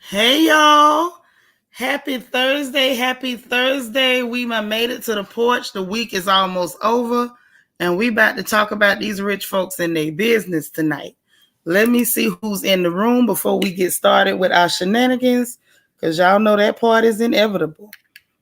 Hey y'all. Happy Thursday. Happy Thursday. We made it to the porch. The week is almost over. And we about to talk about these rich folks and their business tonight. Let me see who's in the room before we get started with our shenanigans. Because y'all know that part is inevitable.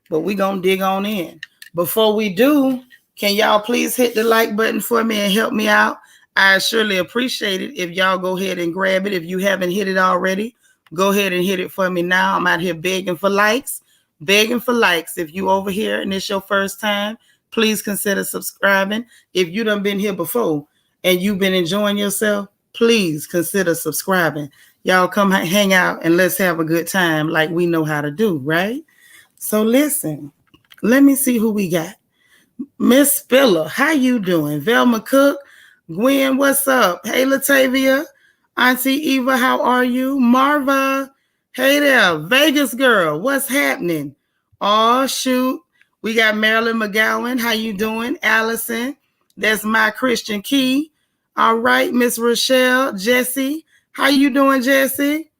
But we gonna dig on in. Before we do, can y'all please hit the like button for me and help me out? I surely appreciate it if y'all go ahead and grab it. If you haven't hit it already, go ahead and hit it for me now. I'm out here begging for likes. Begging for likes. If you over here and it's your first time, please consider subscribing. If you done been here before and you've been enjoying yourself, please consider subscribing. Y'all come hang out and let's have a good time like we know how to do, right? So listen, let me see who we got. Miss Spiller, how you doing? Velma Cook, Gwen, what's up? Hey, Latavia, Auntie Eva, how are you? Marva, hey there. Vegas girl, what's happening? Oh, shoot. We got Marilyn McGowan, how you doing? Allison, that's my Christian Key. All right, Miss Rochelle, Jesse, how you doing, Jesse?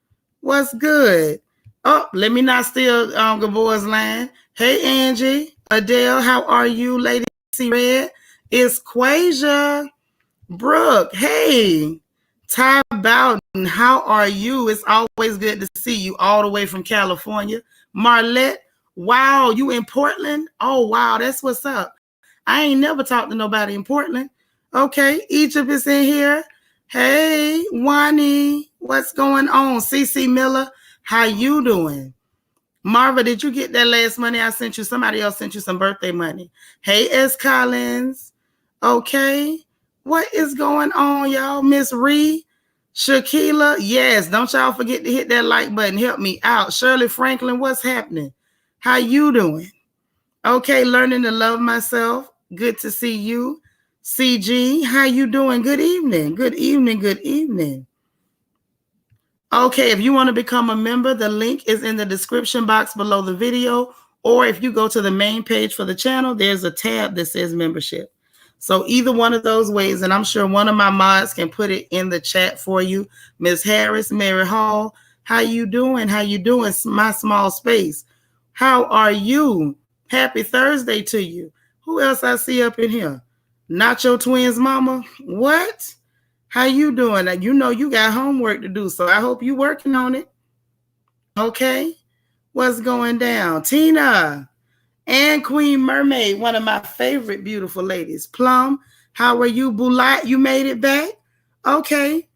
What's good? Oh, let me not steal Gabor's line. Hey, Angie. Adele, how are you? Lady C Red. It's Quasia. Brooke, hey. Ty Bowden, how are you? It's always good to see you all the way from California. Marlette, wow, you in Portland? Oh, wow, that's what's up. I ain't never talked to nobody in Portland. Okay, Egypt is in here. Hey, Wani, what's going on? CC Miller, how you doing? Marva, did you get that last money I sent you? Somebody else sent you some birthday money. Hey, S. Collins. Okay. What is going on, y'all? Miss Ree, Shaquila. Yes, don't y'all forget to hit that like button. Help me out. Shirley Franklin, what's happening? How you doing? Okay, learning to love myself. Good to see you. CG, how you doing? Good evening. Good evening. Good evening. Okay, if you want to become a member, the link is in the description box below the video, or if you go to the main page for the channel, there's a tab that says membership. So either one of those ways, and I'm sure one of my mods can put it in the chat for you. Ms. Harris, Mary Hall, how you doing? How you doing? My small space. How are you? Happy Thursday to you. Who else I see up in here? Not your twins, mama? What? How you doing? You know you got homework to do, so I hope you working on it. Okay? What's going down? Tina and Queen Mermaid, one of my favorite beautiful ladies. Plum, how are you? Bulat, you made it back? Okay.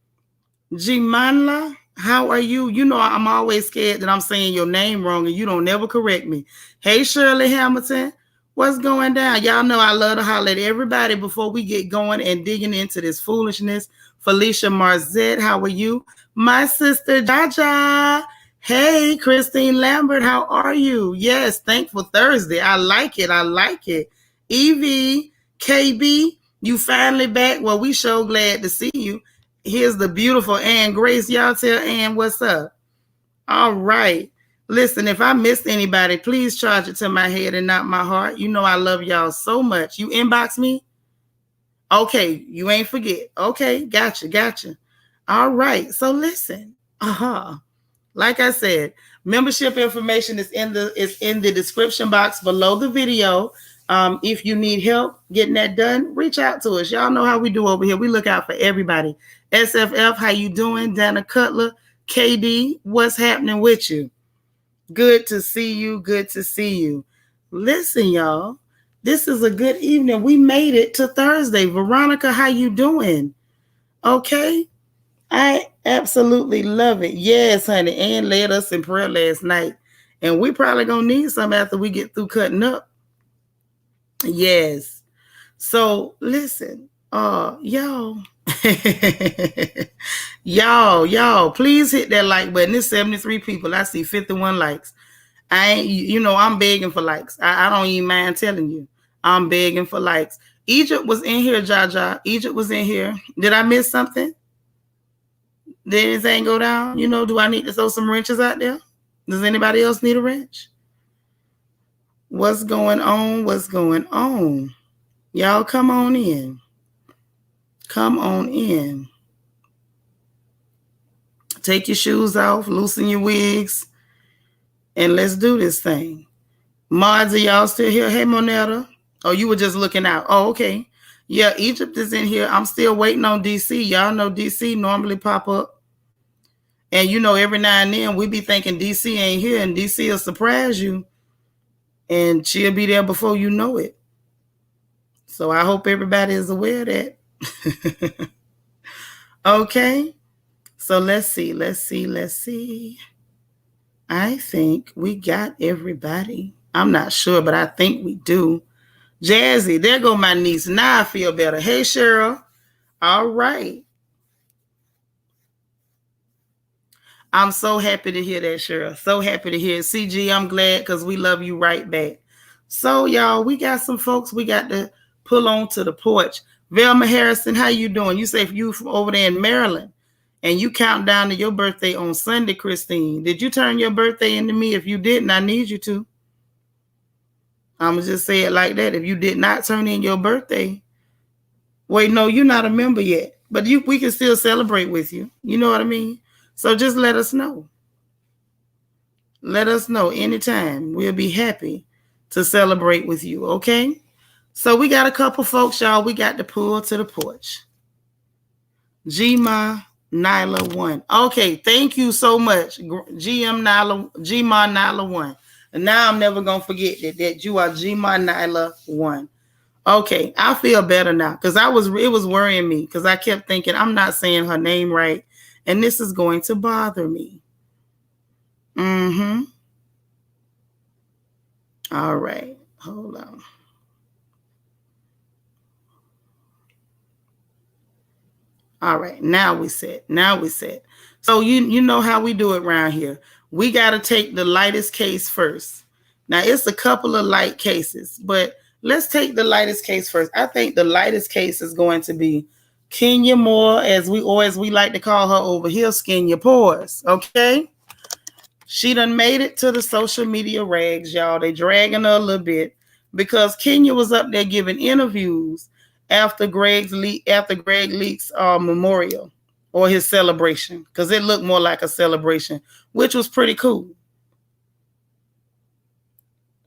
Jimanla, how are you? You know I'm always scared that I'm saying your name wrong and you don't never correct me. Hey, Shirley Hamilton, what's going down? Y'all know I love to holler at everybody before we get going and digging into this foolishness. Felicia Marzette, how are you? My sister Jaja. Hey, Christine Lambert, how are you? Yes, Thankful Thursday. I like it. I like it. Evie, KB, you finally back. Well, we so glad to see you. Here's the beautiful Ann Grace. Y'all tell Ann what's up. All right. Listen, if I missed anybody, please charge it to my head and not my heart. You know I love y'all so much. You inbox me? Okay, you ain't forget. Okay, gotcha. All right, so listen. Like I said, membership information is in the description box below the video. If you need help getting that done, reach out to us. Y'all know how we do over here. We look out for everybody. SFF, how you doing? Dana Cutler, KD, what's happening with you? Good to see you. Good to see you. Listen, y'all. This is a good evening. We made it to Thursday. Veronica, how you doing? Okay. I absolutely love it. Yes, honey. Ann led us in prayer last night. And we probably going to need some after we get through cutting up. Yes. So, listen. Y'all. y'all, please hit that like button. There's 73 people. I see 51 likes. I'm begging for likes. I don't even mind telling you. I'm begging for likes. Egypt was in here, Jaja. Egypt was in here. Did I miss something? Did anything go down? Do I need to throw some wrenches out there? Does anybody else need a wrench? What's going on? What's going on? Y'all come on in. Come on in. Take your shoes off, loosen your wigs, and let's do this thing. Mods, are y'all still here? Hey, Monetta. Oh, you were just looking out. Oh, okay. Yeah, Egypt is in here. I'm still waiting on DC. Y'all know DC normally pop up. And you know, every now and then we be thinking DC ain't here, and DC will surprise you. And she'll be there before you know it. So I hope everybody is aware of that. Okay. So let's see. I think we got everybody. I'm not sure, but I think we do. Jazzy, there go my niece. Now I feel better. Hey, Sharrell. All right. I'm so happy to hear that, Sharrell. So happy to hear it. CG, I'm glad because we love you right back. So, y'all, we got some folks we got to pull on to the porch. Velma Harrison, how you doing? You say if you from over there in Maryland and you count down to your birthday on Sunday, Christine. Did you turn your birthday into me? If you didn't, I need you to. I'm going to just say it like that. If you did not turn in your birthday, wait, no, you're not a member yet. But we can still celebrate with you. You know what I mean? So just let us know. Let us know anytime. We'll be happy to celebrate with you, okay? So we got a couple folks, y'all. We got to pull to the porch. Gma Nyla 1. Okay, thank you so much. Gma Nyla 1. And now I'm never going to forget that you are Gma Nyla 1. Okay, I feel better now because it was worrying me because I kept thinking I'm not saying her name right. And this is going to bother me. Mm-hmm. All right. Hold on. All right. Now we set. So you know how we do it around here. We got to take the lightest case first. Now, it's a couple of light cases, but let's take the lightest case first. I think the lightest case is going to be Kenya Moore, as we like to call her over here, Skin Your Pores, okay? She done made it to the social media rags, y'all. They dragging her a little bit because Kenya was up there giving interviews after Greg Leak's memorial or his celebration, because it looked more like a celebration, which was pretty cool.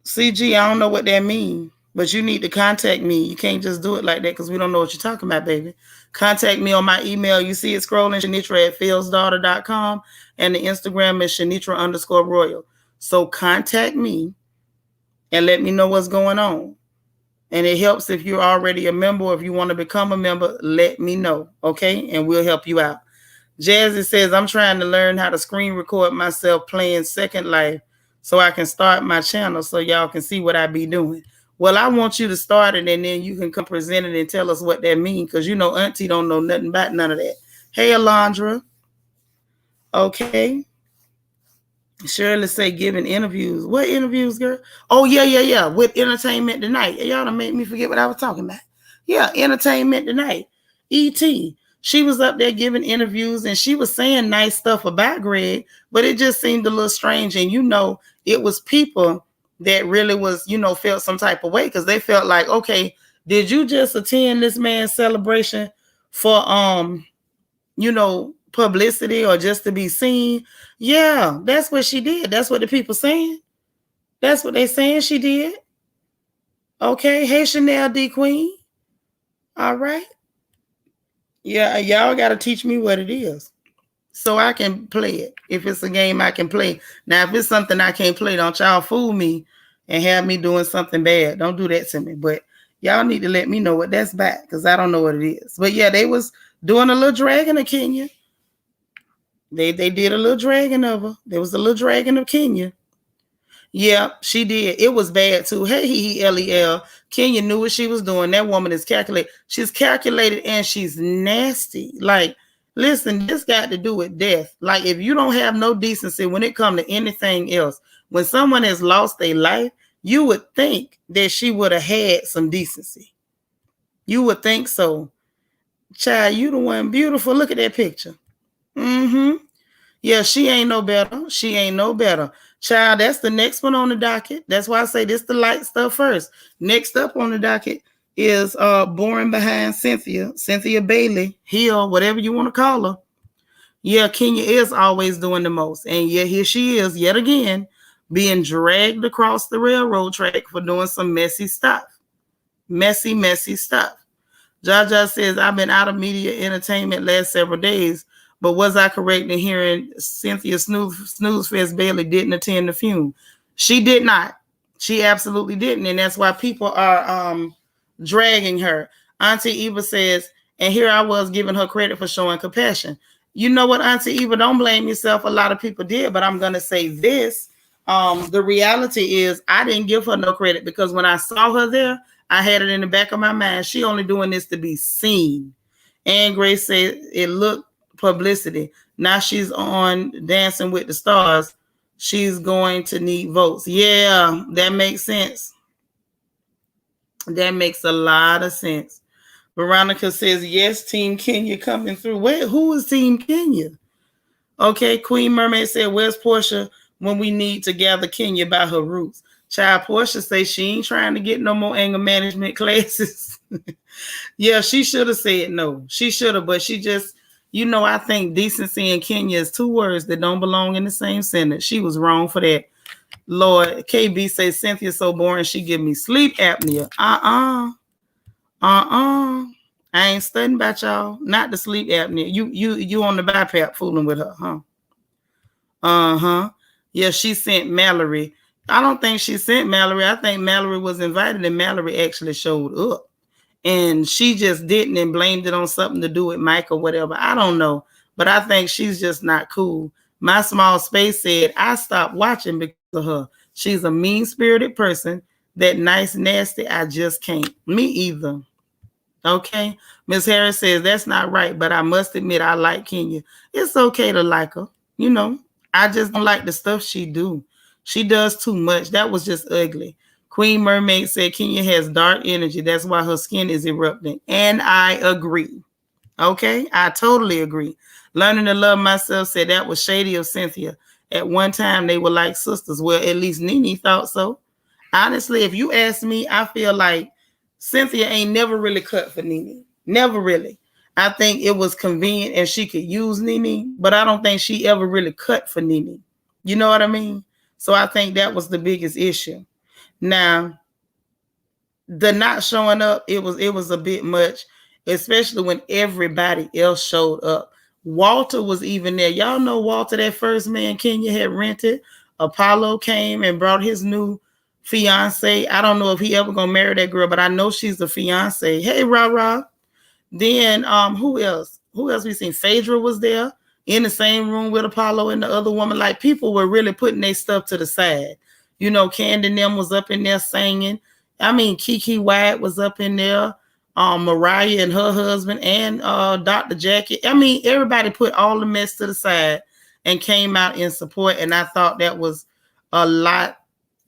CG, I don't know what that means. But you need to contact me. You can't just do it like that because we don't know what you're talking about, baby. Contact me on my email. You see it scrolling, Shanitra@philsdaughter.com. And the Instagram is Shanitra_royal. So contact me and let me know what's going on. And it helps if you're already a member or if you want to become a member, let me know, okay? And we'll help you out. Jazzy says, I'm trying to learn how to screen record myself playing Second Life so I can start my channel so y'all can see what I be doing. Well, I want you to start it and then you can come present it and tell us what that means because you know Auntie don't know nothing about none of that. Hey, Alondra. Okay. Shirley say giving interviews. What interviews, girl? Oh, yeah. With Entertainment Tonight. Y'all done made me forget what I was talking about. Yeah, Entertainment Tonight. E.T. She was up there giving interviews and she was saying nice stuff about Greg, but it just seemed a little strange. And, you know, it was people that really was, you know, felt some type of way because they felt like, okay, did you just attend this man's celebration for, you know, publicity or just to be seen? Yeah, that's what she did. That's what the people saying. That's what they saying she did. Okay. Hey, Chanel D. Queen. All right. Yeah, y'all got to teach me what it is so I can play it. If it's a game I can play. Now, if it's something I can't play, don't y'all fool me and have me doing something bad. Don't do that to me. But y'all need to let me know what that's about because I don't know what it is. But yeah, they was doing a little dragging of Kenya. They did a little dragging of her. There was a little dragging of Kenya. Yeah, she did. It was bad too. Hey, LEL. Kenya knew what she was doing. That woman is calculated. She's calculated and she's nasty. Like, listen, this got to do with death. Like, if you don't have no decency when it comes to anything else, when someone has lost their life, you would think that she would have had some decency. You would think so. Child, you the one beautiful. Look at that picture. Mm-hmm. Yeah, she ain't no better. She ain't no better. Child, that's the next one on the docket. That's why I say this the light stuff first. Next up on the docket is Born Behind Cynthia Bailey Hill, whatever you want to call her. Yeah, Kenya is always doing the most. And yet here she is yet again being dragged across the railroad track for doing some messy stuff. Messy stuff. Jaja says, I've been out of media entertainment last several days, but was I correct in hearing Cynthia Snooze Fest Bailey didn't attend the funeral? She did not. She absolutely didn't. And that's why people are dragging her. Auntie Eva says, and here I was giving her credit for showing compassion. You know what, Auntie Eva, don't blame yourself. A lot of people did, but I'm going to say this. The reality is I didn't give her no credit because when I saw her there, I had it in the back of my mind. She only doing this to be seen. And Grace said it looked publicity. Now she's on Dancing with the Stars. She's going to need votes. Yeah, that makes sense. That makes a lot of sense. Veronica says, yes, Team Kenya coming through. Wait, who is Team Kenya? Okay, Queen Mermaid said, where's Portia when we need to gather Kenya by her roots? Child, Portia says she ain't trying to get no more anger management classes. Yeah, she should have said no. She should have, but she just, I think decency in Kenya is two words that don't belong in the same sentence. She was wrong for that. Lord, KB says, Cynthia's so boring, she give me sleep apnea. I ain't studying about y'all. Not the sleep apnea. You on the BiPAP fooling with her, huh? Uh-huh. Yeah, she sent Mallory. I don't think she sent Mallory. I think Mallory was invited and Mallory actually showed up. And she just didn't and blamed it on something to do with Mike or whatever. I don't know. But I think she's just not cool. My small space said, I stopped watching because of her. She's a mean-spirited person. That nice, nasty, I just can't. Me either. Okay. Miss Harris says, that's not right, but I must admit I like Kenya. It's okay to like her. I just don't like the stuff she do. She does too much. That was just ugly. Queen Mermaid said Kenya has dark energy. That's why her skin is erupting. And I agree. Okay? I totally agree. Learning to Love Myself said that was shady of Cynthia. At one time, they were like sisters. Well, at least Nene thought so. Honestly, if you ask me, I feel like Cynthia ain't never really cut for Nene. Never really. I think it was convenient and she could use Nene, but I don't think she ever really cut for Nene. You know what I mean? So I think that was the biggest issue. Now, the not showing up, it was a bit much, especially when everybody else showed up. Walter was even there. Y'all know Walter, that first man Kenya had rented. Apollo came and brought his new fiance. I don't know if he ever gonna marry that girl, but I know she's the fiance. Hey, Ra. Then who else? Who else we seen? Phaedra was there in the same room with Apollo and the other woman. Like, people were really putting their stuff to the side. Candy and them was up in there singing. I mean, Kiki Wyatt was up in there. Mariah and her husband and Dr. Jackie. I mean, everybody put all the mess to the side and came out in support. And I thought that was a lot.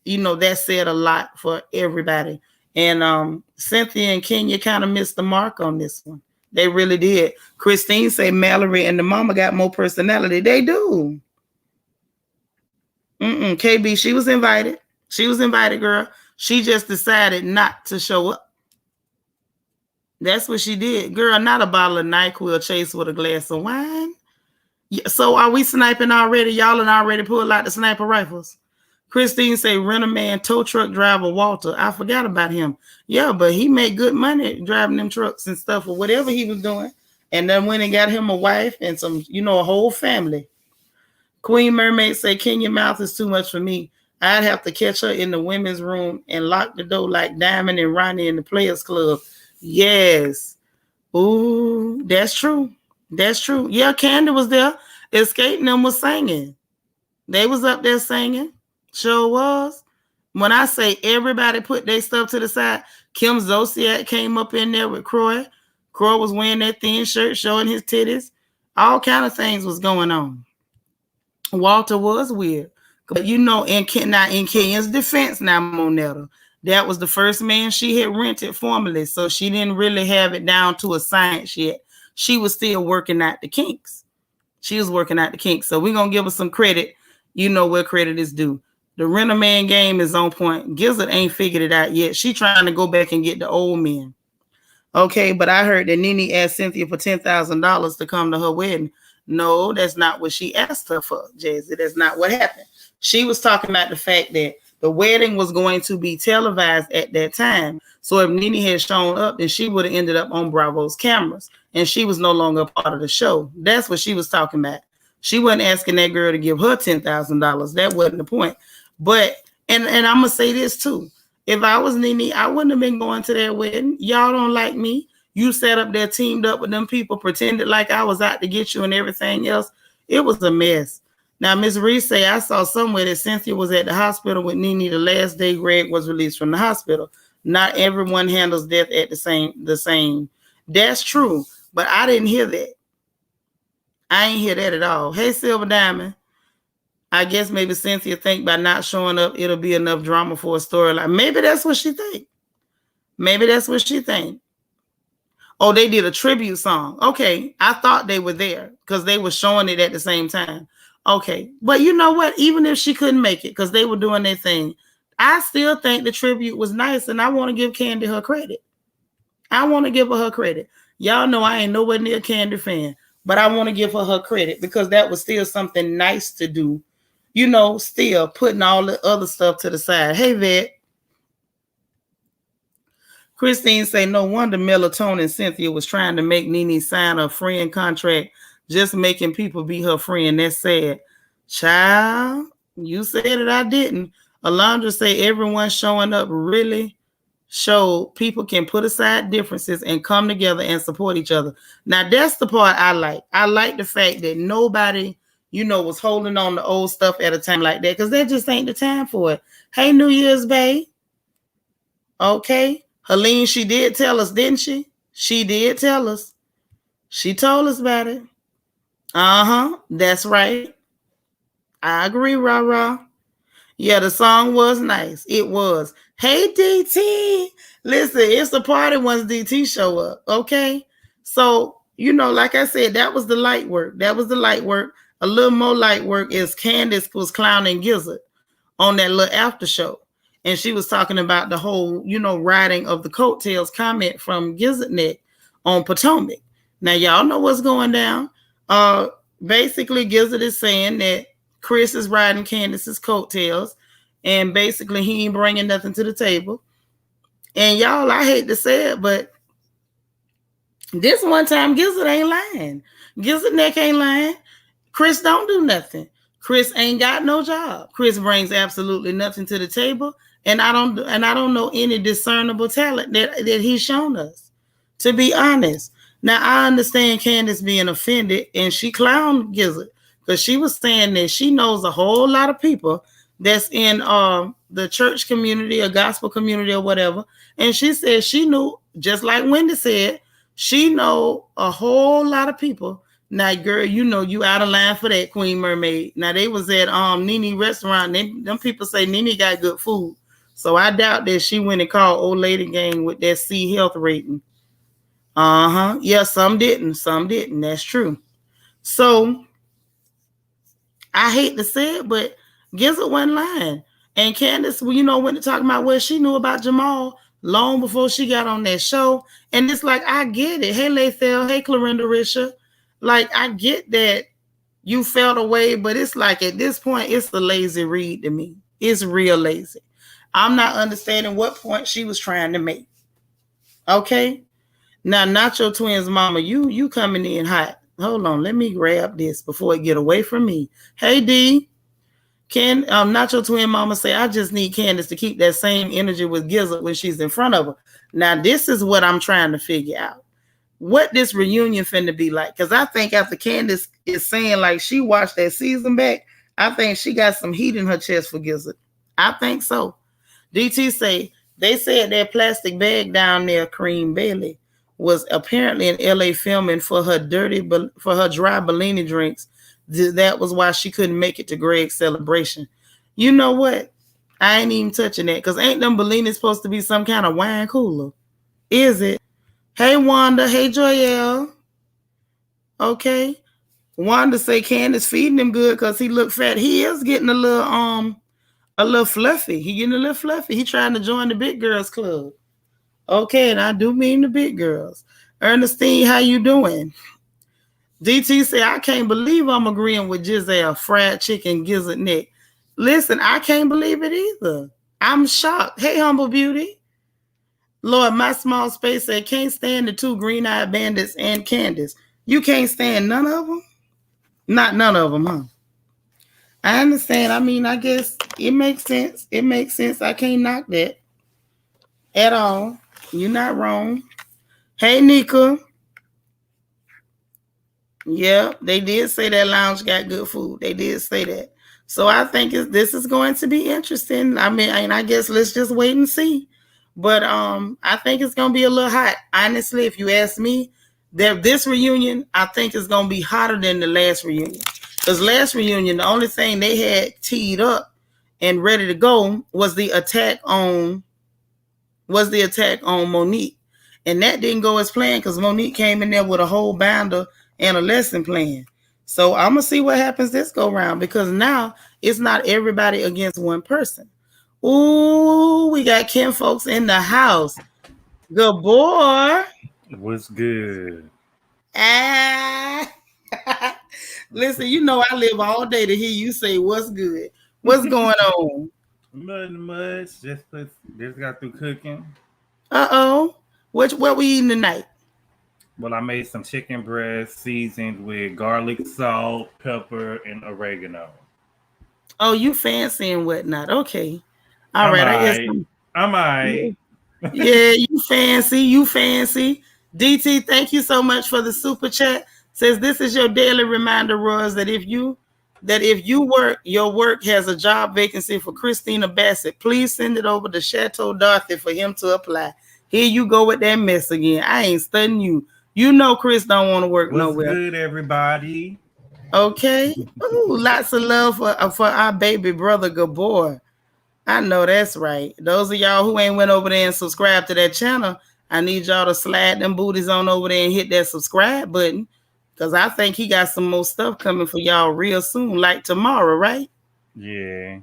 That said a lot for everybody. And Cynthia and Kenya kind of missed the mark on this one. They really did. Christine said Mallory and the mama got more personality. They do. KB, she was invited. She was invited, girl. She just decided not to show up. That's what she did. Girl, not a bottle of NyQuil chased with a glass of wine. Yeah, so are we sniping already? Y'all and already pulled out the sniper rifles. Christine say, rent a man, tow truck driver Walter. I forgot about him. Yeah, but he made good money driving them trucks and stuff or whatever he was doing. And then went and got him a wife and some, a whole family. Queen Mermaid say, Kenya mouth is too much for me. I'd have to catch her in the women's room and lock the door like Diamond and Ronnie in the Players Club. Yes. Ooh, that's true. That's true. Yeah, Candy was there. Escape and them was singing. They was up there singing. Sure was. When I say everybody put their stuff to the side, Kim Zolciak came up in there with Croy. Croy was wearing that thin shirt, showing his titties. All kind of things was going on. Walter was weird. But in Kenya's defense now, Monetta, that was the first man she had rented formally. So she didn't really have it down to a science yet. She was still working out the kinks. She was working out the kinks. So we're going to give her some credit. Where credit is due. The rent-a-man game is on point. Gizzard ain't figured it out yet. She trying to go back and get the old men. Okay, but I heard that Nene asked Cynthia for $10,000 to come to her wedding. No, that's not what she asked her for, Jazzy. That's not what happened. She was talking about the fact that the wedding was going to be televised at that time. So if Nene had shown up, then she would have ended up on Bravo's cameras, and she was no longer part of the show. That's what she was talking about. She wasn't asking that girl to give her $10,000. That wasn't the point. But and I'm gonna say this too. If I was Nene, I wouldn't have been going to that wedding. Y'all don't like me. You sat up there, teamed up with them people, pretended like I was out to get you and everything else. It was a mess. Now, Miss Reese say, I saw somewhere that Cynthia was at the hospital with Nene the last day Greg was released from the hospital. Not everyone handles death at the same. That's true, but I didn't hear that. I ain't hear that at all. Hey, Silver Diamond. I guess maybe Cynthia think by not showing up, it'll be enough drama for a storyline. Maybe that's what she think. Maybe that's what she think. Oh, they did a tribute song. Okay, I thought they were there because they were showing it at the same time. Okay, but you know what? Even if she couldn't make it because they were doing their thing, I still think the tribute was nice, and I want to give Candy her credit. I want to give her credit. Y'all know I ain't nowhere near a Candy fan, but I want to give her credit because that was still something nice to do. You know, still putting all the other stuff to the side. Hey, Vet. Christine say, no wonder Melatonin Cynthia was trying to make Nene sign a friend contract, just making people be her friend. That's sad. Child, you said it, I didn't. Alondra say everyone showing up really showed people can put aside differences and come together and support each other. Now, that's the part I like. I like the fact that nobody, you know, was holding on to old stuff at a time like that because that just ain't the time for it. Hey, New Year's Bay. Okay. Helene, she did tell us, didn't she? She did tell us. She told us about it. Uh-huh. That's right. I agree, Rah-Rah. Yeah, the song was nice. It was. Hey, DT. Listen, it's a party once DT show up, okay? So, you know, like I said, that was the light work. That was the light work. A little more light work is Candace was clowning Gizzard on that little after show. And she was talking about the whole, you know, riding of the coattails comment from Gizzard Neck on Potomac. Now, y'all know what's going down. Basically, Gizzard is saying that Chris is riding Candace's coattails, and basically he ain't bringing nothing to the table. And y'all, I hate to say it, but this one time, Gizzard ain't lying. Gizzard Neck ain't lying. Chris don't do nothing. Chris ain't got no job. Chris brings absolutely nothing to the table. And I don't know any discernible talent that he's shown us, to be honest. Now, I understand Candace being offended, and she clowned Gizzard because she was saying that she knows a whole lot of people that's in the church community or gospel community or whatever. And she said she knew, just like Wendy said, she know a whole lot of people. Now, girl, you know you out of line for that, Queen Mermaid. Now, they was at Nene restaurant. Them people say Nene got good food. So I doubt that she went and called Old Lady Gang with that C health rating. Uh-huh. Yeah, some didn't. Some didn't. That's true. So I hate to say it, but Gizzard wasn't lying. And Candace, you know, went to talk about what she knew about Jamal long before she got on that show. And it's like, I get it. Hey, Lathel. Hey, Clarinda Risha. Like, I get that you felt away, but it's like at this point, it's a lazy read to me. It's real lazy. I'm not understanding what point she was trying to make. Okay? Now, Nacho Twins mama, you coming in hot. Hold on, let me grab this before it get away from me. Hey, D. Can Nacho Twin mama say, I just need Candace to keep that same energy with Gizzard when she's in front of her. Now, this is what I'm trying to figure out. What this reunion finna be like. Because I think after Candace is saying like she watched that season back, I think she got some heat in her chest for Gizzard. I think so. DT say, they said that plastic bag down there, Cream Bailey, was apparently in LA filming for her dry Bellini drinks. That was why she couldn't make it to Greg's celebration. You know what? I ain't even touching that because ain't them Bellinis supposed to be some kind of wine cooler? Is it? Hey, Wanda. Hey, Joyelle. Okay. Wanda say Candace feeding him good because he look fat. He is getting a little fluffy. He getting a little fluffy. He trying to join the big girls club. Okay, and I do mean the big girls. Ernestine, how you doing? DT said, I can't believe I'm agreeing with Giselle, fried chicken, gizzard neck. Listen, I can't believe it either. I'm shocked. Hey, Humble Beauty. Lord, my small space said, can't stand the two green-eyed bandits and Candace. You can't stand none of them? Not none of them, huh? I understand. I mean, I guess it makes sense. It makes sense. I can't knock that at all. You're not wrong. Hey, Nika. Yeah, they did say that lounge got good food. They did say that. So I think this is going to be interesting. I mean, I guess let's just wait and see. But I think it's going to be a little hot. Honestly, if you ask me, this reunion, I think is going to be hotter than the last reunion. Because last reunion, the only thing they had teed up and ready to go was the attack on Monique. And that didn't go as planned because Monique came in there with a whole binder and a lesson plan. So I'm going to see what happens this go round because now it's not everybody against one person. Ooh, we got Kim folks in the house. Good boy. What's good? Ah. Listen, you know I live all day to hear you say what's good. What's going on? Nothing much. Just got through cooking. Uh-oh. What we eating tonight? Well, I made some chicken breast seasoned with garlic, salt, pepper, and oregano. Oh, you fancy and whatnot. Okay. All right. I guess I'm alright. Yeah, you fancy. DT, thank you so much for the super chat. Says this is your daily reminder, Roz, that if you work, your work has a job vacancy for Christina Bassett, please send it over to Chateau Dorothy for him to apply. Here you go with that mess again. I ain't studying you. You know Chris don't want to work nowhere. What's good, everybody? Okay. Ooh, lots of love for our baby brother Gabor. I know that's right. Those of y'all who ain't went over there and subscribed to that channel, I need y'all to slide them booties on over there and hit that subscribe button because I think he got some more stuff coming for y'all real soon, like tomorrow, right? Yeah.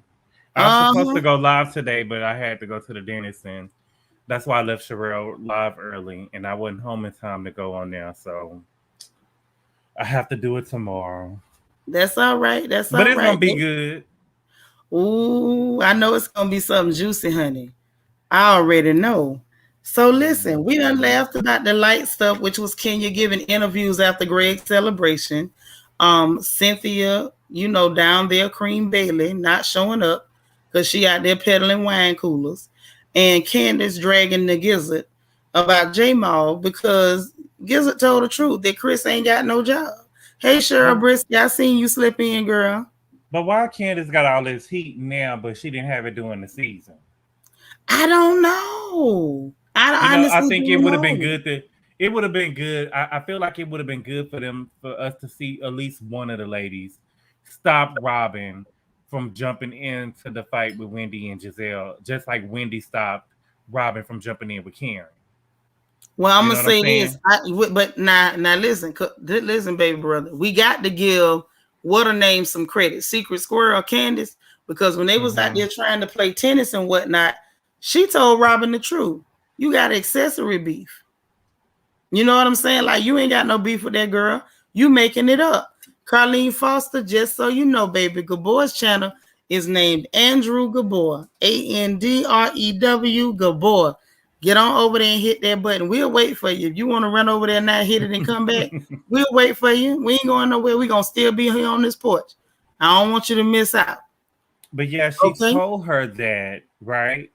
I was supposed to go live today, but I had to go to the dentist, and that's why I left Sharrell live early, and I wasn't home in time to go on there, so I have to do it tomorrow. That's all right. But it's gonna be good. Ooh, I know it's gonna be something juicy, honey. I already know. So listen, we done laughed about the light stuff, which was Kenya giving interviews after Greg's celebration. Cynthia, down there, Cream Bailey, not showing up because she out there peddling wine coolers. And Candace dragging the Gizzard about J-Maul because Gizzard told the truth that Chris ain't got no job. Hey, Cheryl Brisky, I seen you slip in, girl. But why Candace got all this heat now, but she didn't have it during the season? I don't know. I think it would have been good it would have been good. I feel like it would have been good for us to see at least one of the ladies stop Robin from jumping into the fight with Wendy and Giselle, just like Wendy stopped Robin from jumping in with Karen. Well, I'm gonna say this, but now listen, baby brother, we got to give what her name some credit, Secret Squirrel Candace, because when they was out there trying to play tennis and whatnot, she told Robin the truth. You got accessory beef. You know what I'm saying? Like you ain't got no beef with that girl. You making it up. Carlene Foster, just so you know, baby, Gabor's channel is named Andrew Gabor, Andrew Gabor. Get on over there and hit that button. We'll wait for you. If you want to run over there and not hit it and come back, we'll wait for you. We ain't going nowhere. We're going to still be here on this porch. I don't want you to miss out. But yeah, she told her that, right?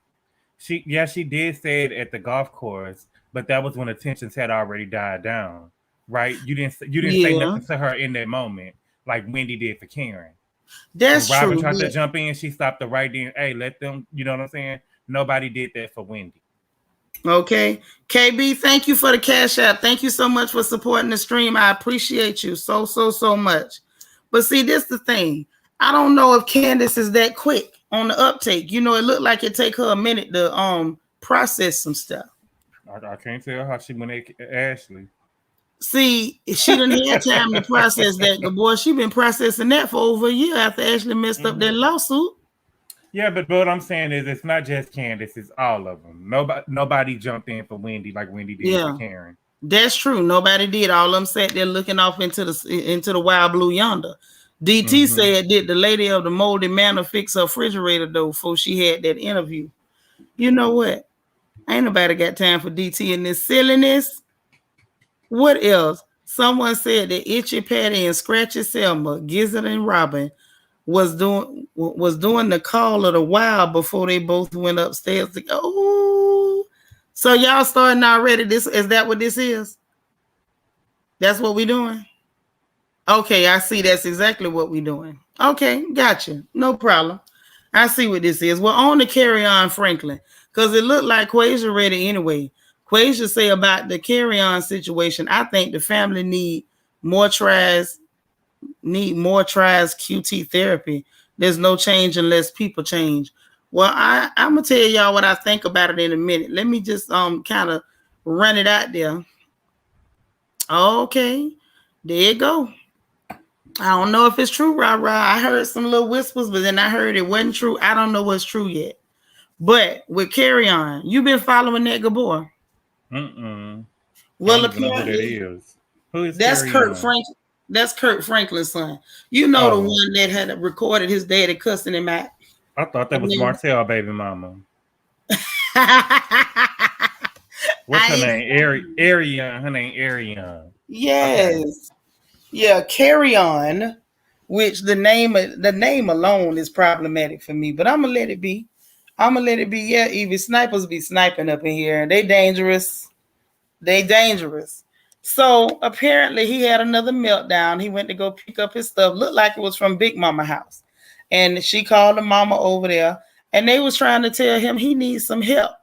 She did say it at the golf course, but that was when the tensions had already died down, right? You didn't say nothing to her in that moment, like Wendy did for Karen. That's when Robin true. tried to jump in, she stopped the right then. Hey, let them, you know what I'm saying? Nobody did that for Wendy. Okay. KB, thank you for the cash app. Thank you so much for supporting the stream. I appreciate you so much. But see, this is the thing. I don't know if Candace is that quick on the uptake. It looked like it take her a minute to process some stuff. I can't tell how she went at Ashley. See, she didn't have time to process that. The boy, she been processing that for over a year after Ashley messed up that lawsuit. Yeah, but what I'm saying is it's not just Candace, it's all of them. Nobody jumped in for Wendy like Wendy did for Karen. That's true. Nobody did. All of them sat there looking off into the wild blue yonder. DT said, did the lady of the moldy manor fix her refrigerator though before she had that interview? You know what? Ain't nobody got time for DT in this silliness. What else? Someone said that Itchy Patty and Scratchy Selma, Gizzard and Robin was doing the call of the wild before they both went upstairs to go. Oh, so y'all starting already? This is that what this is? That's what we doing? Okay, I see. That's exactly what we doing. Okay, gotcha. No problem. I see what this is. We're on to Kerrion Franklin because it looked like Quasia ready anyway. Quasia say about the Kerrion situation. I think the family need more tries QT therapy. There's no change unless people change. Well, I'm gonna tell y'all what I think about it in a minute. Let me just kind of run it out there. Okay, there you go. I don't know if it's true, rah. I heard some little whispers, but then I heard it wasn't true. I don't know what's true yet. But with Kerrion, you've been following that Gabor. Well, I don't even know who that is. Who is that's Kurt Franklin? That's Kurt Franklin's son. You know the one that had recorded his daddy cussing him out. I thought that was Marcella baby mama. What's her name? Ariane. Her name Ariane. Yes. Okay. Yeah, Kerrion, which the name alone is problematic for me, but I'm gonna let it be. Yeah, Evie, snipers be sniping up in here, and they dangerous. So apparently he had another meltdown. He went to go pick up his stuff. Looked like it was from Big Mama house. And she called the mama over there, and they was trying to tell him he needs some help.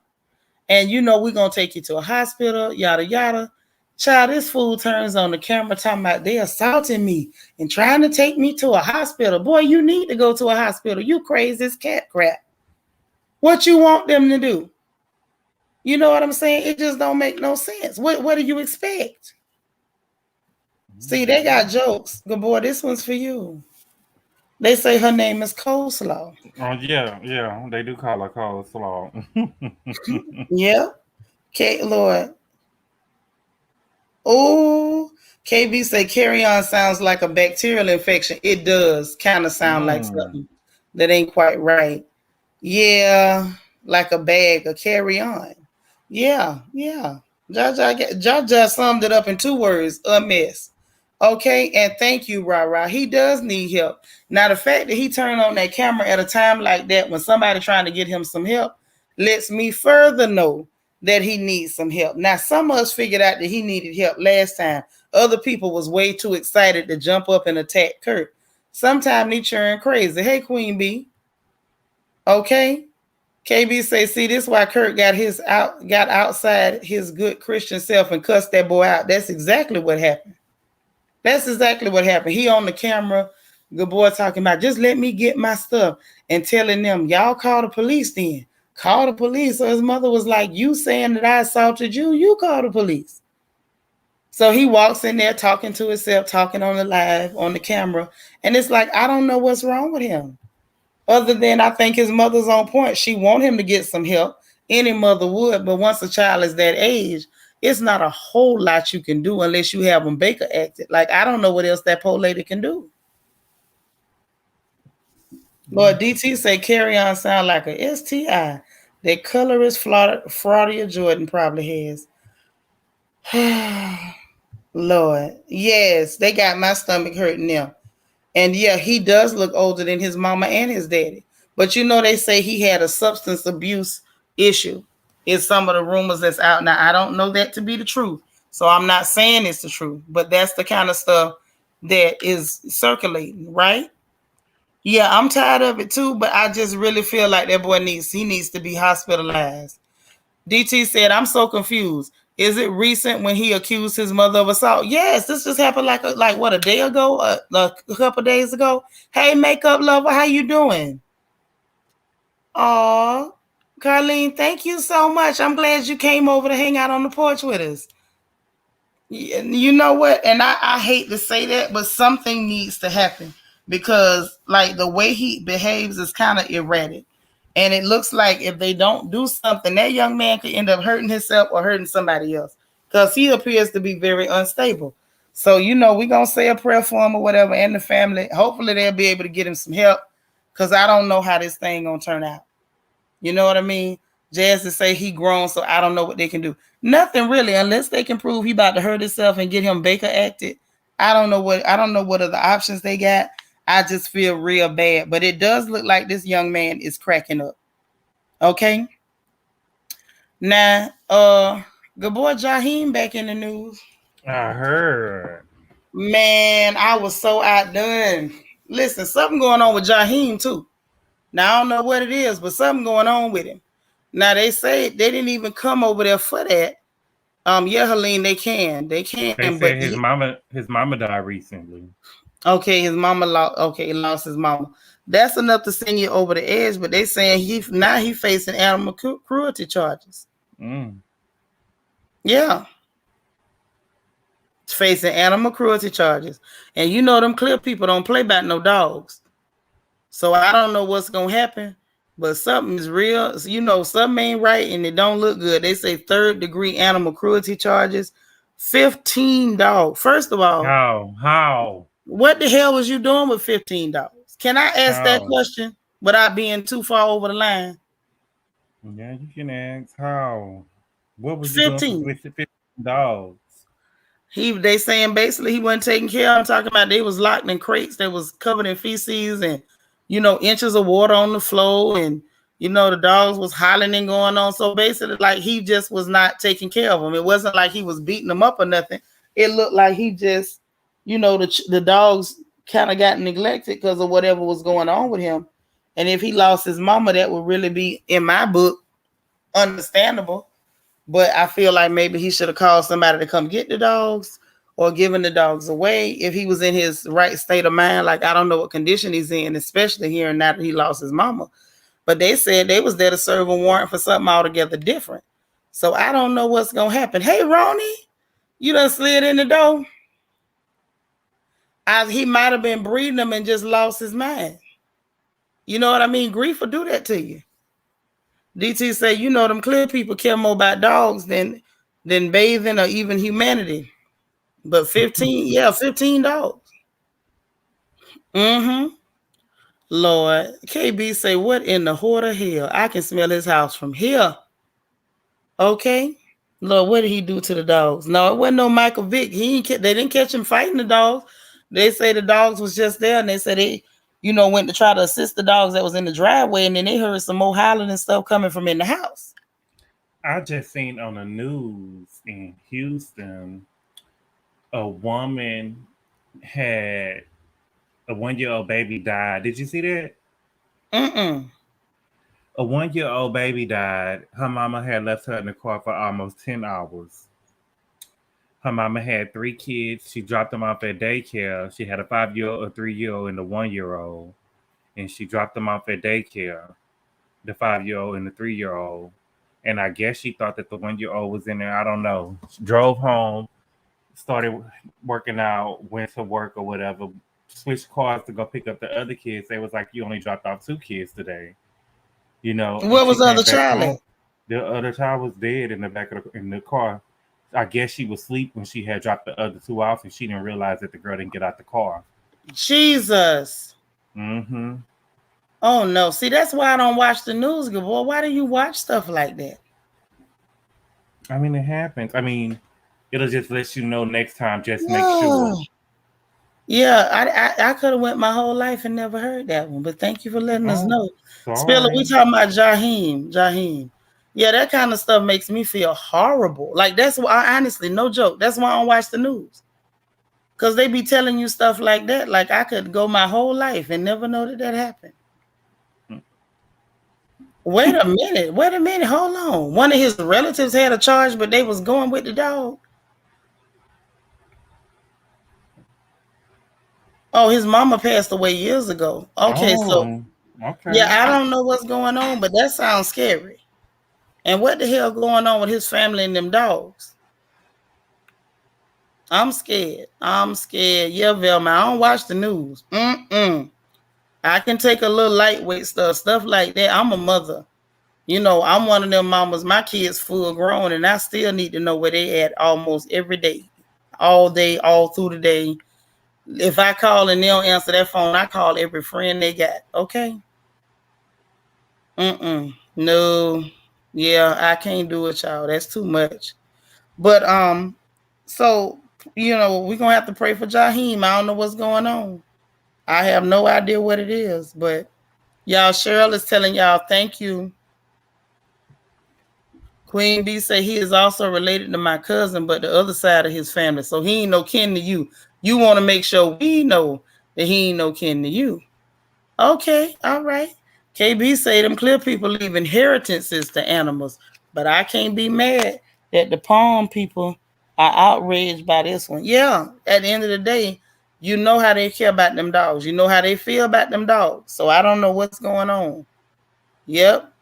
And we're going to take you to a hospital, yada, yada. Child, this fool turns on the camera talking about they assaulting me and trying to take me to a hospital. Boy, you need to go to a hospital. You crazy as cat crap. What you want them to do? You know what I'm saying? It just don't make no sense. What do you expect? See, they got jokes. Good boy, this one's for you. They say her name is Coleslaw. Oh, yeah. They do call her Coleslaw. Yeah. Okay, Lord. Oh, KB say Kerrion sounds like a bacterial infection. It does kind of sound like something that ain't quite right. Yeah, like a bag of Kerrion. Yeah. Jaja summed it up in 2 words, a mess. Okay, and thank you, Rah. He does need help. Now, the fact that he turned on that camera at a time like that when somebody trying to get him some help lets me further know that he needs some help. Now, some of us figured out that he needed help last time. Other people was way too excited to jump up and attack Kurt. Sometimes he churn crazy. Hey, Queen B. Okay. KB say, see, this is why Kurt got outside his good Christian self and cussed that boy out. That's exactly what happened. He on the camera, good boy talking about, just let me get my stuff, and telling them, y'all call the police then. Call the police. So his mother was like, you saying that I assaulted you, you call the police. So he walks in there talking to himself, talking on the live, on the camera. And it's like, I don't know what's wrong with him. Other than I think his mother's on point. She want him to get some help. Any mother would. But once a child is that age, it's not a whole lot you can do unless you have them Baker acted. Like, I don't know what else that poor lady can do. Lord, DT say Kerrion sound like a STI. That colorist Fraudia Jordan probably has. Lord. Yes, they got my stomach hurting now. And yeah, he does look older than his mama and his daddy. But they say he had a substance abuse issue. It's some of the rumors that's out. Now, I don't know that to be the truth. So I'm not saying it's the truth. But that's the kind of stuff that is circulating, right? Yeah, I'm tired of it too. But I just really feel like that boy needs to be hospitalized. DT said, I'm so confused. Is it recent when he accused his mother of assault? Yes, this just happened like a day ago, a couple days ago. Hey, makeup lover, how you doing? Aw, Carlene, thank you so much. I'm glad you came over to hang out on the porch with us. You know what? And I hate to say that, but something needs to happen because like the way he behaves is kind of erratic. And it looks like if they don't do something, that young man could end up hurting himself or hurting somebody else. because he appears to be very unstable. So, we're going to say a prayer for him or whatever and the family. Hopefully they'll be able to get him some help because I don't know how this thing going to turn out. You know what I mean? Jazz to say he grown, so I don't know what they can do. Nothing really, unless they can prove he about to hurt himself and get him Baker acted. I don't know what other options they got. I just feel real bad. But it does look like this young man is cracking up. Okay. Now, good boy Jaheim back in the news. I heard. Man, I was so outdone. Listen, something going on with Jaheim too. Now I don't know what it is, but something going on with him. Now they say they didn't even come over there for that. Yeah, Helene, they can, They but said his mama died recently. okay, his mama lost. Okay, he lost his mama. That's enough to send you over the edge. But they saying he facing animal cruelty charges. Mm. Yeah, facing animal cruelty charges, and them clear people don't play about no dogs. So I don't know what's gonna happen, but something is real. Something ain't right, and it don't look good. They say third-degree animal cruelty charges, 15 dogs. First of all, How? what the hell was you doing with 15 dogs? Can I ask that How? question without being too far over the line? Yeah, you can ask how. What was you doing 15. with 15 dogs? They saying basically he wasn't taking care of them, talking about they was locked in crates that was covered in feces and inches of water on the floor, and the dogs was hollering and going on. So basically like he just was not taking care of them. It wasn't like he was beating them up or nothing. It looked like he just the dogs kind of got neglected because of whatever was going on with him. And if he lost his mama, that would really be, in my book, understandable. But I feel like maybe he should have called somebody to come get the dogs or given the dogs away if he was in his right state of mind. Like, I don't know what condition he's in, especially hearing now that he lost his mama. But they said they was there to serve a warrant for something altogether different. So I don't know what's going to happen. Hey, Ronnie, you done slid in the door? He might have been breeding them and just lost his mind. You know what I mean? Grief will do that to you. DT say, them clear people care more about dogs than bathing or even humanity. But 15 dogs. Mm-hmm. Lord. KB say, what in the horde of hell? I can smell his house from here. Okay. Lord, what did he do to the dogs? No, it wasn't no Michael Vick. They didn't catch him fighting the dogs. They say the dogs was just there, and they said they, went to try to assist the dogs that was in the driveway, and then they heard some more howling and stuff coming from in the house. I just seen on the news in Houston, a woman had a 1-year-old baby died. Did you see that? Mm-mm. A 1-year-old baby died. Her mama had left her in the car for almost 10 hours. Her mama had 3 kids. She dropped them off at daycare. She had a 5-year-old, a 3-year-old, and a 1-year-old. And she dropped them off at daycare, the 5-year-old and the 3-year-old. And I guess she thought that the 1-year-old was in there. I don't know. She drove home, started working out, went to work or whatever, switched cars to go pick up the other kids. They was like, you only dropped off 2 kids today. Where was the other child at? The other child was dead in the back of in the car. I guess she was asleep when she had dropped the other 2 off, and she didn't realize that the girl didn't get out the car. Jesus. Mm-hmm. Oh no! See, that's why I don't watch the news, good boy. Why do you watch stuff like that? I mean, it happens. I mean, it'll just let you know next time. Just make sure. Yeah, I could have went my whole life and never heard that one, but thank you for letting us know. Sorry. Spiller, we talking about Jaheim. Yeah, that kind of stuff makes me feel horrible. Like, that's why, honestly, no joke, that's why I don't watch the news. Because they be telling you stuff like that. Like, I could go my whole life and never know that happened. Wait a minute, hold on. One of his relatives had a charge, but they was going with the dog. Oh, his mama passed away years ago. Okay. Yeah, I don't know what's going on, but that sounds scary. And what the hell going on with his family and them dogs? I'm scared. Yeah, Velma, I don't watch the news. I can take a little lightweight stuff like that. I'm a mother. I'm one of them mamas. My kids full grown, and I still need to know where they at almost every day, all day, all through the day. If I call and they don't answer that phone, I call every friend they got. Okay. No. Yeah, I can't do it, y'all. That's too much. But so we're gonna have to pray for Jaheim. I don't know what's going on. I have no idea what it is, but y'all, Sharrell is telling y'all thank you. Queen B say he is also related to my cousin, but the other side of his family. So he ain't no kin to you. You want to make sure we know that he ain't no kin to you. Okay, all right. KB say them clear people leave inheritances to animals, but I can't be mad that the Palm people are outraged by this one. Yeah, at the end of the day, you know how they care about them dogs. You know how they feel about them dogs. So I don't know what's going on. Yep.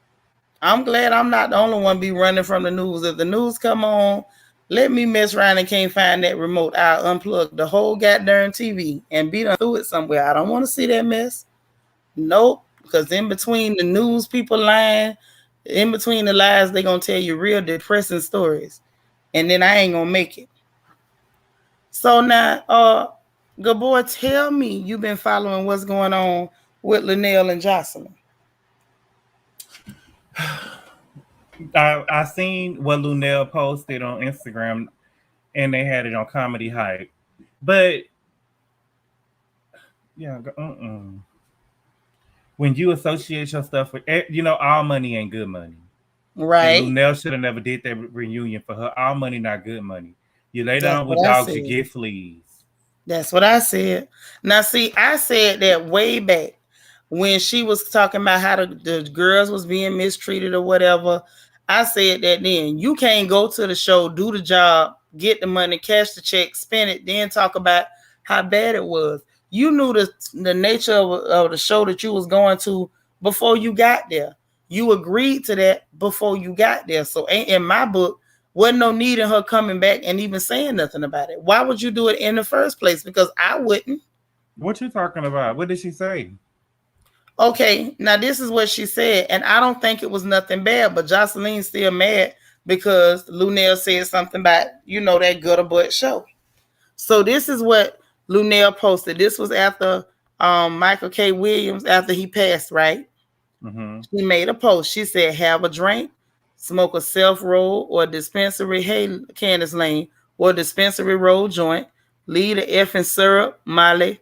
I'm glad I'm not the only one be running from the news. If the news come on, let me mess around and can't find that remote. I'll unplug the whole goddamn TV and be done through it somewhere. I don't want to see that mess. Nope. Because in between the news people lying, in between the lies, they gonna tell you real depressing stories. And then I ain't gonna make it. So now, good boy, tell me you've been following what's going on with Luenell and Joseline. I seen what Luenell posted on Instagram, and they had it on Comedy Hype. But yeah, when you associate your stuff with, all money ain't good money. Right. And Luenell should have never did that reunion for her. All money not good money. You lay down with what I dogs, you said. get fleas. That's what I said. Now, see, I said that way back when she was talking about how the girls was being mistreated or whatever. I said that then. You can't go to the show, do the job, get the money, cash the check, spend it, then talk about how bad it was. You knew the nature of the show that you was going to before you got there. You agreed to that before you got there. So in my book, wasn't no need in her coming back and even saying nothing about it. Why would you do it in the first place? Because I wouldn't. What you talking about? What did she say? Okay, now this is what she said, and I don't think it was nothing bad, but Joseline's still mad because Luenell said something about, that gutter butt show. So this is what Luenell posted. This was after Michael K. Williams, after he passed, right? Mm-hmm. She made a post. She said, have a drink, smoke a self-roll or dispensary, hey, Candace Lane, or dispensary roll joint, leave the effing syrup, Molly,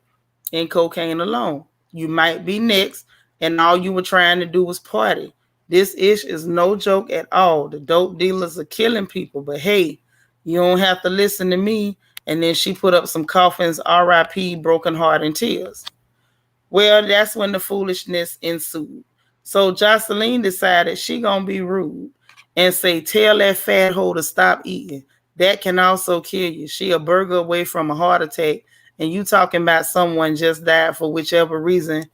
and cocaine alone. You might be next, and all you were trying to do was party. This ish is no joke at all. The dope dealers are killing people, but hey, you don't have to listen to me. And then she put up some coffins, R.I.P., broken heart, and tears. Well, that's when the foolishness ensued. So Joseline decided she gonna be rude and say, tell that fat hoe to stop eating. That can also kill you. She a burger away from a heart attack, and you talking about someone just died for whichever reason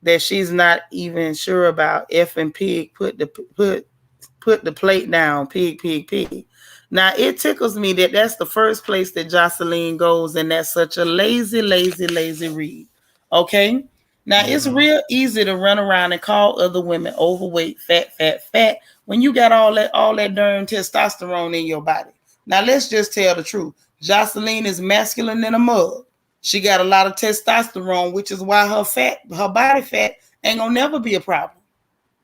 that she's not even sure about. F and pig, put the plate down, pig, pig, pig. Now it tickles me that that's the first place that Joseline goes, and that's such a lazy, lazy, lazy read. Okay. Now it's real easy to run around and call other women overweight, fat, fat, fat when you got all that darn testosterone in your body. Now let's just tell the truth. Joseline is masculine than a mug. She got a lot of testosterone, which is why her body fat ain't gonna never be a problem.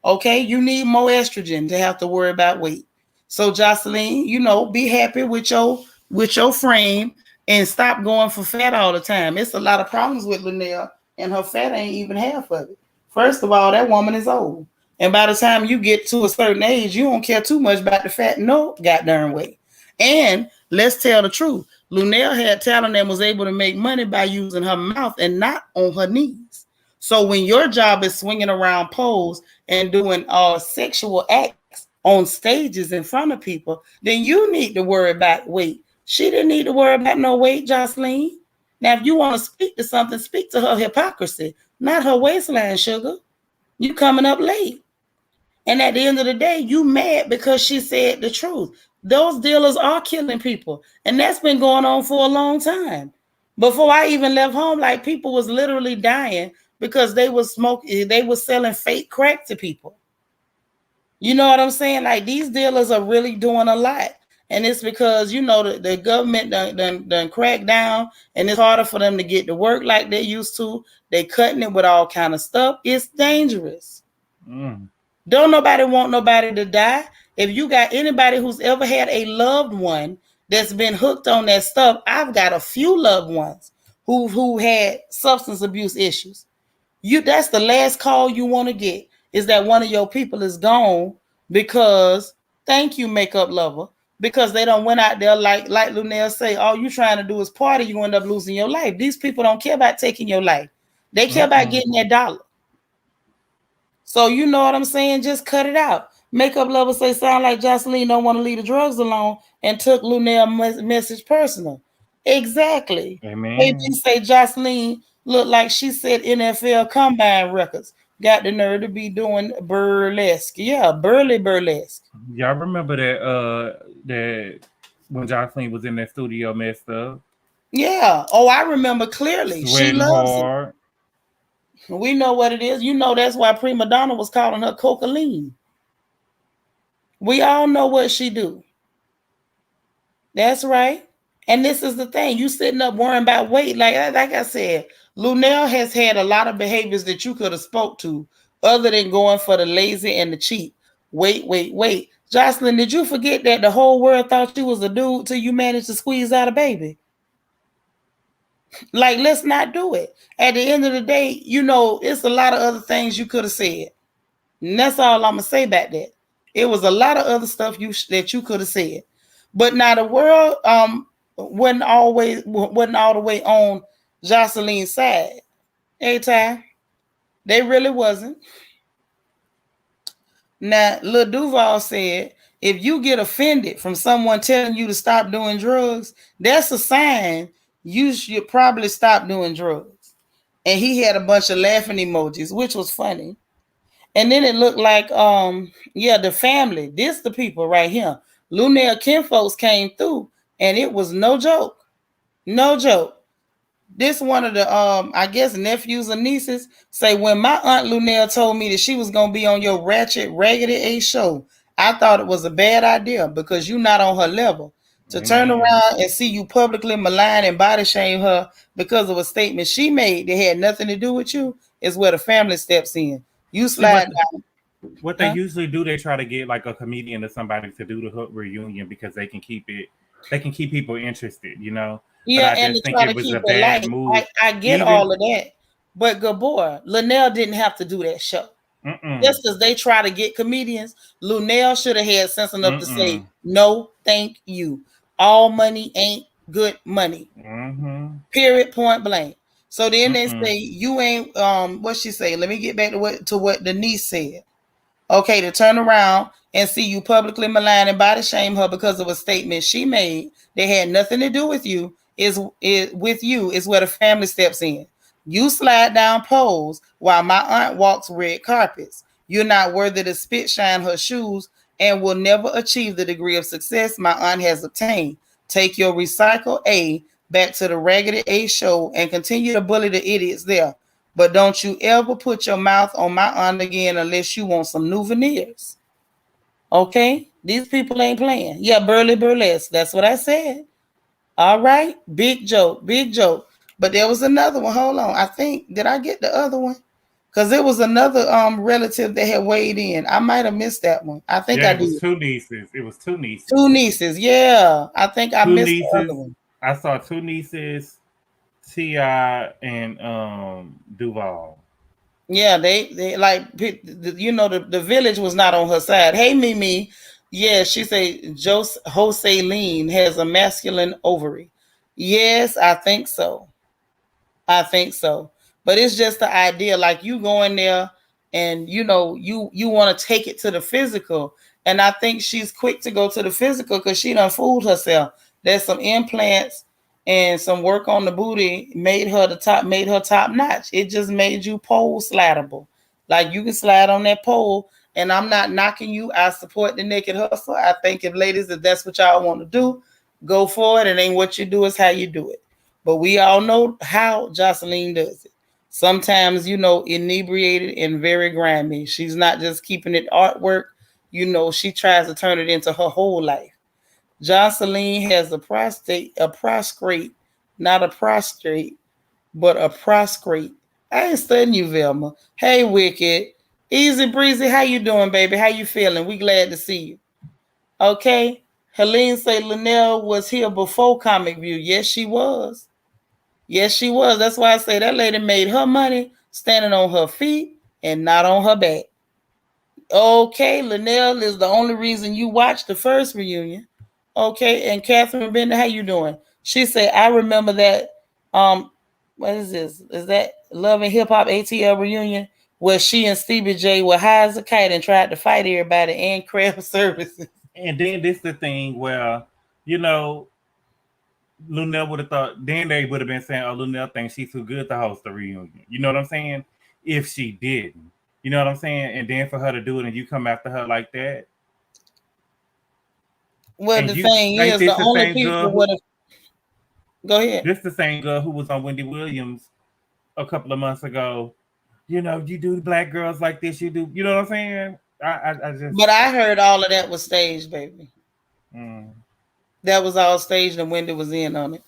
Okay, you need more estrogen to have to worry about weight. So Joseline, be happy with your frame and stop going for fat all the time. It's a lot of problems with Luenell, and her fat ain't even half of it. First of all, that woman is old. And by the time you get to a certain age, you don't care too much about the fat, no goddamn way. And let's tell the truth. Luenell had talent and was able to make money by using her mouth and not on her knees. So when your job is swinging around poles and doing sexual acts on stages in front of people, then you need to worry about weight. She didn't need to worry about no weight, Joseline. Now, if you want to speak to something, speak to her hypocrisy, not her waistline, sugar. You coming up late. And at the end of the day, you mad because she said the truth. Those dealers are killing people. And that's been going on for a long time. Before I even left home, like people was literally dying because they was selling fake crack to people. You know what I'm saying? Like these dealers are really doing a lot. And it's because, the government done cracked down and it's harder for them to get to work like they used to. They cutting it with all kind of stuff. It's dangerous. Mm. Don't nobody want nobody to die. If you got anybody who's ever had a loved one that's been hooked on that stuff, I've got a few loved ones who had substance abuse issues. That's the last call you want to get, is that one of your people is gone because, thank you, makeup lover, because they don't went out there like Luenell say, all you trying to do is party, you end up losing your life. These people don't care about taking your life. They care about getting that dollar. So you know what I'm saying? Just cut it out. Makeup lover say sound like Joseline don't want to leave the drugs alone and took Luenell message personal. Exactly. AB Amen. say Joseline looked like she said NFL combine records. Got the nerve to be doing burlesque. Yeah, burlesque. Y'all remember that when Joseline was in that studio messed up, Yeah. Oh, I remember clearly. She sweating loves it. hard. We know what it is. That's why Prima Donna was calling her cocaine. We all know what she do. That's right. And this is the thing. You sitting up worrying about weight. Like I said, Luenell has had a lot of behaviors that you could have spoke to other than going for the lazy and the cheap. Wait. Joseline, did you forget that the whole world thought you was a dude till you managed to squeeze out a baby? Like, let's not do it. At the end of the day, it's a lot of other things you could have said. And that's all I'm gonna say about that. It was a lot of other stuff that you could have said, but now the world wasn't all the way on Joseline's side. Hey, Ty, they really wasn't. Now, Lil Duval said, if you get offended from someone telling you to stop doing drugs, that's a sign you should probably stop doing drugs. And he had a bunch of laughing emojis, which was funny. And then it looked like, the family. This the people right here. Luenell kinfolks came through, and it was no joke. No joke. This one of the I guess nephews or nieces say, when my aunt Luenell told me that she was gonna be on your ratchet raggedy A show, I thought it was a bad idea because you're not on her level. To turn Amen. around and see you publicly malign and body shame her because of a statement she made that had nothing to do with you is where the family steps in. You See slide down. what they Huh? usually do, they try to get like a comedian or somebody to do the hook reunion because they can keep people interested, you know. But Yeah, I and just to think try it to was a keep it bad light. move. I get Even all of that. But Gabor, Luenell didn't have to do that show. mm-mm, Just because they try to get comedians, Luenell should have had sense enough to say, mm-mm, no, thank you. All money ain't good money. mm-hmm, Period, point blank. So then they mm-mm. say, you ain't what she say? Let me get back to what the niece said. Okay, to turn around and see you publicly malign and body shame her because of a statement she made that had nothing to do with you is where the family steps in. You slide down poles while my aunt walks red carpets. You're not worthy to spit shine her shoes and will never achieve the degree of success my aunt has obtained. Take your recycle A back to the Raggedy A show and continue to bully the idiots there. But don't you ever put your mouth on my aunt again unless you want some new veneers. Okay? These people ain't playing. Yeah, burlesque. That's what I said. All right? Big joke. Big joke. But there was another one. Hold on. I think, did I get the other one? Because there was another relative that had weighed in. I might have missed that one. I think Yeah, I it was did. two nieces. It was two nieces. Two nieces. Yeah. I think I Two missed the other nieces. one. I saw two nieces, Ti and Duval. Yeah, they like the village was not on her side. Hey Mimi, yeah, she say Joseline has a masculine ovary. Yes, I think so. I think so. But it's just the idea, like you go in there and you want to take it to the physical. And I think she's quick to go to the physical because she done fooled herself. There's some implants and some work on the booty made her top notch. It just made you pole slidable. Like you can slide on that pole. And I'm not knocking you. I support the naked hustle. I think if ladies, if that's what y'all want to do, go for it. It ain't what you do, it's how you do it. But we all know how Joseline does it. Sometimes, inebriated and very grimy. She's not just keeping it artwork. she tries to turn it into her whole life. Joseline has a prostrate, not a prostrate, but a prostrate. I ain't studying you, Velma. Hey, Wicked. Easy breezy, how you doing, baby? How you feeling? We glad to see you. Okay. Helene say Luenell was here before Comic View. Yes, she was. Yes, she was. That's why I say that lady made her money standing on her feet and not on her back. Okay, Luenell is the only reason you watched the first reunion. Okay, and Catherine Bender, how you doing? She said, I remember that. What is this? Is that Love and Hip Hop ATL reunion where she and Stevie J were high as a kite and tried to fight everybody and craft services? And then this the thing where, you know, Luenell would have thought, then they would have been saying, oh, Luenell thinks she's too good to host a reunion. You know what I'm saying? If she didn't. You know what I'm saying? And then for her to do it and you come after her like that. Well, And the you thing like is, the this the only same people girl would who have. Go ahead. this the same girl who was on Wendy Williams a couple of months ago. You know, you do black girls like this, you do, you know what I'm saying? I just But I heard all of that was staged, baby. mm, That was all staged, and Wendy was in on it.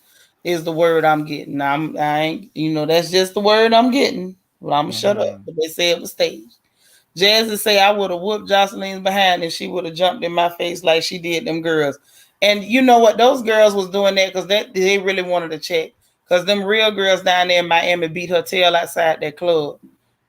Is the word I'm getting. I ain't, that's just the word I'm getting. Well, I'm gonna shut up. mm-hmm. But they say it was staged. Jazzy say I would have whooped Joseline's behind and she would have jumped in my face like she did them girls. And you know what? Those girls was doing that because they really wanted to check. Because them real girls down there in Miami beat her tail outside that club.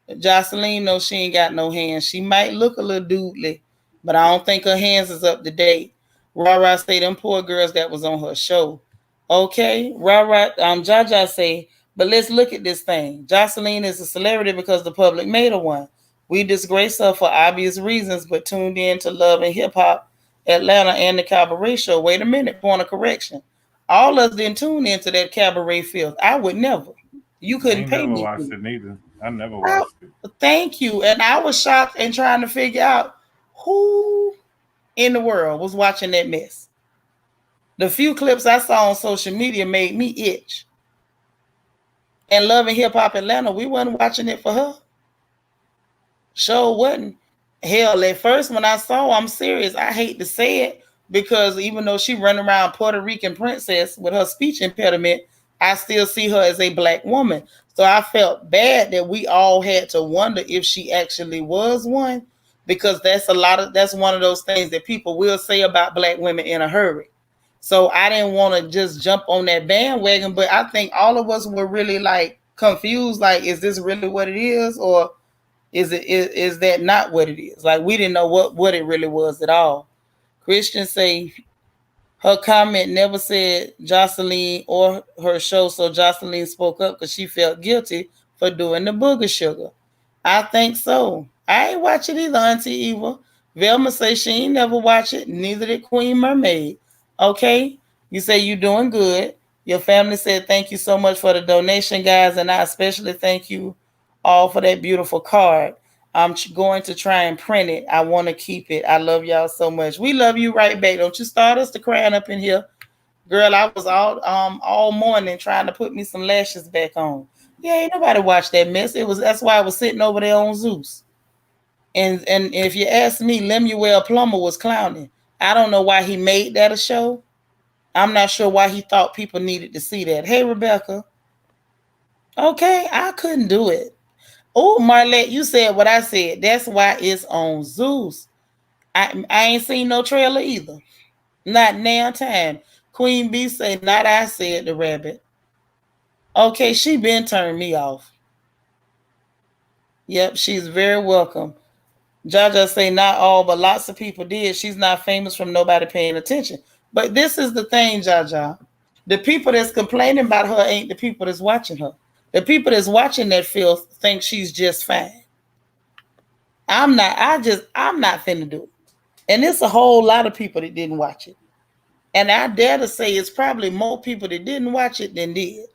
Joseline knows she ain't got no hands. She might look a little doodly, but I don't think her hands is up to date. Rara say them poor girls that was on her show. Okay, Rara, Jaja say, but let's look at this thing. Joseline is a celebrity because the public made her one. We disgrace her for obvious reasons, but tuned in to Love and Hip Hop Atlanta and the Cabaret Show. Wait a minute, point of correction. All of us didn't tune into that cabaret filth. I would never. You I couldn't ain't pay never me watched to. it neither. I never I, watched it. thank you. And I was shocked and trying to figure out who in the world was watching that mess. The few clips I saw on social media made me itch. And Love and Hip Hop Atlanta, we wasn't watching it for her. Sure wasn't. Hell, at first when I saw, I'm serious. I hate to say it because even though she run around Puerto Rican princess with her speech impediment, I still see her as a black woman. So I felt bad that we all had to wonder if she actually was one, because that's one of those things that people will say about black women in a hurry. So I didn't want to just jump on that bandwagon, but I think all of us were really like confused, like, is this really what it is, or is that not what it is? Like we didn't know what it really was at all. Christians say her comment never said Joseline or her show, so Joseline spoke up because she felt guilty for doing the booger sugar. I think so. I ain't watch it either, Auntie Eva. Velma say she ain't never watch it, neither did Queen Mermaid. Okay? You say you doing good. Your family said thank you so much for the donation, guys, and I especially thank you all for that beautiful card. I'm going to try and print it. I want to keep it. I love y'all so much. We love you right back. Don't you start us to crying up in here. Girl, I was all morning trying to put me some lashes back on. Yeah, ain't nobody watched that mess. That's why I was sitting over there on Zeus. And if you ask me, Lemuel Plummer was clowning. I don't know why he made that a show. I'm not sure why he thought people needed to see that. Hey, Rebecca. Okay, I couldn't do it. Oh, Marlette, you said what I said. That's why it's on Zeus. I ain't seen no trailer either. Not now time. Queen Bee say, not I, said the rabbit. Okay, she been turned me off. Yep, she's very welcome. Jaja say not all, but lots of people did. She's not famous from nobody paying attention. But this is the thing, Jaja. The people that's complaining about her ain't the people that's watching her. The people that's watching that filth think she's just fine. I'm not. I'm not finna do it. And it's a whole lot of people that didn't watch it. And I dare to say it's probably more people that didn't watch it than did.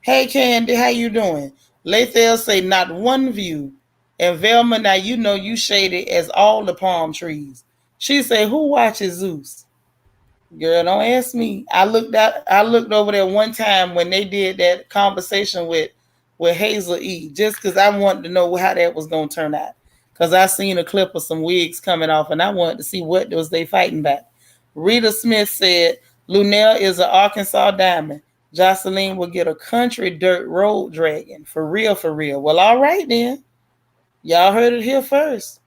Hey Candy, how you doing? Lathel say not one view. And Velma, now you know you shaded as all the palm trees. She say, who watches Zeus? Girl, don't ask me. I looked over there one time when they did that conversation with Hazel E. Just because I wanted to know how that was gonna turn out. because I seen a clip of some wigs coming off, and I wanted to see what was they fighting back. Rita Smith said, Luenell is an Arkansas diamond. Joseline will get a country dirt road dragon. For real, for real. Well, all right then. Y'all heard it here first.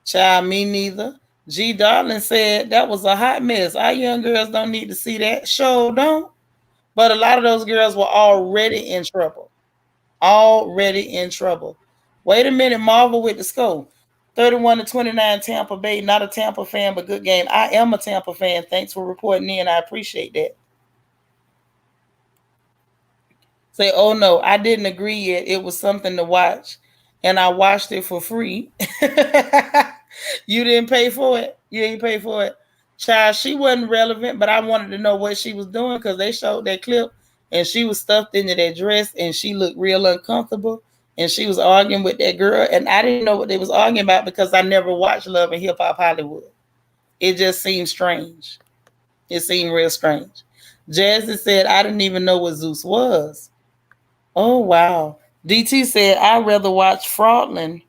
Child, me neither. G. Darling said that was a hot mess. Our young girls don't need to see that. Sure don't. But a lot of those girls were already in trouble. Already in trouble. Wait a minute, Marvel with the score. 31-29 Tampa Bay. Not a Tampa fan, but good game. I am a Tampa fan. Thanks for reporting in. I appreciate that. Say, oh no, I didn't agree yet. It was something to watch. And I watched it for free. You didn't pay for it? You didn't pay for it? Child, she wasn't relevant, but I wanted to know what she was doing because they showed that clip and she was stuffed into that dress and she looked real uncomfortable and she was arguing with that girl and I didn't know what they was arguing about because I never watched Love and Hip Hop Hollywood. It just seemed strange. It seemed real strange. Jazzy said, I didn't even know what Zeus was. Oh, wow. DT said, I'd rather watch Fraudlin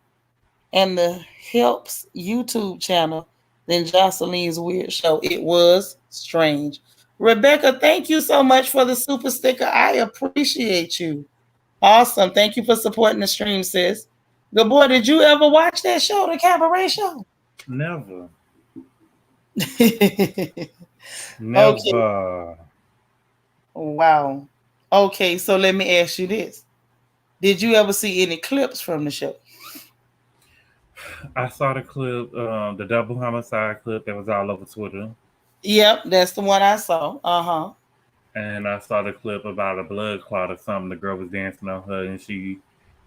and the Helps YouTube channel than Joseline's weird show. It was strange. Rebecca, thank you so much for the super sticker. I appreciate you. Awesome. Thank you for supporting the stream, sis. Good boy, did you ever watch that show, the cabaret show? Never. Never. Okay. Wow. Okay, so let me ask you this. Did you ever see any clips from the show? I saw the clip, the double homicide clip that was all over Twitter. Yep, that's the one I saw. Uh-huh. And I saw the clip about a blood clot or something. The girl was dancing on her and she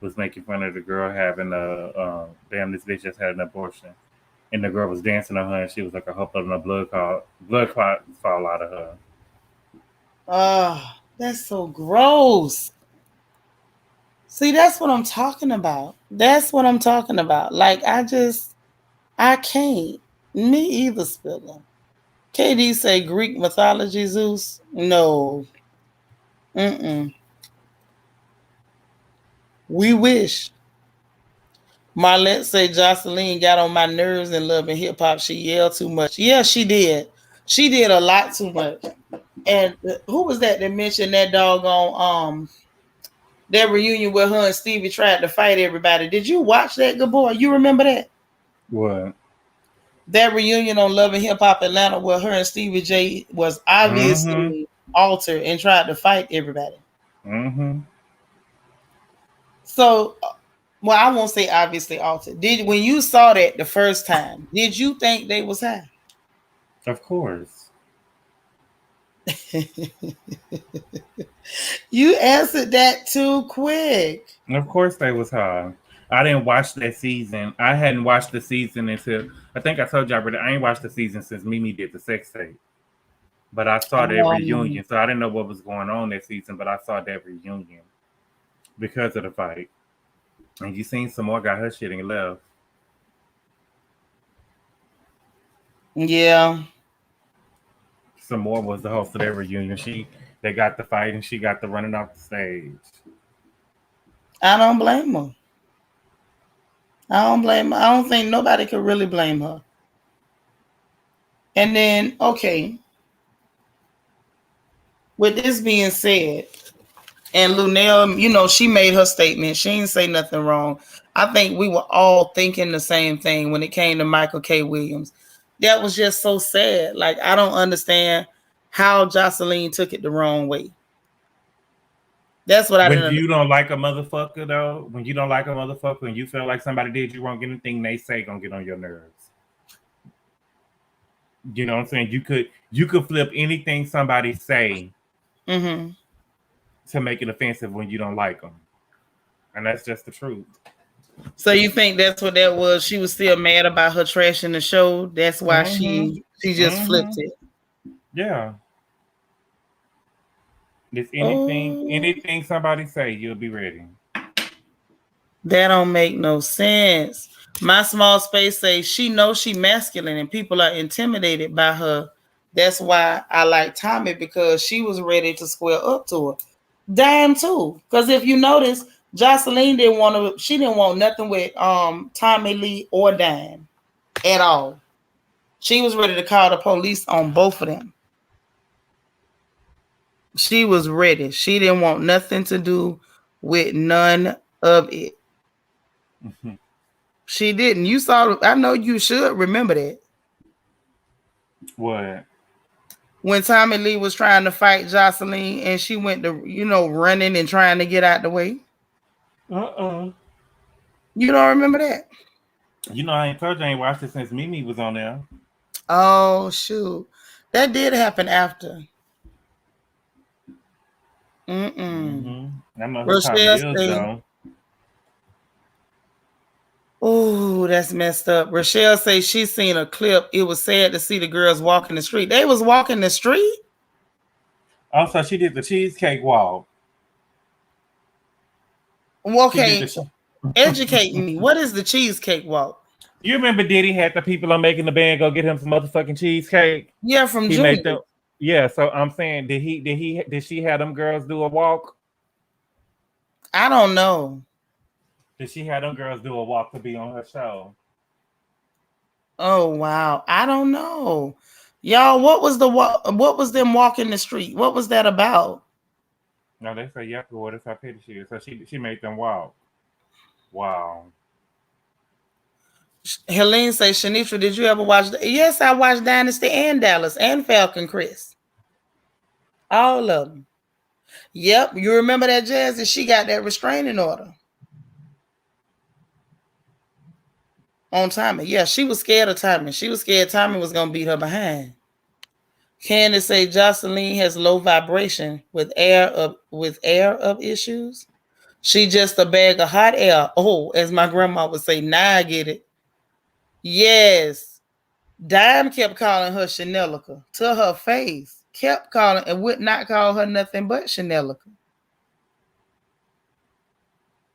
was making fun of the girl having damn, this bitch just had an abortion. And the girl was dancing on her and she was like, I hope a blood clot fall out of her. Oh, that's so gross. See, that's what I'm talking about. That's what I'm talking about. Like, I can't. Me either, Spiller. KD say Greek mythology Zeus? No. Mm-mm. We wish. Marlette say Joseline got on my nerves in Love and Hip Hop. She yelled too much. Yeah, she did. She did a lot too much. And who was that mentioned that doggone that reunion where her and Stevie tried to fight everybody? Did you watch that, good boy? You remember that? What? That reunion on Love and Hip Hop Atlanta where her and Stevie J was obviously altered and tried to fight everybody. Mm-hmm. So, well, I won't say obviously altered. When you saw that the first time, did you think they was high? Of course. You answered that too quick. Of course they was high. I didn't watch that season. I hadn't watched the season until I think I told y'all, but I ain't watched the season since Mimi did the sex tape. But I saw that reunion, so I didn't know what was going on that season. But I saw that reunion because of the fight. And you seen some more got her shit and left. Yeah. Some more was the host of that reunion. They got the fight and she got the running off the stage. I don't blame her. I don't think nobody could really blame her. And then, okay. With this being said, and Luenell, she made her statement. She didn't say nothing wrong. I think we were all thinking the same thing when it came to Michael K. Williams. That was just so sad. Like, I don't understand how Joseline took it the wrong way. That's what I didn't understand. Don't like a motherfucker, though, when you don't like a motherfucker and you feel like somebody did you wrong, anything they say gonna get on your nerves. You know what I'm saying? You could flip anything somebody say to make it offensive when you don't like them. And that's just the truth. So you think that's what that was? She was still mad about her trash in the show. That's why she just flipped it. Yeah. It's anything somebody say, you'll be ready. That don't make no sense. My small space says she knows she masculine and people are intimidated by her. That's why I like Tommy, because she was ready to square up to her. Damn too. Because if you notice, Joseline didn't want to. She didn't want nothing with Tommy Lee or Dime at all. She was ready to call the police on both of them. She was ready. She didn't want nothing to do with none of it. Mhm. She didn't. You saw. I know you should remember that What? when Tommy Lee was trying to fight Joseline, and she went to running and trying to get out the way. Uh-uh. You don't remember that? You know, I ain't told you I ain't watched it since Mimi was on there. Oh shoot, that did happen after. Mm-mm. Mm-hmm. I know who Tommy Rochelle is, say, though. "Oh, that's messed up." Rochelle say she seen a clip. It was sad to see the girls walking the street. They was walking the street. Also, she did the cheesecake walk. She did Okay, the. educate me. What is the cheesecake walk? You remember Diddy had the people on making the band go get him some motherfucking cheesecake? Yeah, from He made Junior. them. Yeah, so I'm saying, did she have them girls do a walk? I don't know. Did she have them girls do a walk to be on her show? Oh wow, I don't know. Y'all, what was what was them walking the street? What was that about? No, they say yeah, well, that's how petty she is. So she made them walk. Wow. Helene say, Shanitra, did you ever watch? Yes, I watched Dynasty and Dallas and Falcon Chris. All of them. Yep, you remember that Jazzy? She got that restraining order on Tommy. Yeah, she was scared of Tommy. She was scared Tommy was gonna beat her behind. Candace say Joseline has low vibration with air of issues. She just a bag of hot air. Oh, as my grandma would say, now I get it. Yes. Dime kept calling her Chanelica to her face. Kept calling and would not call her nothing but Chanelica.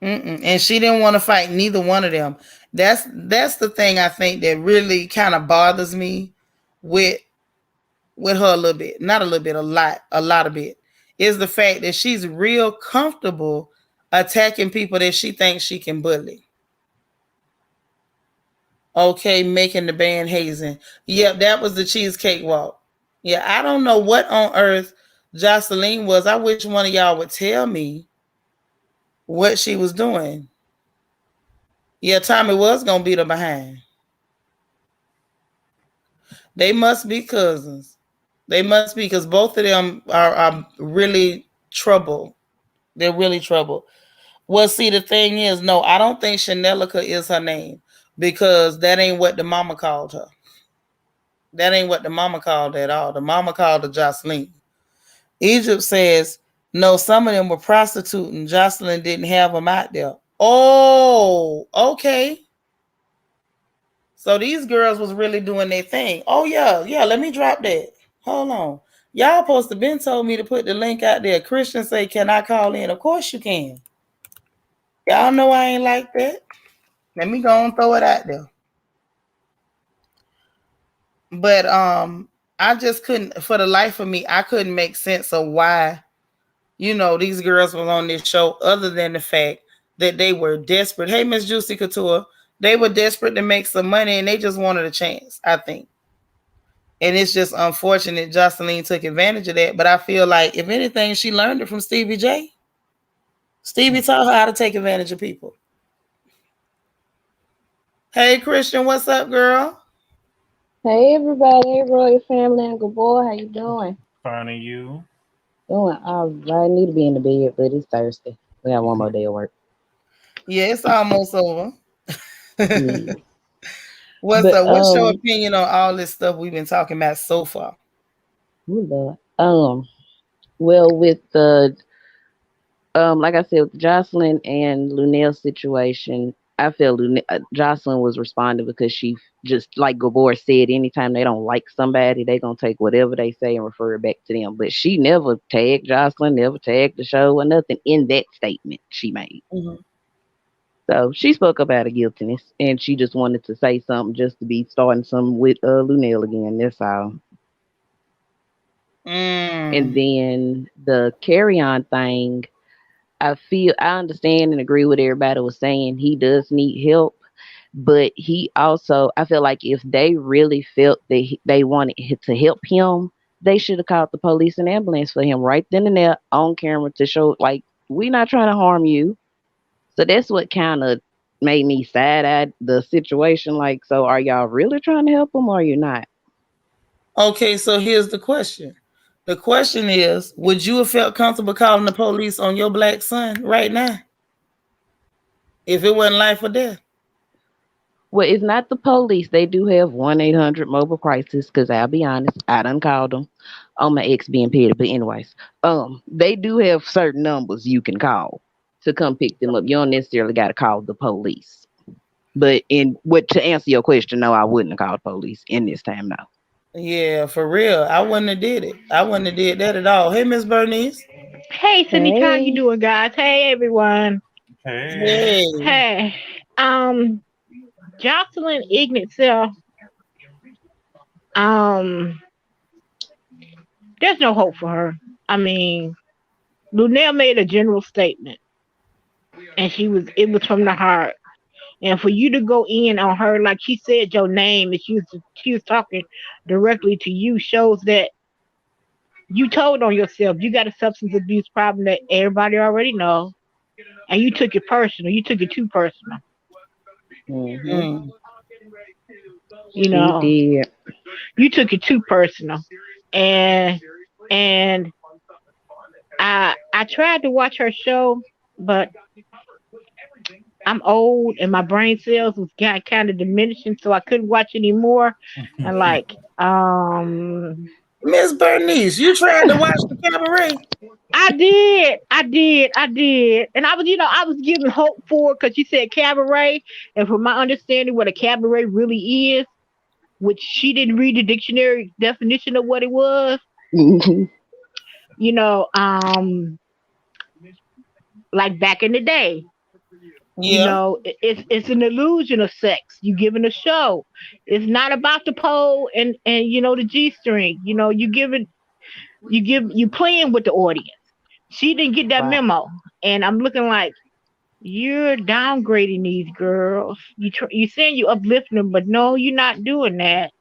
And she didn't want to fight neither one of them. That's the thing I think that really kind of bothers me with her a little bit. Not a little bit, a lot of it. Is the fact that she's real comfortable attacking people that she thinks she can bully. Okay, making the band hazing. Yep, that was the cheesecake walk. Yeah, I don't know what on earth Joseline was. I wish one of y'all would tell me what she was doing. Yeah, Tommy was gonna beat her behind. They must be cousins. They must be because both of them are really trouble. They're really trouble. Well, see, the thing is, no, I don't think Chanelica is her name because that ain't what the mama called her. That ain't what the mama called at all. The mama called her Joseline. Egypt says, no, some of them were prostituting. Joseline didn't have them out there. Oh, okay. So these girls was really doing their thing. Oh, yeah, let me drop that. Hold on. Y'all supposed to been told me to put the link out there. Christian say, can I call in? Of course you can. Y'all know I ain't like that. Let me go and throw it out there. But I just couldn't, for the life of me, I couldn't make sense of why, these girls was on this show other than the fact that they were desperate. Hey, Miss Juicy Couture, they were desperate to make some money and they just wanted a chance, I think. And it's just unfortunate Joseline took advantage of that. But I feel like, if anything, she learned it from Stevie J. Stevie taught her how to take advantage of people. Hey, Christian, what's up, girl? Hey everybody, hey Royal family and good boy, how you doing? Finding you. Doing all right. I need to be in the bed, but it's Thursday. We got one more day of work. Yeah, it's almost over. Yeah. What's But up? What's your opinion on all this stuff we've been talking about so far? Lord. Well with the like I said, with Jocelyn and Luenell's situation, I feel Jocelyn was responding because she just, like Gabor said, anytime they don't like somebody, they gonna take whatever they say and refer it back to them. But she never tagged Jocelyn, never tagged the show or nothing in that statement she made. Mm-hmm. So she spoke up out of guiltiness, and she just wanted to say something just to be starting something with Luenell again. That's all. And then the carry-on thing, I understand and agree with everybody was saying he does need help, but he also I feel like if they really felt that they wanted to help him, they should have called the police and ambulance for him right then and there on camera to show like we not trying to harm you. So that's what kind of made me sad at the situation. Like, so are y'all really trying to help him or are you not? Okay, so here's the question. The question is, would you have felt comfortable calling the police on your black son right now if it wasn't life or death? Well, it's not the police. They do have 1-800 mobile crisis. Because I'll be honest, I done called them on my ex being petty. But anyways, they do have certain numbers you can call to come pick them up. You don't necessarily got to call the police. But in what to answer your question, no, I wouldn't have called the police in this time. No. Yeah, for real. I wouldn't have did it. I wouldn't have did that at all. Hey, Miss Bernice. Hey, Cindy, how you Hey. doing, guys? Hey, everyone. Hey. Hey. Hey, Jocelyn Ignorant Self. Um, there's no hope for her. I mean, Luenell made a general statement, and it was from the heart. And for you to go in on her like she said your name, and she was talking directly to you, shows that you told on yourself. You got a substance abuse problem that everybody already knows, and you took it personal. You took it too personal. Mm-hmm. Mm. You She know, did. you took it too personal, and and I tried to watch her show, but I'm old and my brain cells was got kind of diminishing, so I couldn't watch anymore. And like, Miss Bernice, you tried to watch the cabaret? I did, and I was giving hope for because you said cabaret, and from my understanding, what a cabaret really is, which she didn't read the dictionary definition of what it was. Mhm. You know, like back in the day, Yeah. it's an illusion of sex. You giving a show. It's not about the pole and the G string. You playing with the audience. She didn't get that Wow. memo, and I'm looking like you're downgrading these girls. You saying you uplifting them, but no, you're not doing that.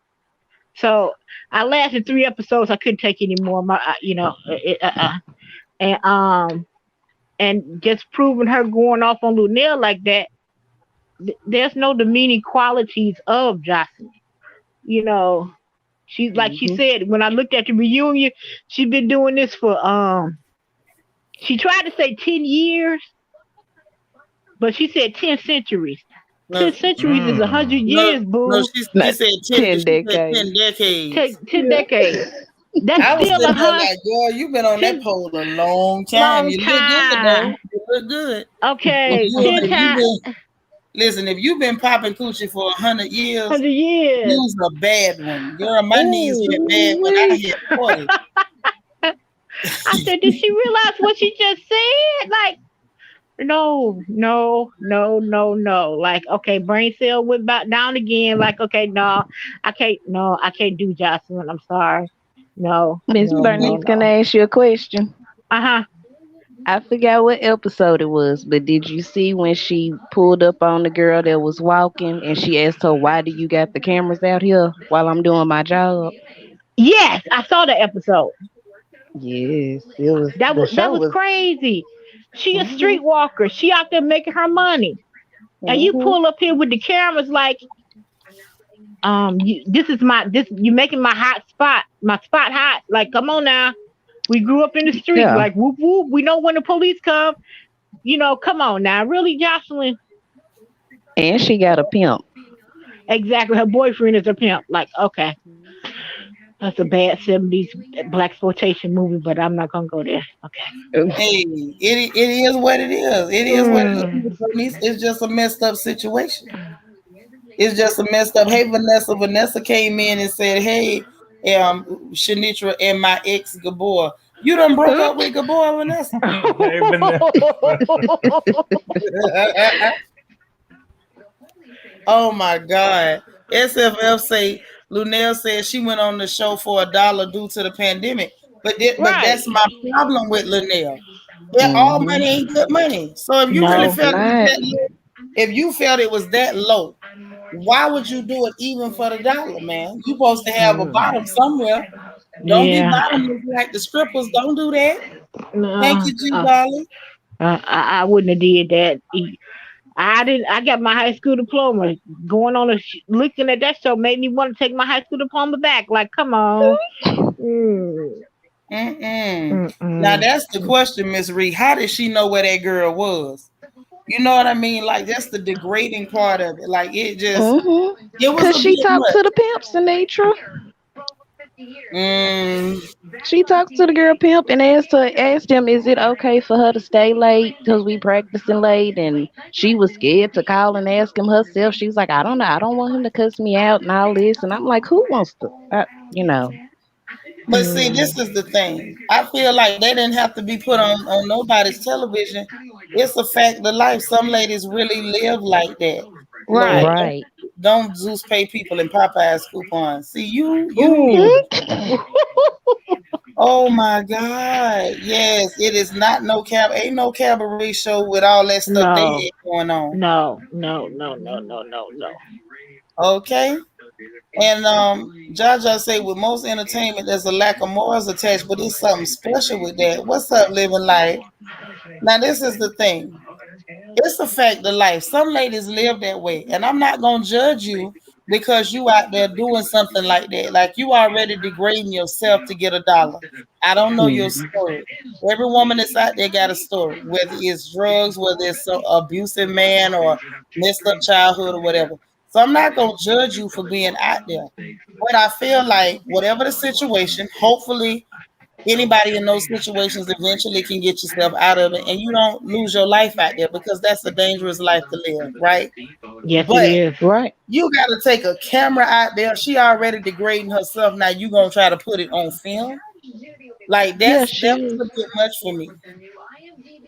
So I lasted 3 episodes. I couldn't take any more. And and just proving her going off on Luenell like that. There's no demeaning qualities of Jocelyn. You know, she's like she Mm-hmm. said when I looked at the reunion, she's been doing this for she tried to say 10 years, but she said 10 centuries. No, 10 centuries is 100 years, no, no. boo. She Not said 10. 10 She said decades. 10 decades. 10 decades. That's I was still sitting a there hundred. like, girl, you've been on that 10 pole a long time. long You look good time. though. You look good. If Okay, you ten if you times, been listen, if you've been popping coochie for 100 years, 100 years. you's a bad one. Girl, my knees Ooh, get bad when I Ooh-wee. hit 40. I said, did she realize what she just said? Like, no, no, no, no, no. Like, okay, brain cell went back down again. Like, okay, no, I can't do Jocelyn. I'm sorry. No, Miss no, no, Bernice, can no. I ask you a question? Uh huh. I forgot what episode it was, but did you see when she pulled up on the girl that was walking and she asked her, "Why do you got the cameras out here while I'm doing my job?" Yes, I saw the episode. Yes, it was the That show was was. crazy. She a Mhm. streetwalker. She out there making her money, and you Mhm. pull up here with the cameras like, this is you making my spot hot. Like, come on now. We grew up in the street. Yeah, Like, whoop whoop. We know when the police come. Come on now. Really, Jocelyn? and she got a pimp. Exactly. Her boyfriend is a pimp. Like, okay, that's a bad 70s black exploitation movie, but I'm not gonna go there. Okay. Hey, it is what it is. It is what it Mm. is. Bernice. It's just a messed up situation. It's just a messed up. Hey, Vanessa. Vanessa came in and said, "Hey, Shanitra and my ex Gabor, you done broke up with Gabor, Vanessa." Hey, Vanessa. Oh my God. SFF say Luenell said she went on the show for $1 due to the pandemic. But Right. that's my problem with Luenell. Yeah, all money Mm-hmm. ain't good money. So if you really No. It's felt it was not. that low, if you felt it was that low, why would you do it even for the dollar, man? You supposed to have a Mm. bottom somewhere. Don't be Yeah. bottomless like the strippers. Don't do that. Thank No. you, G Dolly. I wouldn't have did that. I didn't. I got my high school diploma. Going on looking at that show made me want to take my high school diploma back. Like, come on. Mm, Mm-mm. Now mm-mm. that's the question, Miss Reed. How did she know where that girl was? You know what I mean? Like that's the degrading part of it. Like Mm-hmm. it was Cause a she bit talked much. to the pimps, Sinatra. Mm, She talked to the girl pimp and asked him, is it okay for her to stay late because we practicing late? And she was scared to call and ask him herself. She's like, I don't know, I don't want him to cuss me out and all this. And I'm like, who wants to, you know? but see, this is the thing. I feel like they didn't have to be put on nobody's television. It's a fact of life. Some ladies really live like that. Lord, Right. Right. don't Zeus pay people in Popeye's coupons. See you. Ooh. Oh my God! Yes, it is not no ain't no cabaret show with all that stuff they No. had going on. No. No. No. No. No. No. No. Okay, and Jaja say with most entertainment, there's a lack of morals attached, but it's something special with that. What's up, living life? Now this is the thing. It's a fact of life. Some ladies live that way, and I'm not gonna judge you because you out there doing something like that. Like you already degrading yourself to get a dollar. I don't know your Mhm. story. Every woman that's out there got a story, whether it's drugs, whether it's some abusive man or messed up childhood or whatever. So I'm not gonna judge you for being out there. But I feel like whatever the situation, hopefully anybody in those situations eventually can get yourself out of it and you don't lose your life out there because that's a dangerous life to live, right? Yes, it But is. Right. you got to take a camera out there. She already degrading herself. Now you gonna try to put it on film? Like Yeah, that was a bit much for me.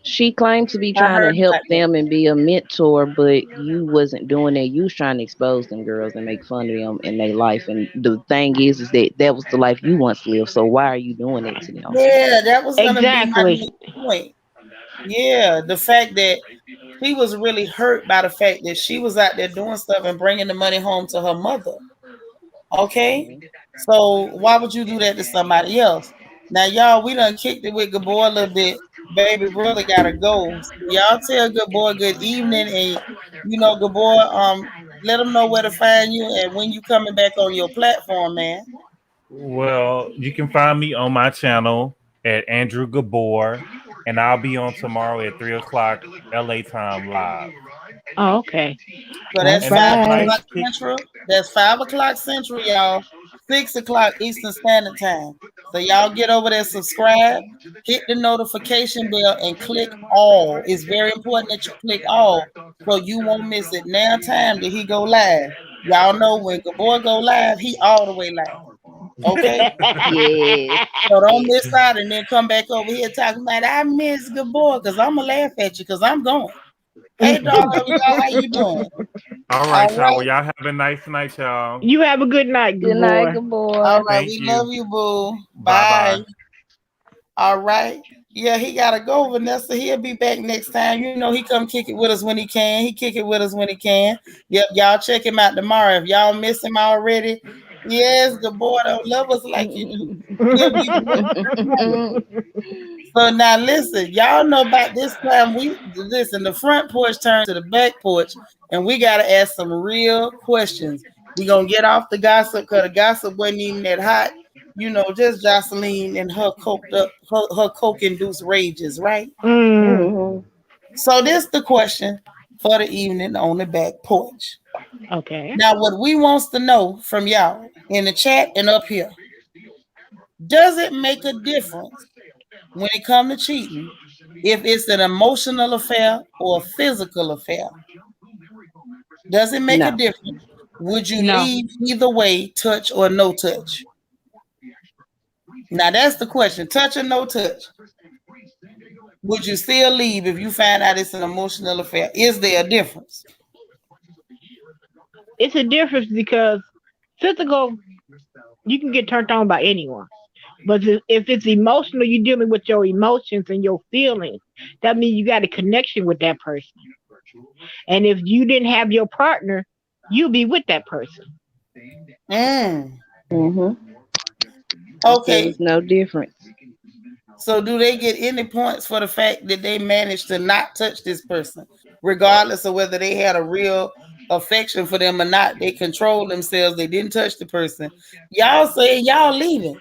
she claimed to be I trying to heard help about that. them and be a mentor, but you wasn't doing that. You was trying to expose them girls and make fun of them in their life. And the thing is that that was the life you once lived. So why are you doing that to them? Yeah, that was gonna be my Exactly. next point. Yeah, the fact that she was really hurt by the fact that she was out there doing stuff and bringing the money home to her mother. Okay, Mhm. so why would you do that to somebody else? Now, y'all, we done kicked it with good boy a little bit. Baby brother gotta go. So y'all tell good boy good evening, and good boy, let him know where to find you and when you coming back on your platform, man. Well, you can find me on my channel at Andrew Gabor, and I'll be on tomorrow at 3 o'clock LA time live. Oh, okay. So All that's And five that's a right. nice o'clock kick. central. That's 5 o'clock central, y'all. 6 o'clock Eastern Standard Time. So y'all get over there, subscribe, hit the notification bell, and click all. It's very important that you click all so you won't miss it. Now time that he go live. Y'all know when Gabor go live, he all the way live. Okay? Yes. So don't miss out and then come back over here talking about I miss Gabor because I'm gonna laugh at you because I'm going. Hey dog, y'all, how you doing? All All right, y'all. Well, right. y'all have a nice night, y'all. You have a good night, Good good night, boy. good All boy. right, Thank we you. love you, boo. Bye Bye. bye. All right. Yeah, he gotta go, Vanessa. He'll be back next time. He come kick it with us when he can. He kick it with us when he can. Yep, y'all check him out tomorrow. If y'all miss him already, yes, the boy don't love us like you do. He'll be back. So now listen, y'all know about this time we listen, the front porch turned to the back porch, and we gotta ask some real questions. We gonna get off the gossip because the gossip wasn't even that hot. Just Joseline and her coked up, her coke induced rages, right? Mm, Mhm. So this the question for the evening on the back porch. okay. Now, what we wants to know from y'all in the chat and up here, does it make a difference when it comes to cheating if it's an emotional affair or a physical affair? Does it make a No. difference? Would you No. leave either way, touch or no touch? Now that's the question. Touch or no touch? Would you still leave if you find out it's an emotional affair? Is there a difference? It's a difference because physical, you can get turned on by anyone. But if it's emotional, you're dealing with your emotions and your feelings. That means you got a connection with that person. And if you didn't have your partner, you'll be with that person. Mm. Mm-hmm. I feel Okay. it's no difference. So do they get any points for the fact that they managed to not touch this person, regardless of whether they had a real affection for them or not? They controlled themselves. They didn't touch the person. Y'all say y'all leaving.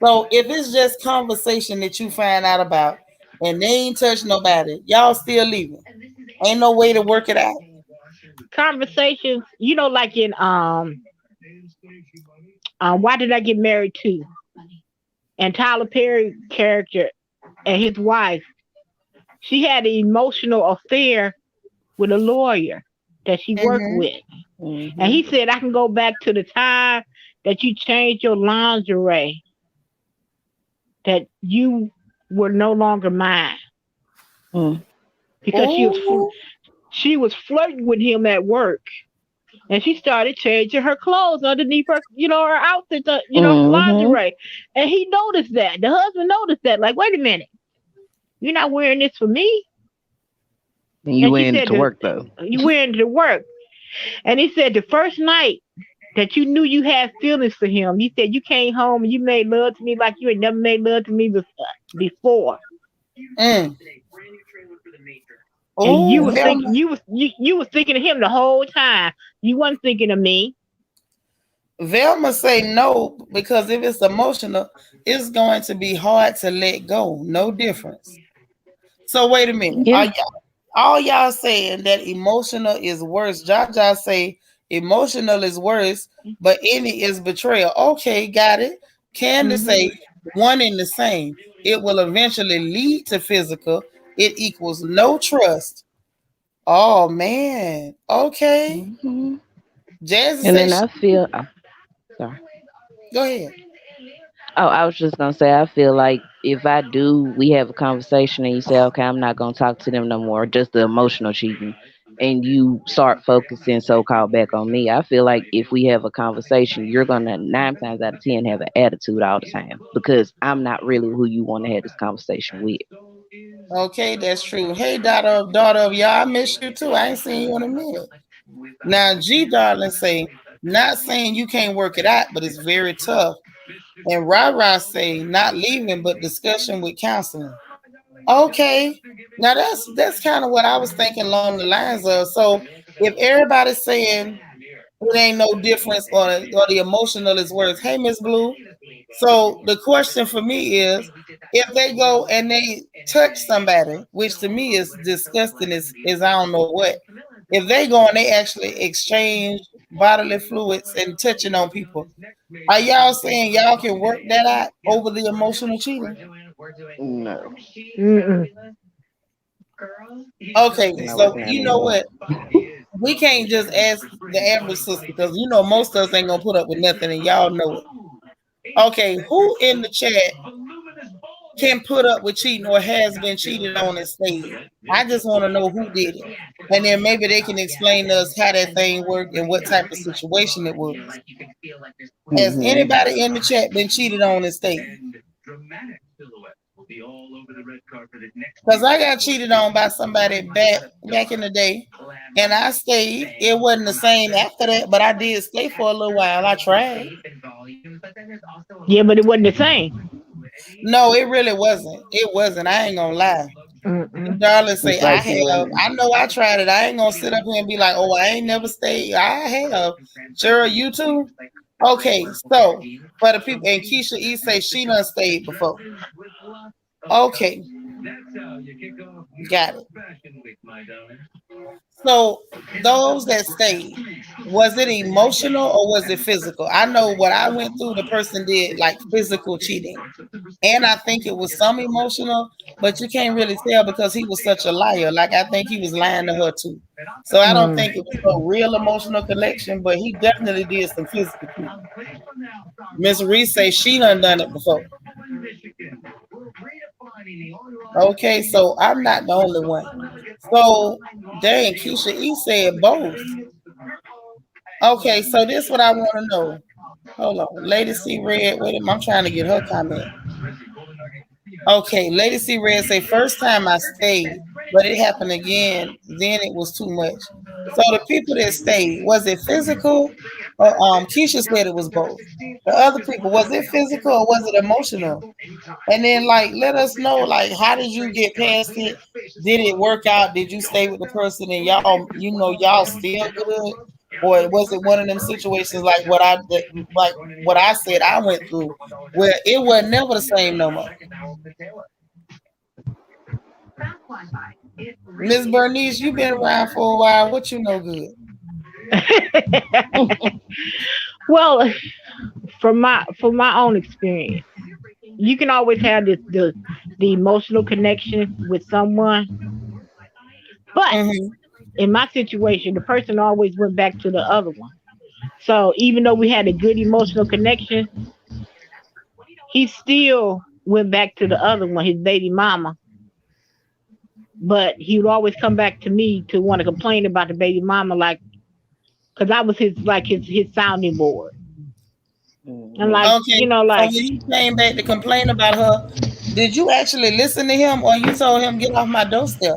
So if it's just conversation that you find out about and they ain't touched nobody, y'all still leaving. Ain't no way to work it out. Conversations, like in Why Did I Get Married To? And Tyler Perry character and his wife, she had an emotional affair with a lawyer that she worked Mm-hmm. with. And Mm-hmm. he said, I can go back to the time that you changed your lingerie, that you were no longer mine. Mm. Because Oh. she was flirting with him at work. And she started changing her clothes underneath her, her outfit, Mm-hmm. lingerie. And he noticed that. The husband noticed that. Like, wait a minute, you're not wearing this for me. And you And she went said, to work though. you wearing it to work. And he said, the first night that you knew you had feelings for him, you said you came home and you made love to me like you had never made love to me before. Mm. And you Oh, was thinking Velma. you was thinking of him the whole time. You wasn't thinking of me. Velma say no because if it's emotional, it's going to be hard to let go. No difference. So wait a minute. Yeah. All y'all saying that emotional is worse? Jaja say emotional is worse, but any is betrayal. Okay, got it. Candace Hmm. say one in the same. It will eventually lead to physical. It equals no trust. Oh man. Okay. Mm-hmm. Jazzy And say then she, I feel, sorry. go ahead. Oh, I was just gonna say, I feel like if I do, we have a conversation and you say, okay, I'm not gonna talk to them no more, just the emotional cheating, and you start focusing so called back on me, I feel like if we have a conversation, you're gonna 9 times out of 10 have an attitude all the time because I'm not really who you want to have this conversation with. Okay, that's true. Hey, daughter of y'all, I miss you too. I ain't seen you in a minute. Now, G Darling say, not saying you can't work it out, but it's very tough. And Ra say, not leaving, but discussion with counseling. Okay. Now that's kind of what I was thinking along the lines of. So if everybody's saying it ain't no difference or the emotional is worse. Hey, Miss Blue. So the question for me is if they go and they touch somebody, which to me is disgusting, is I don't know what. If they go and they actually exchange bodily fluids and touching on people, are y'all saying y'all can work that out over the emotional cheating? No, Mm-mm. Okay, I'm not so working out you know anymore. what? We can't just ask the average sister because most of us ain't gonna put up with nothing, and y'all know it. Okay, who in the chat can put up with cheating or has been cheated on and stayed? I just want to know who did it, and then maybe they can explain to us how that thing worked and what type of situation it was. Has Hmm. anybody in the chat been cheated on and stayed? Because I got cheated on by somebody back in the day, and I stayed. It wasn't the same after that, but I did stay for a little while. I tried. Yeah, but it wasn't the same. No, it really wasn't. It wasn't. I ain't gonna lie. Mm-mm. Darling say It's I like you have. and I know I tried it. I ain't gonna sit up here and be like, oh, I ain't never stayed. I have. Sure, you too. Okay, so for the people and Keisha E say she done stayed before. Okay, got it. So those that stayed, was it emotional or was it physical? I know what I went through, the person did like physical cheating. And I think it was some emotional, but you can't really tell because he was such a liar. Like I think he was lying to her too. So I don't Mm. think it was no real emotional connection, but he definitely did some physical cheating. Miss Reese say she done it before. Okay, so I'm not the only one. So dang, Keisha E said both. Okay, so this what I want to know. Hold on. Lady C Red, wait a minute, I'm trying to get her comment. Okay, Lady C Red say first time I stayed, but it happened again. Then it was too much. So the people that stayed, was it physical? Or Keisha said it was both. The other people, was it physical or was it emotional? And then like let us know like how did you get past it? Did it work out? Did you stay with the person and y'all y'all still good? Or was it one of them situations like what I said I went through where it was never the same no more? Miss Bernice, you been around for a while. What you know good? Well, from my own experience, you can always have the emotional connection with someone, but Mm-hmm. in my situation, the person always went back to the other one. So even though we had a good emotional connection, he still went back to the other one, his baby mama. But he would always come back to me to want to complain about the baby mama, like, because I was his sounding board. And Mhm. like, Okay. So like when you came back to complain about her, did you actually listen to him or you told him get off my doorstep?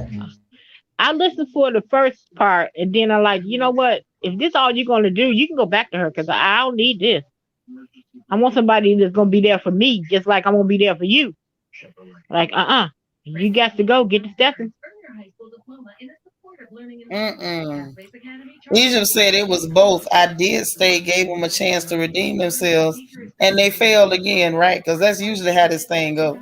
I listened for the first part, and then I'm like, you know what? If this all you're gonna do, you can go back to her because I don't need this. I want somebody that's gonna be there for me, just like I'm gonna be there for you. Like, you got to go get the Stefan. Mm-mm. Egypt said it was both. I did stay, gave them a chance to redeem themselves, and they failed again, right? Because that's usually how this thing goes.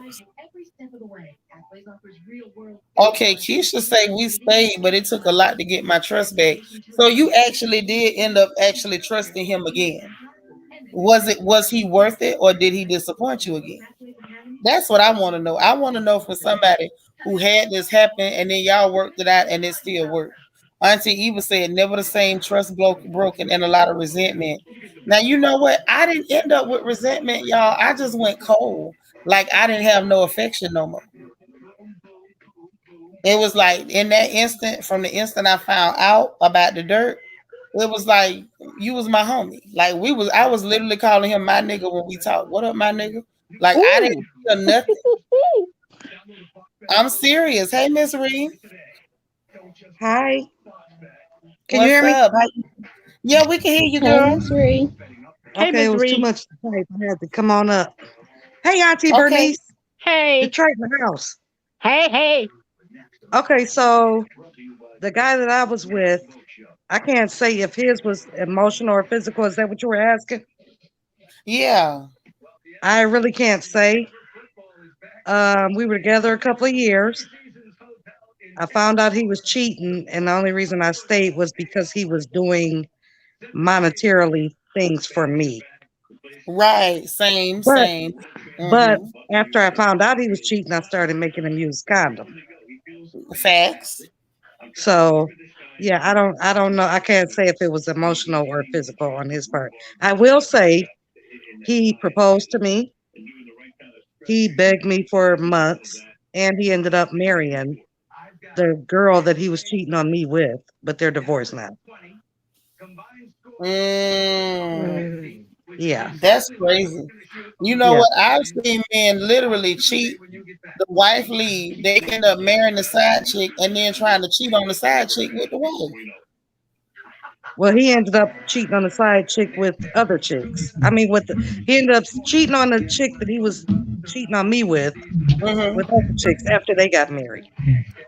Okay, Keisha say we stayed, but it took a lot to get my trust back. So you actually did end up actually trusting him again. Was he worth it or did he disappoint you again? That's what I want to know. I want to know from somebody who had this happen and then y'all worked it out and it still worked. Auntie Eva said never the same, trust broken and a lot of resentment. Now you know what? I didn't end up with resentment, y'all. I just went cold. Like I didn't have no affection no more. It was like in that instant, from the instant I found out about the dirt, it was like you was my homie. Like I was literally calling him my nigga when we talked. What up, my nigga? Like I Ooh, didn't feel nothing. I'm serious. Hey, Miss Reed, Hi, can you what's hear me? up? Yeah, we can hear you, Hey, girl. Miss Ree. hey, Okay, it Miss was too Reed. much to type. I had to come on up. Hey, Auntie Okay. Bernice, Hey, Detroit in the house. hey. Okay, so the guy that I was with, I can't say if his was emotional or physical. Is that what you were asking? Yeah. I really can't say. We were together a couple of years. I found out he was cheating, and the only reason I stayed was because he was doing monetarily things for me. Right. Same. But Same. but Mm-hmm. after I found out he was cheating, I started making him use condom. Facts. So yeah, I don't know. I can't say if it was emotional or physical on his part. I will say he proposed to me. He begged me for months and he ended up marrying the girl that he was cheating on me with, but they're divorced now. Mm, Mm. Yeah. that's crazy. You know Yeah. what? I've seen men literally cheat. The wife leave. They end up marrying the side chick and then trying to cheat on the side chick with the wife. Well, he ended up cheating on the side chick with other chicks. I mean, he ended up cheating on the chick that he was cheating on me Mm-hmm. with other chicks after they got married.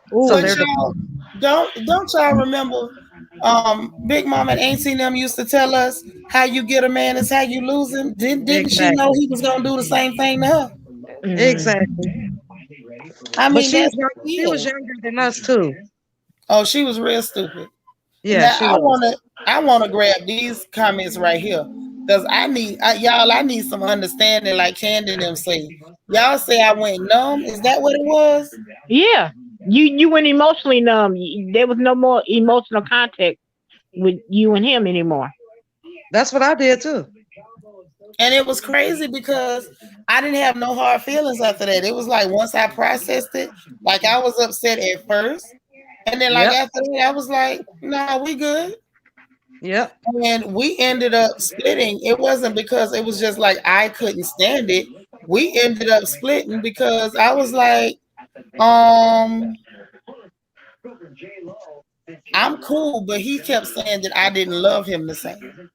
So Ooh. But they're y'all divorced. don't y'all remember Big Mama and Auntie them used to tell us how you get a man is how you lose him. Didn't she know Exactly. he was gonna do the same thing to her? Mm. Exactly. I But mean that's she was it. younger than us too. Oh, she was real stupid. Yeah, Now she was. I wanna grab these comments right here. Because I need some understanding, like Candy and them say. Y'all say I went numb. Is that what it was? Yeah, you went emotionally numb. There was no more emotional contact with you and him anymore. That's what I did too. And it was crazy because I didn't have no hard feelings after that. It was like once I processed it, like I was upset at first. And then like Yep. after that, I was like, nah, we good. Yep. And we ended up splitting. It wasn't because it was just like I couldn't stand it. we ended up splitting because I was like, um, I'm cool, but he kept saying that I didn't love him the same.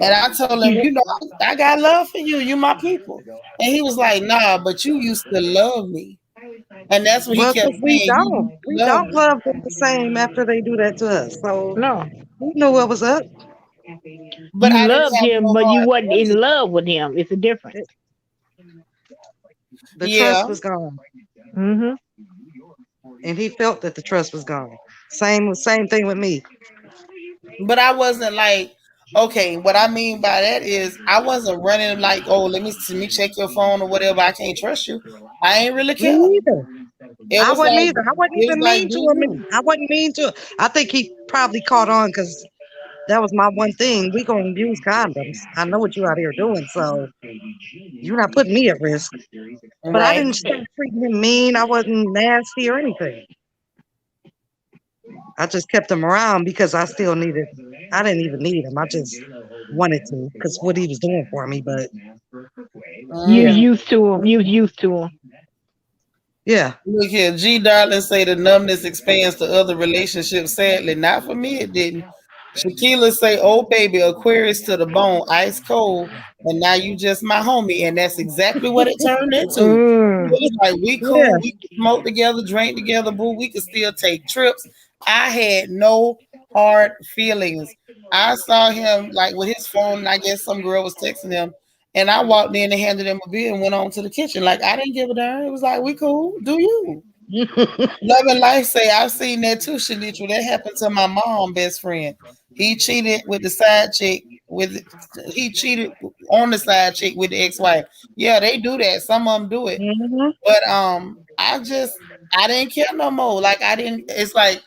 And I told him, You, you know, I got love for you. You my people. And he was like, nah, but you used to love me. And that's what he Well, kept 'cause we saying. You don't. used We to love don't me. love them the same after they do that to us. So no, we knew what was up. But you I didn't loved have him, no but you hard wasn't in feelings. love with him. It's a difference. The trust Yeah. was gone, Mm-hmm. and he felt that the trust was gone. Same thing with me. But I wasn't like, okay, what I mean by that is I wasn't running like, oh, let me check your phone or whatever. I can't trust you. I ain't really Me care. neither. It I was wasn't like either. I wasn't it was even like mean do to him. you. I wasn't mean to. I think he probably caught on because that was my one thing. We gonna use condoms. I know what you out here doing, so you're not putting me at risk. But I Right. didn't start treating him mean. I wasn't nasty or anything. I just kept him around because I still needed. I didn't even need him. I just wanted to because what he was doing for me. But You yeah, Mm. used to him. You was used to him. yeah, Look here, G Darling say the numbness expands to other relationships. Sadly, not for me, it didn't. Shakila say, "Oh baby, Aquarius to the bone, ice cold, and now you just my homie," and that's exactly what it turned into. It Mm. was like we yeah. cool, we could smoke together, drink together, boo. We could still take trips. I had no hard feelings. I saw him like with his phone, and I guess some girl was texting him, and I walked in and handed him a beer and went on to the kitchen. Like I didn't give a darn. It was like we cool. Do you? Love and Life say I've seen that too, Shanitra. That happened to my mom best friend. He cheated with the side chick with he cheated on the side chick with the ex-wife. Yeah, they do that. Some of them do it. hmm But I didn't care no more. Like I didn't it's like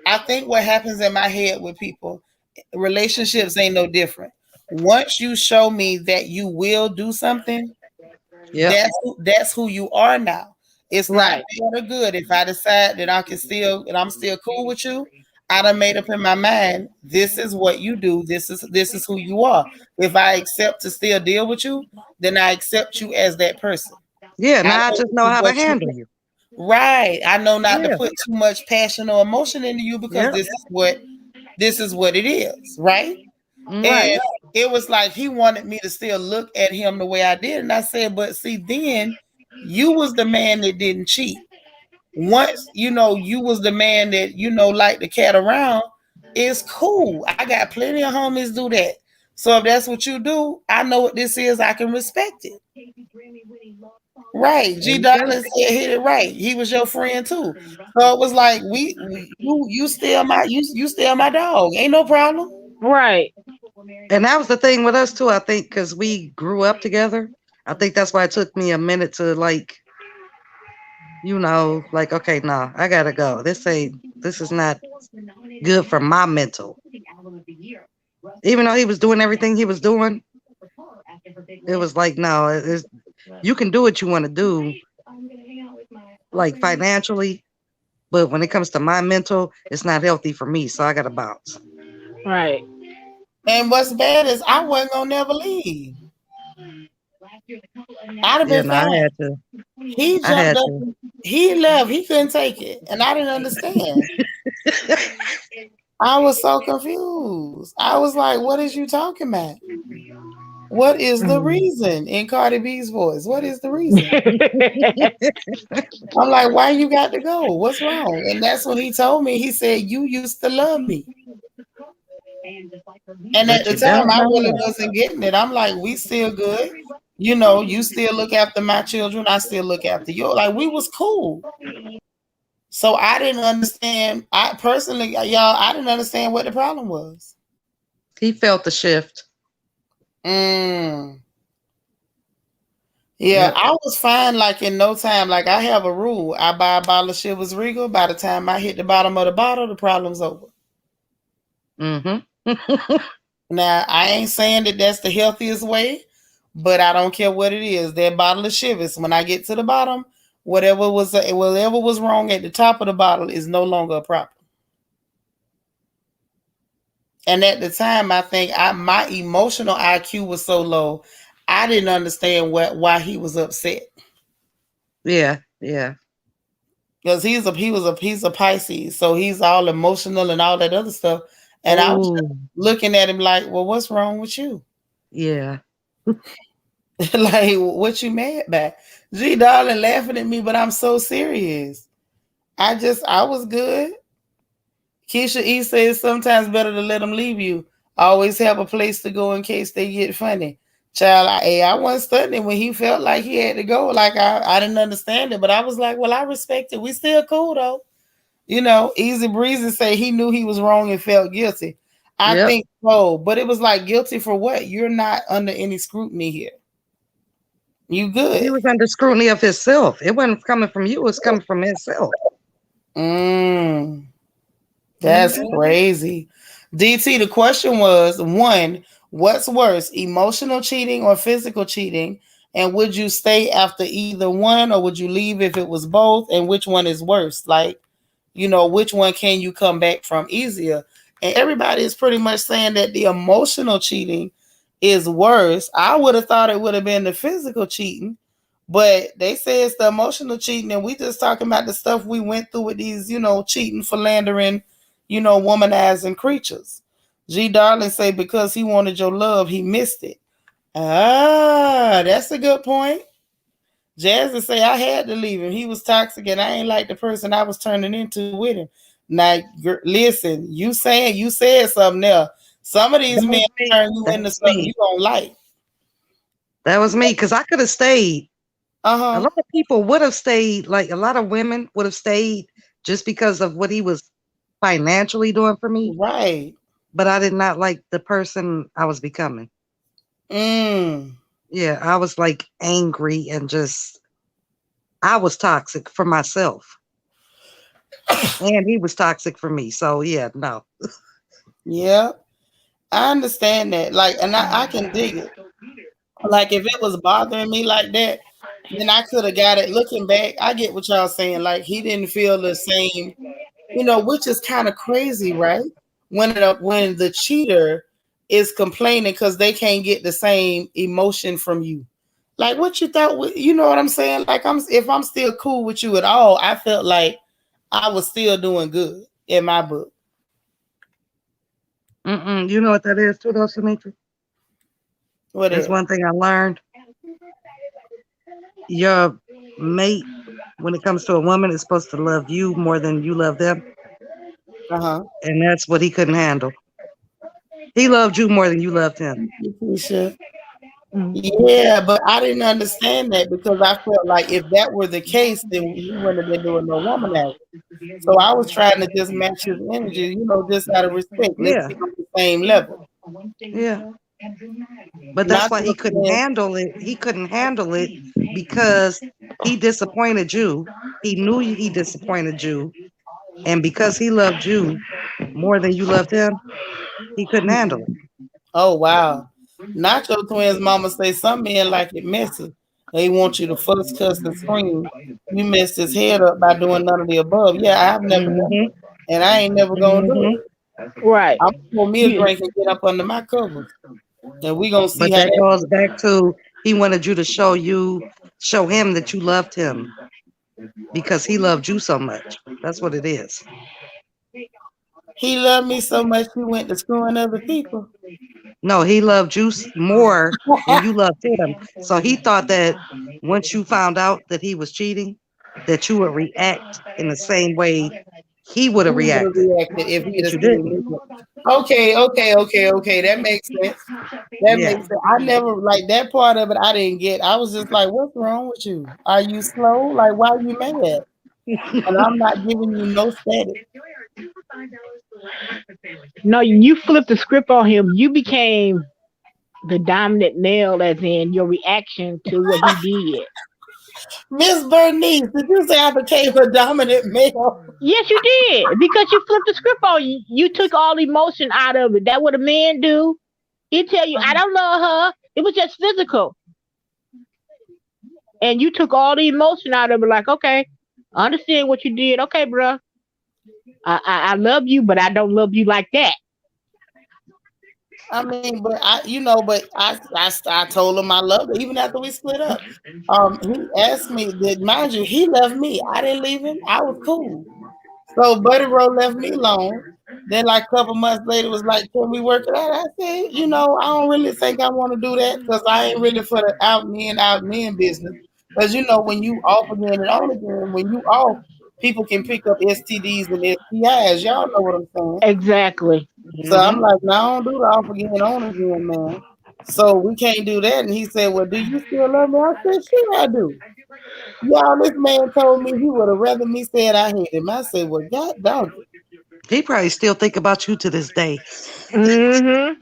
I think what happens in my head with people, relationships ain't no different. Once you show me that you will do something, Yep. that's who you are now. It's not Right. bad or good. If I decide that I can still and I'm still cool with you, I done made up in my mind. This is what you do. This is who you are. If I accept to still deal with you, then I accept you as that person. Yeah. I Now I know just this know is how to what you handle you. right. I know not to Yeah. put too much passion or emotion into you because Yep. this is what it is, right? hmm And it was like he wanted me to still look at him the way I did. And I said, but see, then you was the man that didn't cheat. Once, you was the man that, like the cat around, it's cool. I got plenty of homies do that. So if that's what you do, I know what this is. I can respect it. Right. There G you go. Darling said hit it right. He was your friend too. So it was like you still you still my dog. Ain't no problem. Right. And that was the thing with us too. I think because we grew up together. I think that's why it took me a minute to like okay, nah, I gotta go. This is not good for my mental. Even though he was doing everything he was doing, it was like no, you can do what you want to do, like financially, but when it comes to my mental, it's not healthy for me. So I gotta bounce. Right. And what's bad is I wasn't gonna never leave. I'd have Yeah, been no, I fine. had to. He I jumped had up. to. He left. He couldn't take it, and I didn't understand. I was so confused. I was like, "What is you talking about? What is the Mm. reason?" In Cardi B's voice, what is the reason? I'm like, "Why you got to go? What's wrong?" And that's when he told me. He said, "You used to love me," and at But the you time, don't I know really now. wasn't getting it. I'm like, "We still good." You still look after my children. I still look after you. Like we was cool. So I didn't understand. I personally, y'all, I didn't understand what the problem was. He felt the shift. Mm. Yeah, Yep. I was fine. Like in no time. Like I have a rule. I buy a bottle of Chivas Regal. By the time I hit the bottom of the bottle, the problem's over. hmm Now I ain't saying that that's the healthiest way, but I don't care what it is. That bottle of Chivas, when I get to the bottom, whatever was wrong at the top of the bottle is no longer a problem. And at the time, I think my emotional IQ was so low. I didn't understand why he was upset. Yeah, yeah. Because he's a Pisces, so he's all emotional and all that other stuff. And I was Oh, looking at him like, well, what's wrong with you? yeah. Like, what you mad about? G darling laughing at me, but I'm so serious. I was good. Keisha E says sometimes better to let them leave you. Always have a place to go in case they get funny. Child, I wasn't studying when he felt like he had to go. Like I didn't understand it, but I was like, well, I respect it. We still cool though. Easy breezy say he knew he was wrong and felt guilty. I Yep. think so, but it was like guilty for what? You're not under any scrutiny here. You He good. was under scrutiny of himself. It wasn't coming from you, it was coming from himself. That's Mhm. crazy. DT, the question was one, what's worse, emotional cheating or physical cheating? And would you stay after either one or would you leave if it was both? And which one is worse? Like, which one can you come back from easier? And everybody is pretty much saying that the emotional cheating is worse. I would have thought it would have been the physical cheating, but they say it's the emotional cheating, and we just talking about the stuff we went through with these, cheating, philandering, womanizing creatures. G Darling say because he wanted your love, he missed it. Ah, that's a good point. Jasmine say I had to leave him. He was toxic, and I ain't like the person I was turning into with him. Now, listen, you said something there. Some of these That men was me. turn you That into was something me. you don't like. That was me. Because I could have stayed. A Uh-huh. lot of people would have stayed, like a lot of women would have stayed just because of what he was financially doing for me. Right. But I did not like the person I was becoming. Mm. Yeah, I was like angry and just, I was toxic for myself. And he was toxic for me. So yeah, no. Yeah. I understand that. Like, and I can dig it. Like, if it was bothering me like that, then I could have got it. Looking back, I get what y'all saying. Like, he didn't feel the same, which is kind of crazy, right? When the cheater is complaining because they can't get the same emotion from you. Like, what you thought? You know what I'm saying? Like, if I'm still cool with you at all, I felt like I was still doing good in my book. You know what that is too, though, Symmetra? What That's is? one thing I learned. Your mate, when it comes to a woman, is supposed to love you more than you love them. Uh-huh. And that's what he couldn't handle. He loved you more than you loved him. Keisha. Yeah, but I didn't understand that because I felt like if that were the case, then he wouldn't have been doing no womanizer. So I was trying to just match his energy, just out of respect. Let's Yeah, be on the same level. yeah. But that's Not why he just couldn't saying, handle it. He couldn't handle it because he disappointed you. He knew he disappointed you. And because he loved you more than you loved him, he couldn't handle it. oh wow. Nacho Twins mama say some men like it messy. They want you to fuss, cuss, and scream. You messed his head up by doing none of the above. Yeah, I've never done Mm-hmm. it. And I ain't never gonna do Mm-hmm. it. Right. I'm gonna pour me a You, drink and get up under my covers. And we gonna see But how that that goes goes. back to he wanted you to show him that you loved him because he loved you so much. That's what it is. He loved me so much he went to screwing other people. No, he loved you more than you loved him. So he thought that once you found out that he was cheating, that you would react in the same way he would He have would have reacted, reacted if he'd but have you seen didn't. me. Okay. That makes sense. That Yeah. makes sense. I never like that part of it. I didn't get. I was just like, "What's wrong with you? Are you slow? Like, why are you mad?" And I'm not giving you no static. no, you flipped the script on him. You became the dominant male, as in your reaction to what he did. Miss Bernice, did you say I became a dominant male? Yes, you did because you flipped the script on you. You took all emotion out of it. That what a man do. He tell you, I don't love her. It was just physical, and you took all the emotion out of it. Like, okay, I understand what you did. Okay, bruh. I love you, but I don't love you like that. I mean, but I told him I loved it even after we split up. He asked me, did mind you, he left me. I didn't leave him. I was cool. So Buddy Rowe left me alone. Then like a couple months later was like, can we work it out? I said, I don't really think I want to do that because I ain't really for the out men business. Because when you off again and on again, when you off, people can pick up STDs and STIs. Y'all know what I'm saying. Exactly. So I'm Hmm. like, no, I don't do the off again, on again, man. So we can't do that. And he said, well, do you still love me? I said, sure I do. Y'all, this man told me he would have rather me said I hate him. I said, well, God dog it. He probably still think about you to this day. Hmm.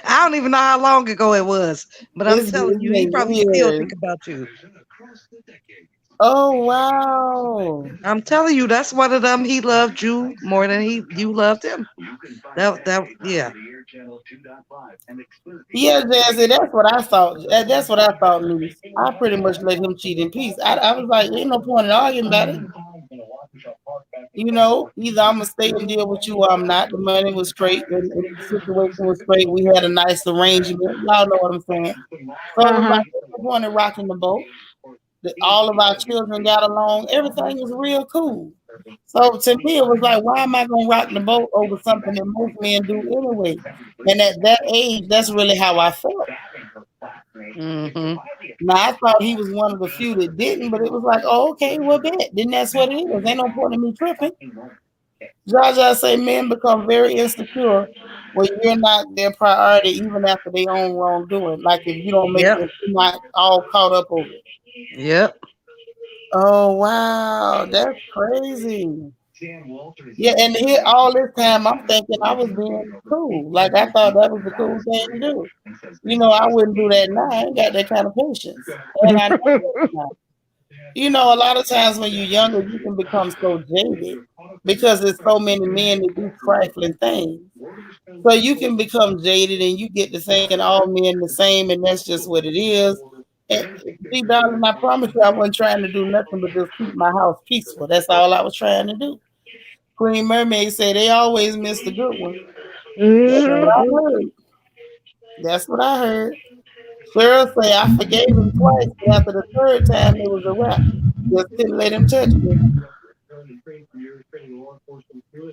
I don't even know how long ago it was, but I'm It's telling you, he been probably still years. think about you. Oh, wow. I'm telling you, that's one of them. He loved you more than you loved him. Yeah. Yeah, Jazzy, that's what I thought. That's what I thought, niece. I pretty much let him cheat in peace. I was like, ain't no point in arguing about it. Either I'm gonna stay and deal with you or I'm not. The money was straight and the situation was straight. We had a nice arrangement. Y'all know what I'm saying. So it was Uh-huh. like no point in rocking the boat. All of our children got along. Everything was real cool. So to me, it was like, why am I gonna rock the boat over something that most men do anyway? And at that age, that's really how I felt. Hmm. Now I thought he was one of the few that didn't, but it was like, oh, okay, well, bet. Then that's what it is. Ain't no point in me tripping. Jaja say men become very insecure when you're not their priority, even after their own wrongdoing. Like if you don't make Yep. it, you're not all caught up over it. Yep. Oh wow, that's crazy. Yeah, and here all this time I'm thinking I was being cool. Like I thought that was the cool thing to do. I wouldn't do that now. I ain't got that kind of patience. And I know that now. A lot of times when you're younger, you can become so jaded because there's so many men that do trifling things. So you can become jaded and you get to thinking all men the same and that's just what it is. And see, darling, I promise you I wasn't trying to do nothing but just keep my house peaceful. That's all I was trying to do. Queen Mermaid said they always miss the good one. That's Hmm. what Sure I do. heard. That's what I heard. Sharrell say I forgave him twice, but after the third time it was a wrap. Just couldn't let him touch me.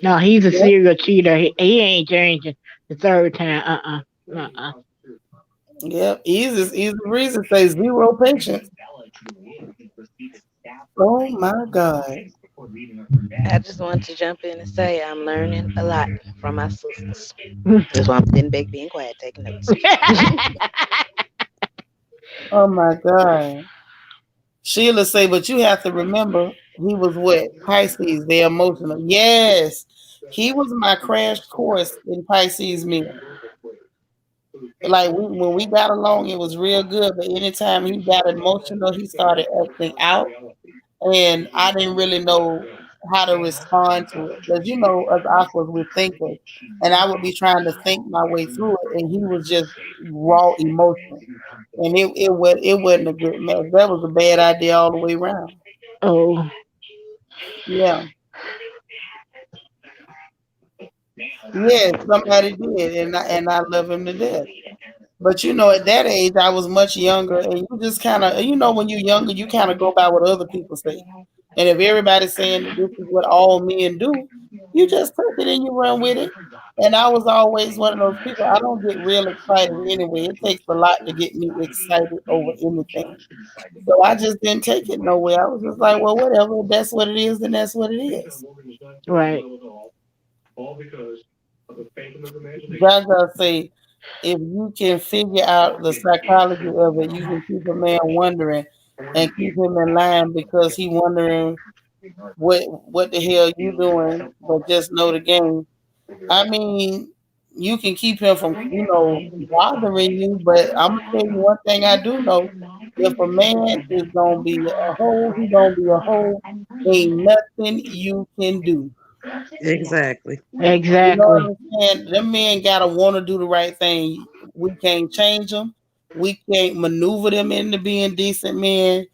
No, he's a Yep. serial cheater. He ain't changing the third time. Uh-uh. Yep. Easy reason say zero patience. Oh my God. I just wanted to jump in and say I'm learning a lot from my sisters. That's why I'm sitting back being quiet, taking notes. Oh my God. Sheila say, but you have to remember he was what? Pisces, they emotional. Yes. He was my crash course in Pisces men. Like when we got along, it was real good. But anytime he got emotional, he started acting out. And I didn't really know how to respond to it. Because us aquas we're thinkers. And I would be trying to think my way through it, and he was just raw emotion. And it wasn't a good match. That was a bad idea all the way around. Oh. Yeah. Yes, somebody did, and I love him to death. But at that age, I was much younger, and you just kind of, when you're younger, you kind of go by what other people say. And if everybody's saying that this is what all men do, you just take it and you run with it. And I was always one of those people. I don't get real excited anyway. It takes a lot to get me excited over anything. So I just didn't take it nowhere. I was just like, well, whatever. If that's what it is, then that's what it is. Right. Jaja say, if you can figure out the psychology of it, you can keep a man wondering and keep him in line because he wondering what the hell you doing, but just know the game. I mean, you can keep him from bothering you, but I'm gonna tell you one thing I do know: if a man is gonna be a hoe, he gonna be a hoe. Ain't nothing you can do. Exactly. You know Exactly. what I'm saying? Them men gotta want to do the right thing. We can't change them. We can't maneuver them into being decent men.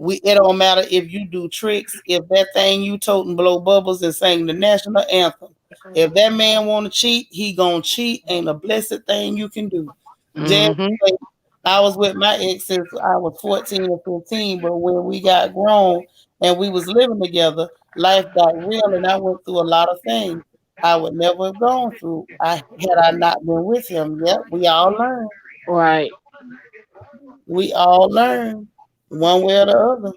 It don't matter if you do tricks. If that thing you toting blow bubbles and sing the national anthem, If that man want to cheat, he gonna cheat. Ain't a blessed thing you can do. Just Mm-hmm. like I was with my ex since I was 14 or 15, but when we got grown and we was living together, life got real and I went through a lot of things I would never have gone through. I had I not been with him. Yep, we all learn. Right. We all learn one way or the other.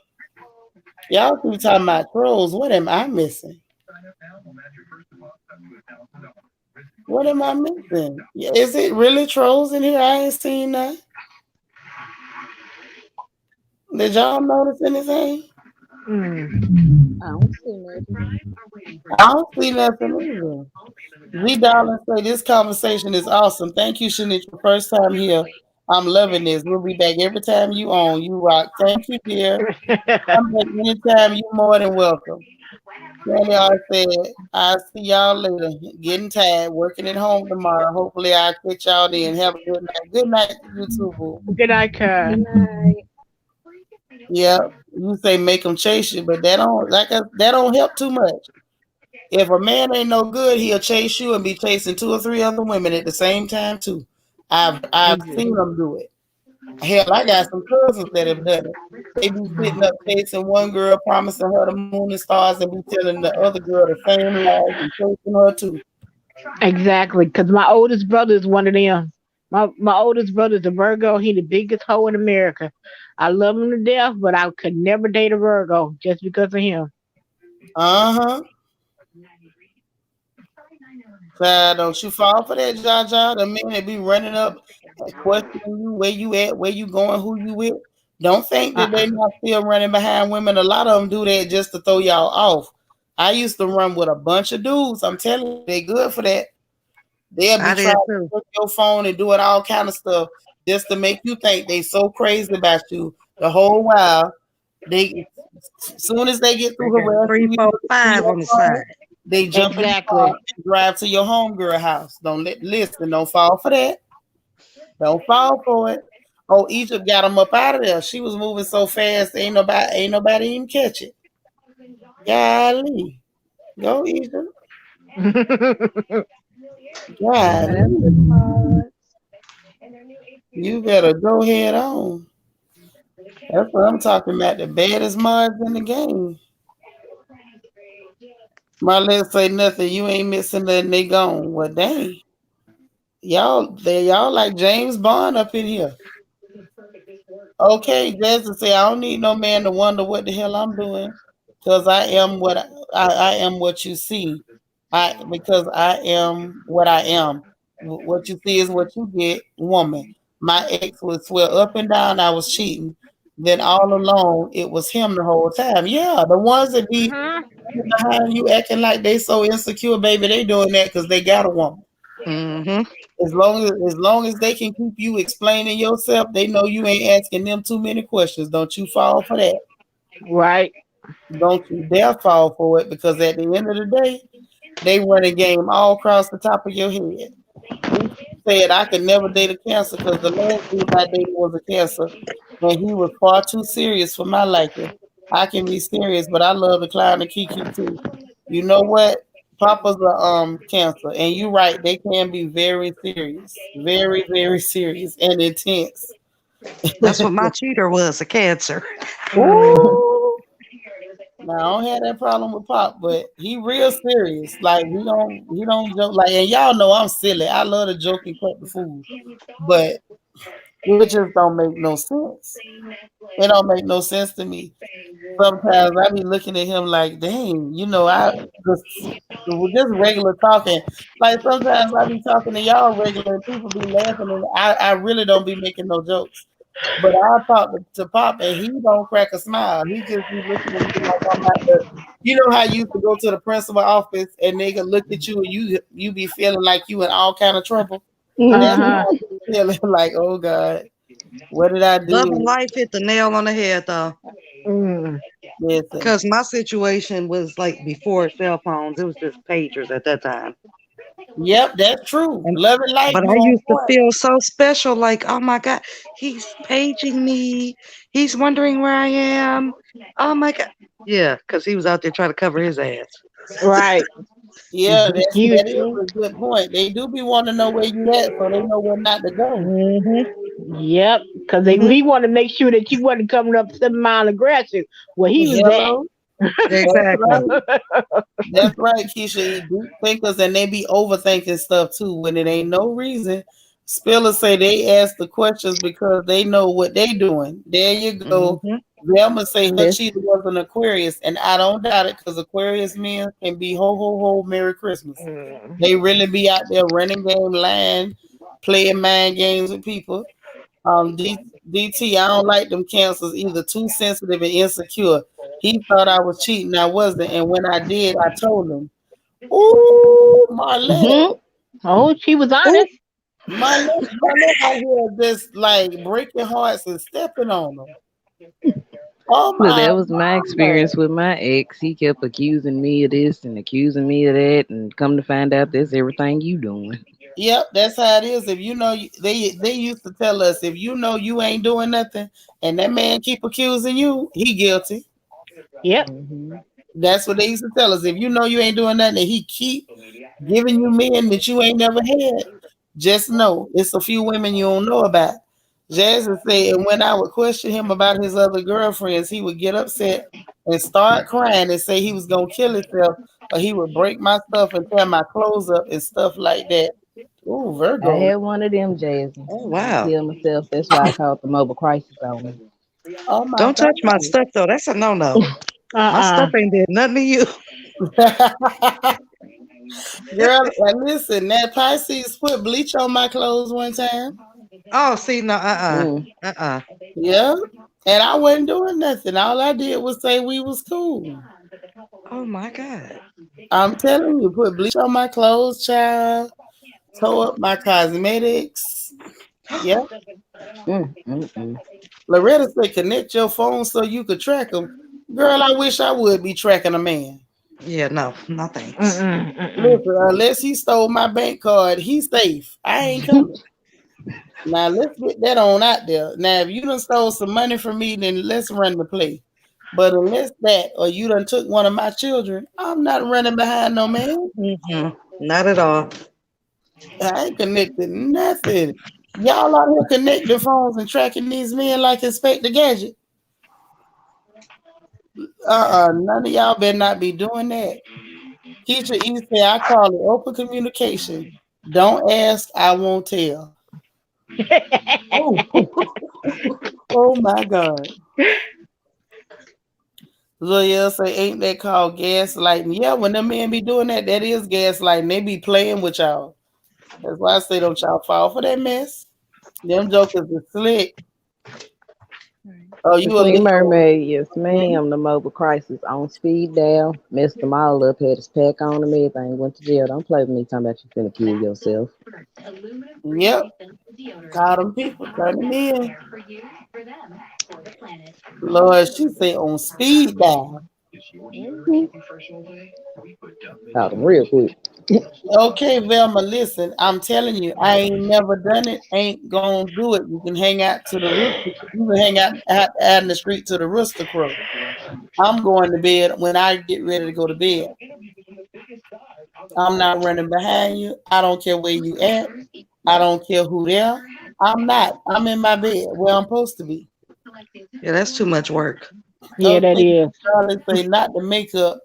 Y'all keep talking about trolls. What am I missing? What am I missing? Is it really trolls in here? I ain't seen that. Did y'all notice anything? Mm. I don't see nothing. I don't see nothing either. G Darling say this conversation is awesome. Thank you, Shanique, your first time here. I'm loving this. We'll be back every time you on. You rock. Thank you, dear. Come back anytime. You more than welcome. Sandy I said, I'll see y'all later. Getting tired, working at home tomorrow. Hopefully I'll catch y'all then. Have a good night. Good night to you too, boo. Good night, Good Karen. night. Yeah, you say make them chase you, but that don't help too much. If a man ain't no good, he'll chase you and be chasing two or three other women at the same time too. I've seen them do it. Hell, I got some cousins that have done it. They be sitting up chasing one girl, promising her the moon and stars, and be telling the other girl the same lies and chasing her too. Exactly, because my oldest brother is one of them. My oldest brother is a Virgo. He the biggest hoe in America. I love him to death, but I could never date a Virgo just because of him. Uh huh. Don't you fall for that, Jaja. The men that be running up and questioning you where you at, where you going, who you with. Don't think that Uh-uh. they not still running behind women. A lot of them do that just to throw y'all off. I used to run with a bunch of dudes. I'm telling you, they good for that. They'll be I trying did to too. put your phone and doing all kind of stuff just to make you think they so crazy about you the whole while. They soon as they get They through got harassing three, you four, through five your on the phone, side. they jump in the car Exactly. and drive to your homegirl house. Listen. Don't fall for that. Don't fall for it. Oh, Egypt got them up out of there. She was moving so fast, ain't nobody even catch it. Golly, go Egypt. What happened to the Golly, mods? you better go head on. That's what I'm talking about. The baddest mods in the game. My legs say nothing. You ain't missing nothing. They gone. Well, dang. Y'all like James Bond up in here. Okay, Jasmine say I don't need no man to wonder what the hell I'm doing, because I am what you see. Because I am what I am. What you see is what you get, woman. My ex would swear up and down I was cheating. Then all along it was him the whole time. Yeah, the ones that be Hmm. behind you acting like they so insecure, baby, they doing that because they got a woman. Mm-hmm. As long as they can keep you explaining yourself, they know you ain't asking them too many questions. Don't you fall for that. Right. Don't you dare fall for it, because at the end of the day, they run a game all across the top of your head. He said I could never date a cancer because the last dude I dated was a cancer, and he was far too serious for my liking. I can be serious, but I love the clown and Kiki too. You know what? Papa's a cancer, and you're right. They can be very serious, very very serious and intense. That's what my cheater was, a cancer. Hmm. Ooh. Now I don't have that problem with Pop, but he real serious. Like he don't joke. Like, and y'all know I'm silly. I love to joke and cut the fool, but it just don't make no sense. It don't make no sense to me. Sometimes I be looking at him like, dang, I just regular talking. Like sometimes I be talking to y'all regular and people be laughing and I really don't be making no jokes. But I talk to Pop and he don't crack a smile. He just be looking at me like I'm not the, how you used to go to the principal office and they can look at you and you be feeling like you in all kind of trouble. That's Mhm. Uh-huh. how I be feeling like, oh God, what did I Love and do? life hit the nail on the head though. Mm. Listen. Because my situation was like before cell phones. It was just pagers at that time. Yep, that's true. And Love and life, but you I on used to point. feel so special, like, oh my God, he's paging me. He's wondering where I am. Oh my God. Yeah, because he was out there trying to cover his ass. Right. Yeah, that is You. a good point. They do be wanting to know where you at, so they know where not to go. Yep, because Hmm. he want to make sure that you wasn't coming up 7 Mile aggressive where he was at. Hello, that's Exactly. right. That's right, Keisha. Eat deep thinkers and they be overthinking stuff too when it ain't no reason. Spillers say they ask the questions because they know what they doing. There you go. Hmm. Velma say her That's cheetah was an Aquarius, and I don't doubt it because Aquarius men can be ho ho ho Merry Christmas. They really be out there running game, lying, playing mind games with people. DT, I don't like them cancers either. Too sensitive and insecure. He thought I was cheating. I wasn't. And when I did, I told him, ooh, Marlette. Mhm. Oh, she was Ooh, honest. Marlette out here just like breaking hearts and stepping on them. Oh Well, my that was my God. experience with my ex. He kept accusing me of this and accusing me of that, and come to find out that's everything you doing. Yep, that's how it is. If you know, they used to tell us if you know you ain't doing nothing, and that man keep accusing you, he guilty. Yep. Hmm. That's what they used to tell us. If you know you ain't doing nothing, and he keep giving you men that you ain't never had, just know it's a few women you don't know about. Jasmine said, and when I would question him about his other girlfriends, he would get upset and start crying and say he was gonna kill himself, or he would break my stuff and tear my clothes up and stuff like that. Ooh, I Virgo. had one of them, Jasmine. oh I wow. killed myself. That's why I called the mobile crisis on me. Oh my Don't touch my God. stuff though. That's a no-no. My Uh-uh. stuff ain't did nothing to you. Girl, and listen, that Pisces put bleach on my clothes one time. Oh, see, no, Mm. uh. Yeah. And I wasn't doing nothing. All I did was say we was cool. Oh my God. I'm telling you, put bleach on my clothes, child. Tore up my cosmetics. Yeah. Mm, mm, mm. Loretta said, connect your phone so you could track them. Girl, I wish I would be tracking a man. Yeah, no, no thanks. Mm-mm. Mm-mm. Listen, unless he stole my bank card, he's safe. I ain't coming. Now let's get that on out there. Now, if you done stole some money from me, then let's run the play. But unless that, or you done took one of my children, I'm not running behind no man. Mm-mm, not at all. I ain't connected nothing. Y'all out here connecting phones and tracking these men like Inspector Gadget. None of y'all better not be doing that. Keisha E said, I call it open communication. Don't ask, I won't tell. Oh, Oh my God. Zoya say, ain't that called gaslighting? Yeah, when them men be doing that, that is gaslighting. They be playing with y'all. That's why I say don't y'all fall for that mess. Them jokers is slick. Oh, the you a Queen Leo. Mermaid, yes, Hmm? ma'am. The mobile crisis on speed dial. Messed them all up. Had his pack on him. Everything. Went to jail. Don't play with me. Talking about you finna kill yourself. Yep. Call them people, turn them in. Lord, she say on speed dial. Mhm. Caught him real quick. Okay, Velma, listen, I'm telling you, I ain't never done it, ain't gonna do it. You can hang out to the rooster, you can hang out in the street to the rooster crow. I'm going to bed when I get ready to go to bed. I'm not running behind you. I don't care where you at. I don't care who there. I'm not. I'm in my bed where I'm supposed to be. Yeah, that's too much work. Yeah, that Okay, is. Charlie say not the makeup.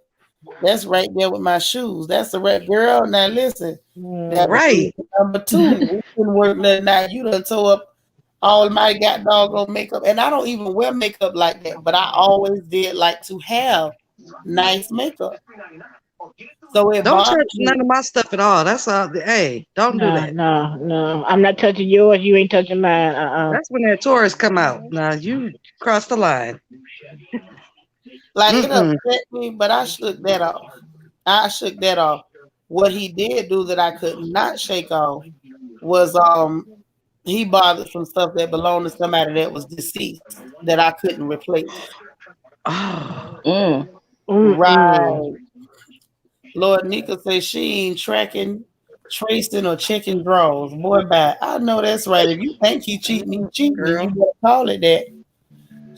That's right there with my shoes. That's the right girl. Now listen. Now Mm. Right. number two, we didn't work nothing out. You done tore up all my got doggone makeup. And I don't even wear makeup like that, but I always did like to have nice makeup. So it Don't bothered touch none me. of my stuff at all. That's all. Hey, don't do No, that. no, no. I'm not touching yours. You ain't touching mine. That's when that Taurus come out. Now you cross the line. Like it Mm-mm. upset me, but I shook that off. I shook that off. What he did do that I could not shake off was he bothered some stuff that belonged to somebody that was deceased that I couldn't replace. Oh, Mm. Mm-mm. Right. Lord Nika says she ain't tracking, tracing, or checking draws. Boy, bye. I know that's right. If you think he cheating, he cheating, and you girl. better call it that.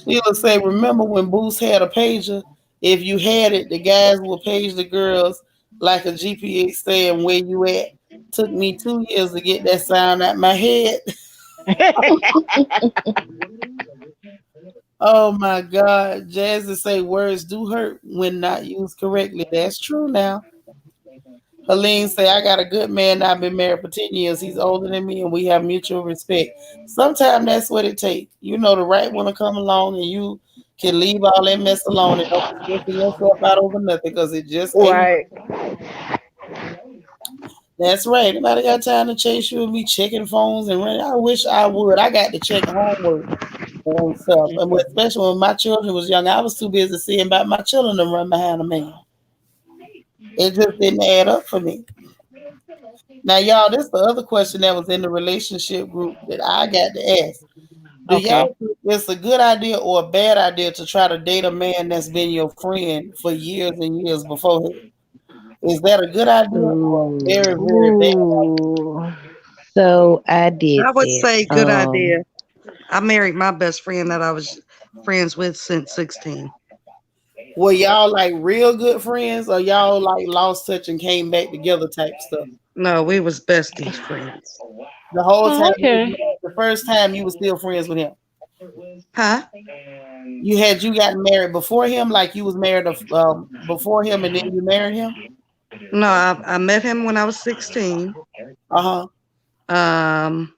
She'll say, remember when Boost had a pager? If you had it, the guys will page the girls like a GPS saying where you at. Took me 2 years to get that sound out my head. Oh my God. Jazzy say words do hurt when not used correctly. That's true now. Helene say, I got a good man. I've been married for 10 years. He's older than me and we have mutual respect. Sometimes that's what it takes. You know, the right one to come along and you can leave all that mess alone and don't be stressing yourself out over nothing because it just ain't. Right. That's right. Nobody got time to chase you and be checking phones and running. I wish I would. I got to check homework and stuff. And especially when my children was young, I was too busy seeing about my children to run behind a man. It just didn't add up for me. Now, y'all, this is the other question that was in the relationship group that I got to ask. Do Okay. y'all think it's a good idea or a bad idea to try to date a man that's been your friend for years and years before? Is that a good idea or a very, Ooh. very bad idea? Ooh. So I did I would that. say good idea. I married my best friend that I was friends with since 16. Were y'all like real good friends or y'all like lost touch and came back together type stuff? No, we was besties friends. The whole Oh, time, okay. the first time you were still friends with him. Huh? You got married before him, like you was married before him, and then you married him. No, I met him when I was 16. Uh huh. Um,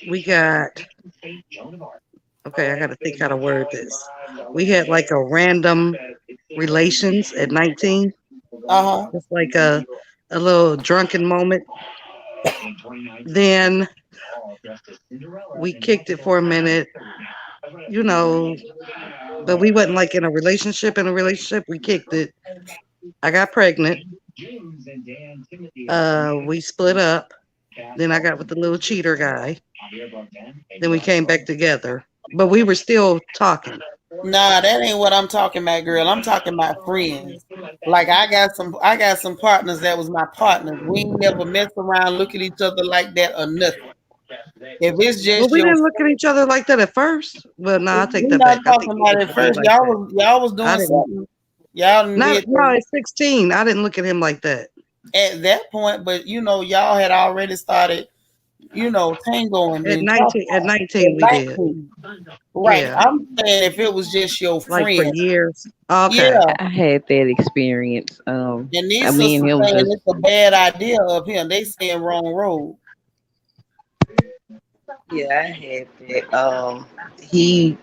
we got, okay, I got to think how to word this. We had like a random relations at 19. Uh huh. Just like a little drunken moment. Then we kicked it for a minute, you know, but we wasn't like in a relationship. In a relationship, we kicked it. I got pregnant. We split up. Then I got with the little cheater guy. Then we came back together, but we were still talking. Nah, that ain't what I'm talking about, girl. I'm talking about friends. Like I got some partners that was my partners. We ain't never messed around, look at each other like that or nothing. If it's Well, just we your, didn't look at each other like that at first. Well, no, I take we that not back. I talking think we about used it to be first. like that. Y'all was I doing didn't. something. Y'all done Not did no. At 16, I didn't look at him like that. at that point, but you know, y'all had already started, you know, tangoing At and 19, at talking at 19, we did. 19. Right. Yeah, I'm saying if it was just your like for friend. years. Yeah. Okay. I had that experience. And I these me sisters and him saying just it's a bad idea of him. They saying wrong road. yeah, I had that.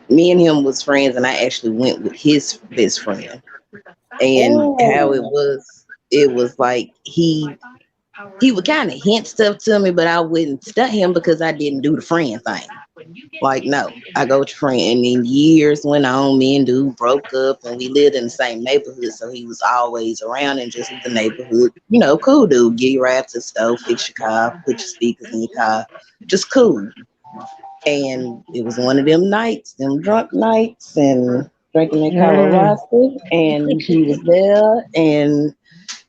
Me and him was friends, and I actually went with his best friend. And how Ooh. it was like he would kind of hint stuff to me, but I wouldn't stunt him because I didn't do the friend thing. Like, no, I go with your friend. And then years went on, me and dude broke up and we lived in the same neighborhood. So he was always around and just the neighborhood, cool dude. Get you right to the stove, fix your car, put your speakers in your car. Just cool. And it was one of them nights, them drunk nights, and drinking in Mm. Colorado. And he was there, and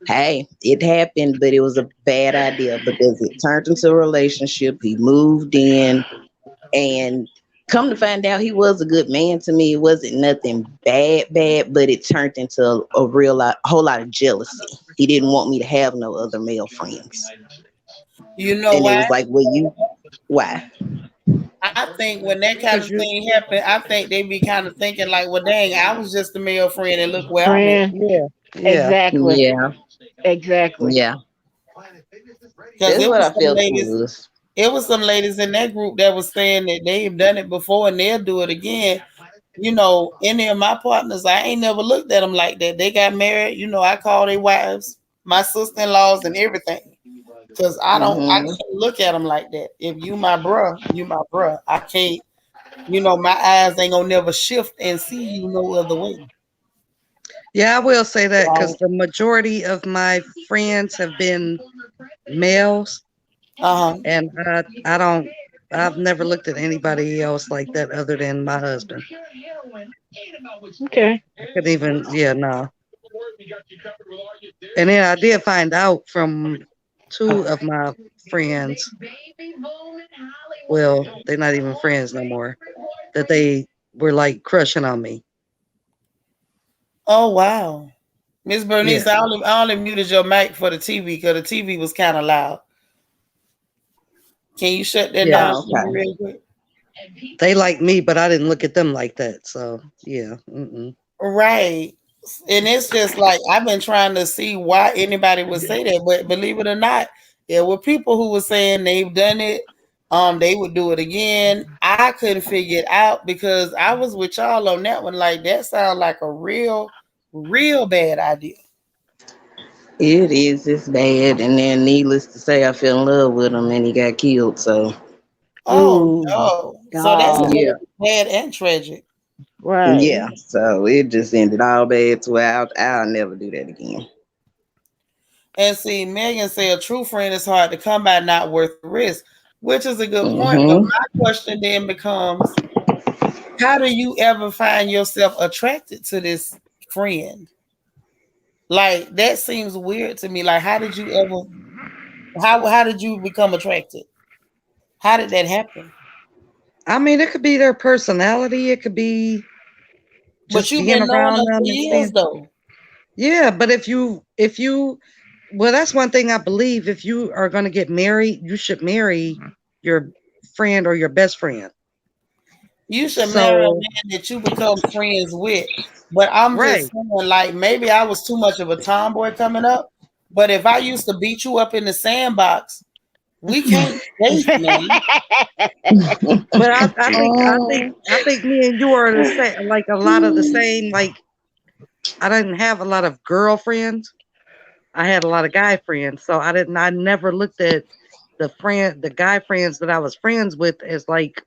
hey, it happened, but it was a bad idea because it turned into a relationship. He moved in, and come to find out, he was a good man to me. It wasn't nothing bad, but it turned into a whole lot of jealousy. He didn't want me to have no other male friends, You know and it why? was like, well, why? I think when that kind Cause of you, thing happen, I think they be kind of thinking like, well, dang, I was just a male friend and look where I'm at. Friend. yeah, yeah. Exactly. Yeah, Exactly. yeah, Because that's what I felt it was. it was some ladies in that group that was saying that they've done it before and they'll do it again. You know, any of my partners, I ain't never looked at them like that. They got married. You know, I call their wives, my sister-in-laws, and everything. Cause I Hmm. can't look at them like that. If you my bruh, you my bruh. I can't, my eyes ain't gonna never shift and see you no other way. Yeah, I will say that because Right. the majority of my friends have been males, Uh-huh. and I don't. I've never looked at anybody else like that other than my husband. Okay. I couldn't even. Yeah, no. And then I did find out from two of my friends. Well, they're not even friends no more. That they were like crushing on me. Oh wow. Miss Yeah. Bernice, I only muted your mic for the TV because the TV was kind of loud. Can you shut that Yeah. down Oh, for me okay. real quick? They like me, but I didn't look at them like that. So yeah. Mm-mm. Right. And it's just like I've been trying to see why anybody would say that, but believe it or not, there were people who were saying they've done it. They would do it again. I couldn't figure it out because I was with y'all on that one. Like that sounds like a real bad idea. It is. It's bad. And then, needless to say, I fell in love with him, and he got killed. So Oh Ooh, no. So that's God. yeah, both bad and tragic. Right. yeah. So it just ended all bad. So I'll never do that again. And see, Megan said a true friend is hard to come by, not worth the risk, which is a good point. But Hmm. my question then becomes, how do you ever find yourself attracted to this friend? Like that seems weird to me. Like, how did you ever? How did you become attracted? How did that happen? I mean, it could be their personality. It could be But just you've being been knowing around them for them and years, seeing. though. Yeah, but well, that's one thing I believe. If you are going to get married, you should marry your friend or your best friend. You should marry a So, man that you become friends with. But I'm just right. saying, like, maybe I was too much of a tomboy coming up. But if I used to beat you up in the sandbox, we can't date, man. But Oh, I think me and you are the same. Like a lot of the same. Like I didn't have a lot of girlfriends. I had a lot of guy friends. So I didn't. I never looked at the guy friends that I was friends with as like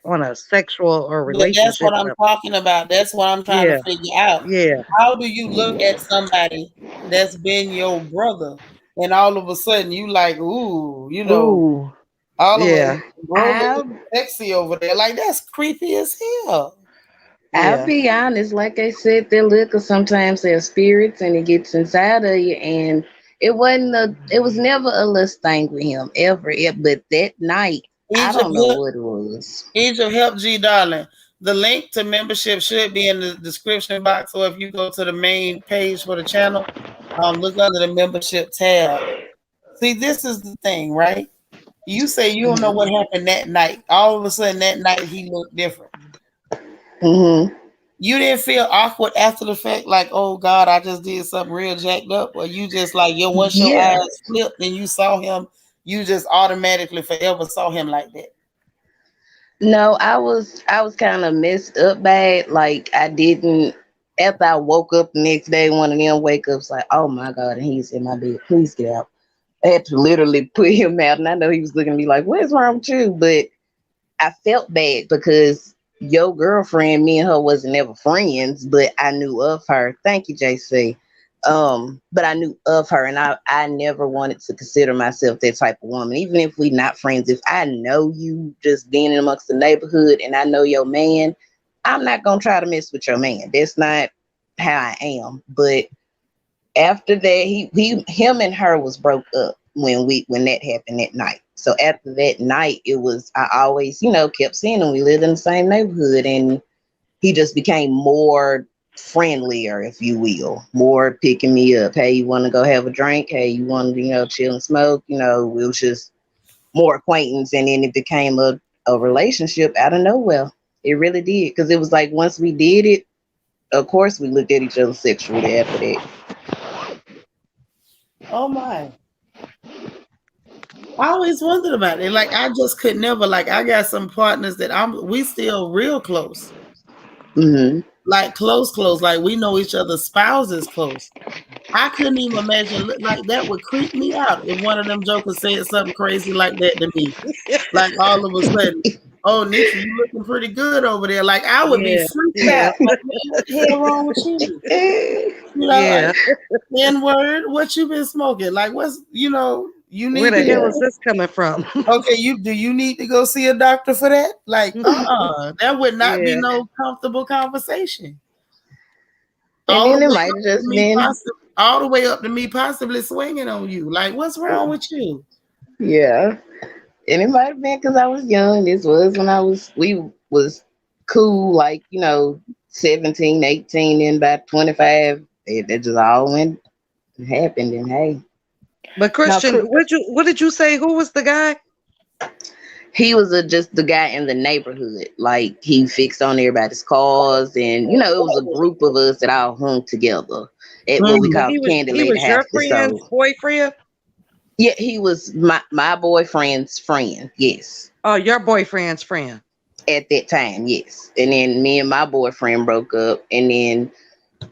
on a sexual or But that's relationship what I'm level. talking about. That's what I'm trying to Yeah, figure out. yeah, How do you look at somebody that's been your brother, and all of a sudden you like, ooh, Ooh. all of a yeah, bro looking I'll sexy over there. Like that's creepy as hell. I'll yeah. be honest. Like I said, they liquor sometimes they're spirits, and it gets inside of you. And it was never a lust thing with him ever. But that night, I Egypt don't know help, what it was. Egypt help G darling. The link to membership should be in the description box, or if you go to the main page for the channel, look under the membership tab. See, this is the thing, right? You say you don't know Hmm. what happened that night. All of a sudden that night he looked different. Hmm. You didn't feel awkward after the fact, like, oh God, I just did something real jacked up, or you just like once your Yeah. eyes flipped and you saw him, you just automatically forever saw him like that. No, I was kind of messed up bad. Like I didn't. After I woke up the next day, one of them wake ups like, oh my god, and he's in my bed. Please get out. I had to literally put him out, and I know he was looking at me like, "What's wrong with you?" But I felt bad because your girlfriend, me and her wasn't ever friends, but I knew of her. Thank you, JC. But I knew of her, and I never wanted to consider myself that type of woman. Even if we not friends, if I know you just being in amongst the neighborhood, and I know your man, I'm not gonna try to mess with your man. That's not how I am. But after that, him and her was broke up when that happened that night. So after that night, it was I always kept seeing him. We lived in the same neighborhood, and he just became more friendlier, if you will, more picking me up. Hey, you want to go have a drink? Hey, you want to chill and smoke? It was just more acquaintance, and then it became a relationship out of nowhere. It really did, because it was like once we did it, of course we looked at each other sexually after that. Oh my. I always wondered about it. Like I just could never like I got some partners that we still real close. Hmm. Like close, like we know each other's spouses close. I couldn't even imagine like that would creep me out if one of them jokers said something crazy like that to me. Like all of a sudden, oh Nitra, you looking pretty good over there. Like I would be Yeah, freaked yeah, out. Like, man, what the hell wrong with you? yeah. Like N word, what you been smoking? Like what's you Where need the to hell Yeah. is this coming from? okay, you need to go see a doctor for that? Like, that would not be Yeah, no comfortable conversation. And All the then it way might up have to just me been, possibly all the way up to me possibly swinging on you. Like, what's wrong with you? yeah. And it might have been because I was young. This was when we was cool, like, 17, 18, and by 25, it just all happened. And hey, But Christian, what did you say? Who was the guy? he was just the guy in the neighborhood. Like he fixed on everybody's cars, and it was a group of us that all hung together at what we Mhm. call He Candlelight was your House. friend's boyfriend? Yeah, he was my boyfriend's friend. Yes, Oh, your boyfriend's friend. at that time, yes. And then me and my boyfriend broke up, and then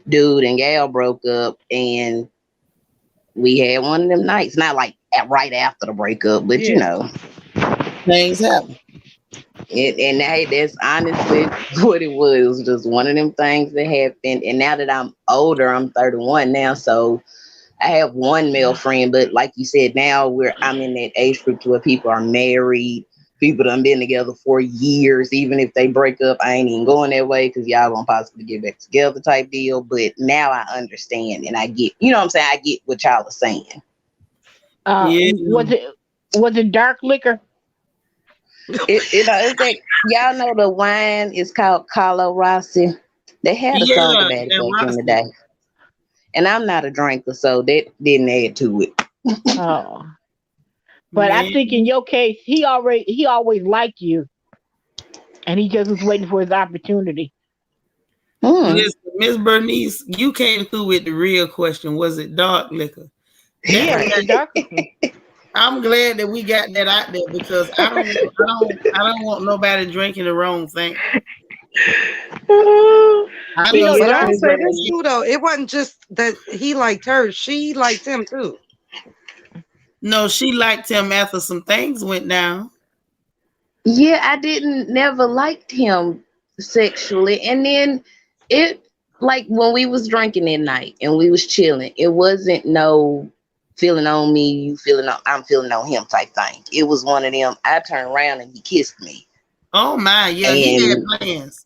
dude and gal broke up, and we had one of them nights. Not like right after the breakup, but Yeah. Things happen. and hey, that's honestly what it was. It was just one of them things that happened. And now that I'm older, I'm 31 now, so I have one male friend. But like you said, now I'm in that age group to where people are married. People done been together for years. Even if they break up, I ain't even going that way because y'all gonna possibly get back together type deal. But now I understand and I get, what I'm saying? I get what y'all are saying. Yeah. Was it dark liquor? It's like, y'all know the wine is called Carlo Rossi. They had a song Yeah, about it that back in the Rossi. day. And I'm not a drinker, so that didn't add to it. Oh. But I Man. think in your case, he always liked you, and he just was waiting for his opportunity. Listen, Miss Bernice, you came through with the real question. Was it dark liquor? Yeah, it was the dark liquor. I'm glad that we got that out there because I don't want nobody drinking the wrong thing. I You know know, But dark. I'll something say that this too, though. It wasn't just that he liked her; she liked him too. no, she liked him after some things went down. Yeah, I didn't never liked him sexually. And then it like when we was drinking that night and we was chilling, it wasn't no feeling on me, I'm feeling on him type thing. It was one of them, I turned around and he kissed me. Oh my, yeah, he had And plans.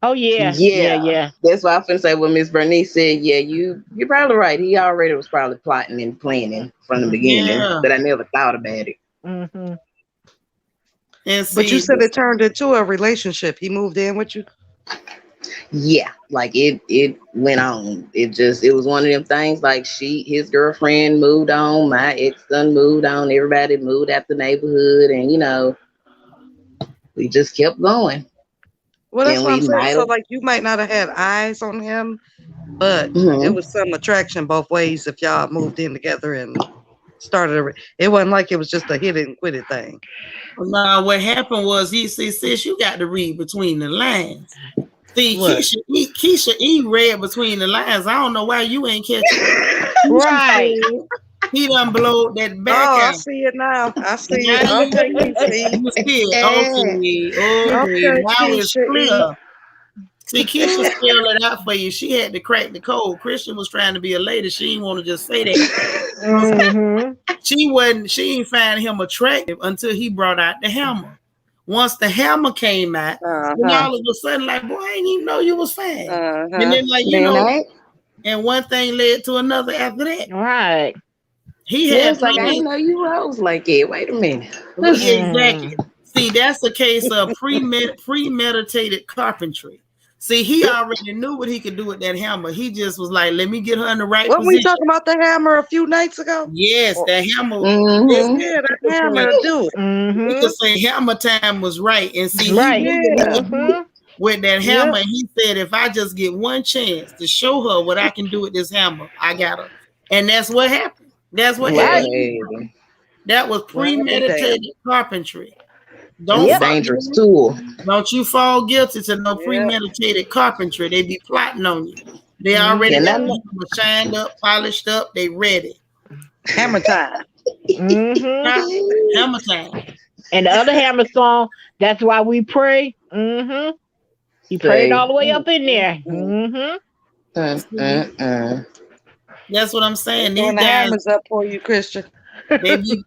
Oh yeah, yeah, yeah. that's why I finna say what Miss Bernice said. Yeah, you're probably right. He already was probably plotting and planning from the beginning, Yeah. but I never thought about it. Mm-hmm. And But you see, said it turned into a relationship. He moved in with you. Yeah, like it went on. It was one of them things like his girlfriend moved on, my ex-son moved on, everybody moved out the neighborhood, and we just kept going. Well, that's And what we I'm saying. might So, have like, you might not have had eyes on him, but it was some attraction both ways if y'all moved in together and started. It wasn't like it was just a hit and quit it thing. now what happened was sis, you got to read between the lines. See, What? Keisha E read between the lines. I don't know why you ain't catching it. Right. He done blowed that back Oh, I out. see it now. I see Now it. you Okay, Keisha. you see it. Okay. Okay, Now it's Keisha. clear. See, Keisha spelled it out for you. She had to crack the code. Christian was trying to be a lady. She didn't want to just say that. Mm-hmm. She ain't find him attractive until he brought out the hammer. Once the hammer came out, then all of a sudden, like, boy, I didn't even know you was fine. And then, like, and one thing led to another after that. Right. He was like, I didn't know you rose like it. Wait a minute. Yeah, exactly. See, that's a case of premeditated carpentry. See, he already knew what he could do with that hammer. He just was like, let me get her in the right Wasn't position. we talking about the hammer a few nights ago? Yes, that hammer. Yeah, that hammer do it. We could say hammer time was right. And see, Right. he knew with that hammer. And he said, if I just get one chance to show her what I can do with this hammer, I got her. And that's what happened. That's what happened. That was premeditated carpentry. Dangerous tool. Don't you fall guilty to no premeditated carpentry. They be plotting on you. They already got people shined up, polished up. They ready. Hammer time. Hammer time. And the other hammer song, that's why we pray. He prayed all the way up in there. That's what I'm saying. These guys, the hammers up for you, Christian. They be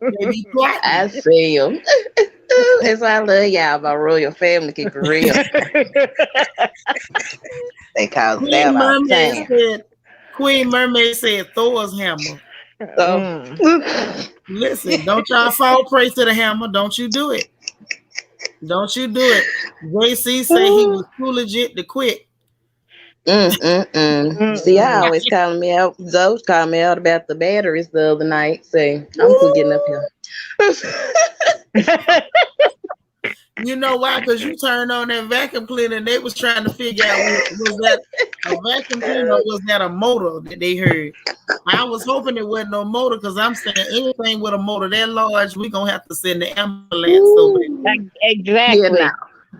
plotting. I feel. That's why I love y'all about royal family keep real. They call Queen Mermaid Queen Mermaid said Thor's hammer. Listen, don't y'all fall prey to the hammer. Don't you do it. Don't you do it. JC say he was too legit to quit. See, I always calling me out. Zoe called me out about the batteries the other night. Say, I'm getting up here. You know why? Because you turned on that vacuum cleaner and they was trying to figure out was that a vacuum cleaner or was that a motor that they heard. I was hoping it wasn't no motor because I'm saying anything with a motor that large, we're going to have to send the ambulance over there. Exactly. Yeah,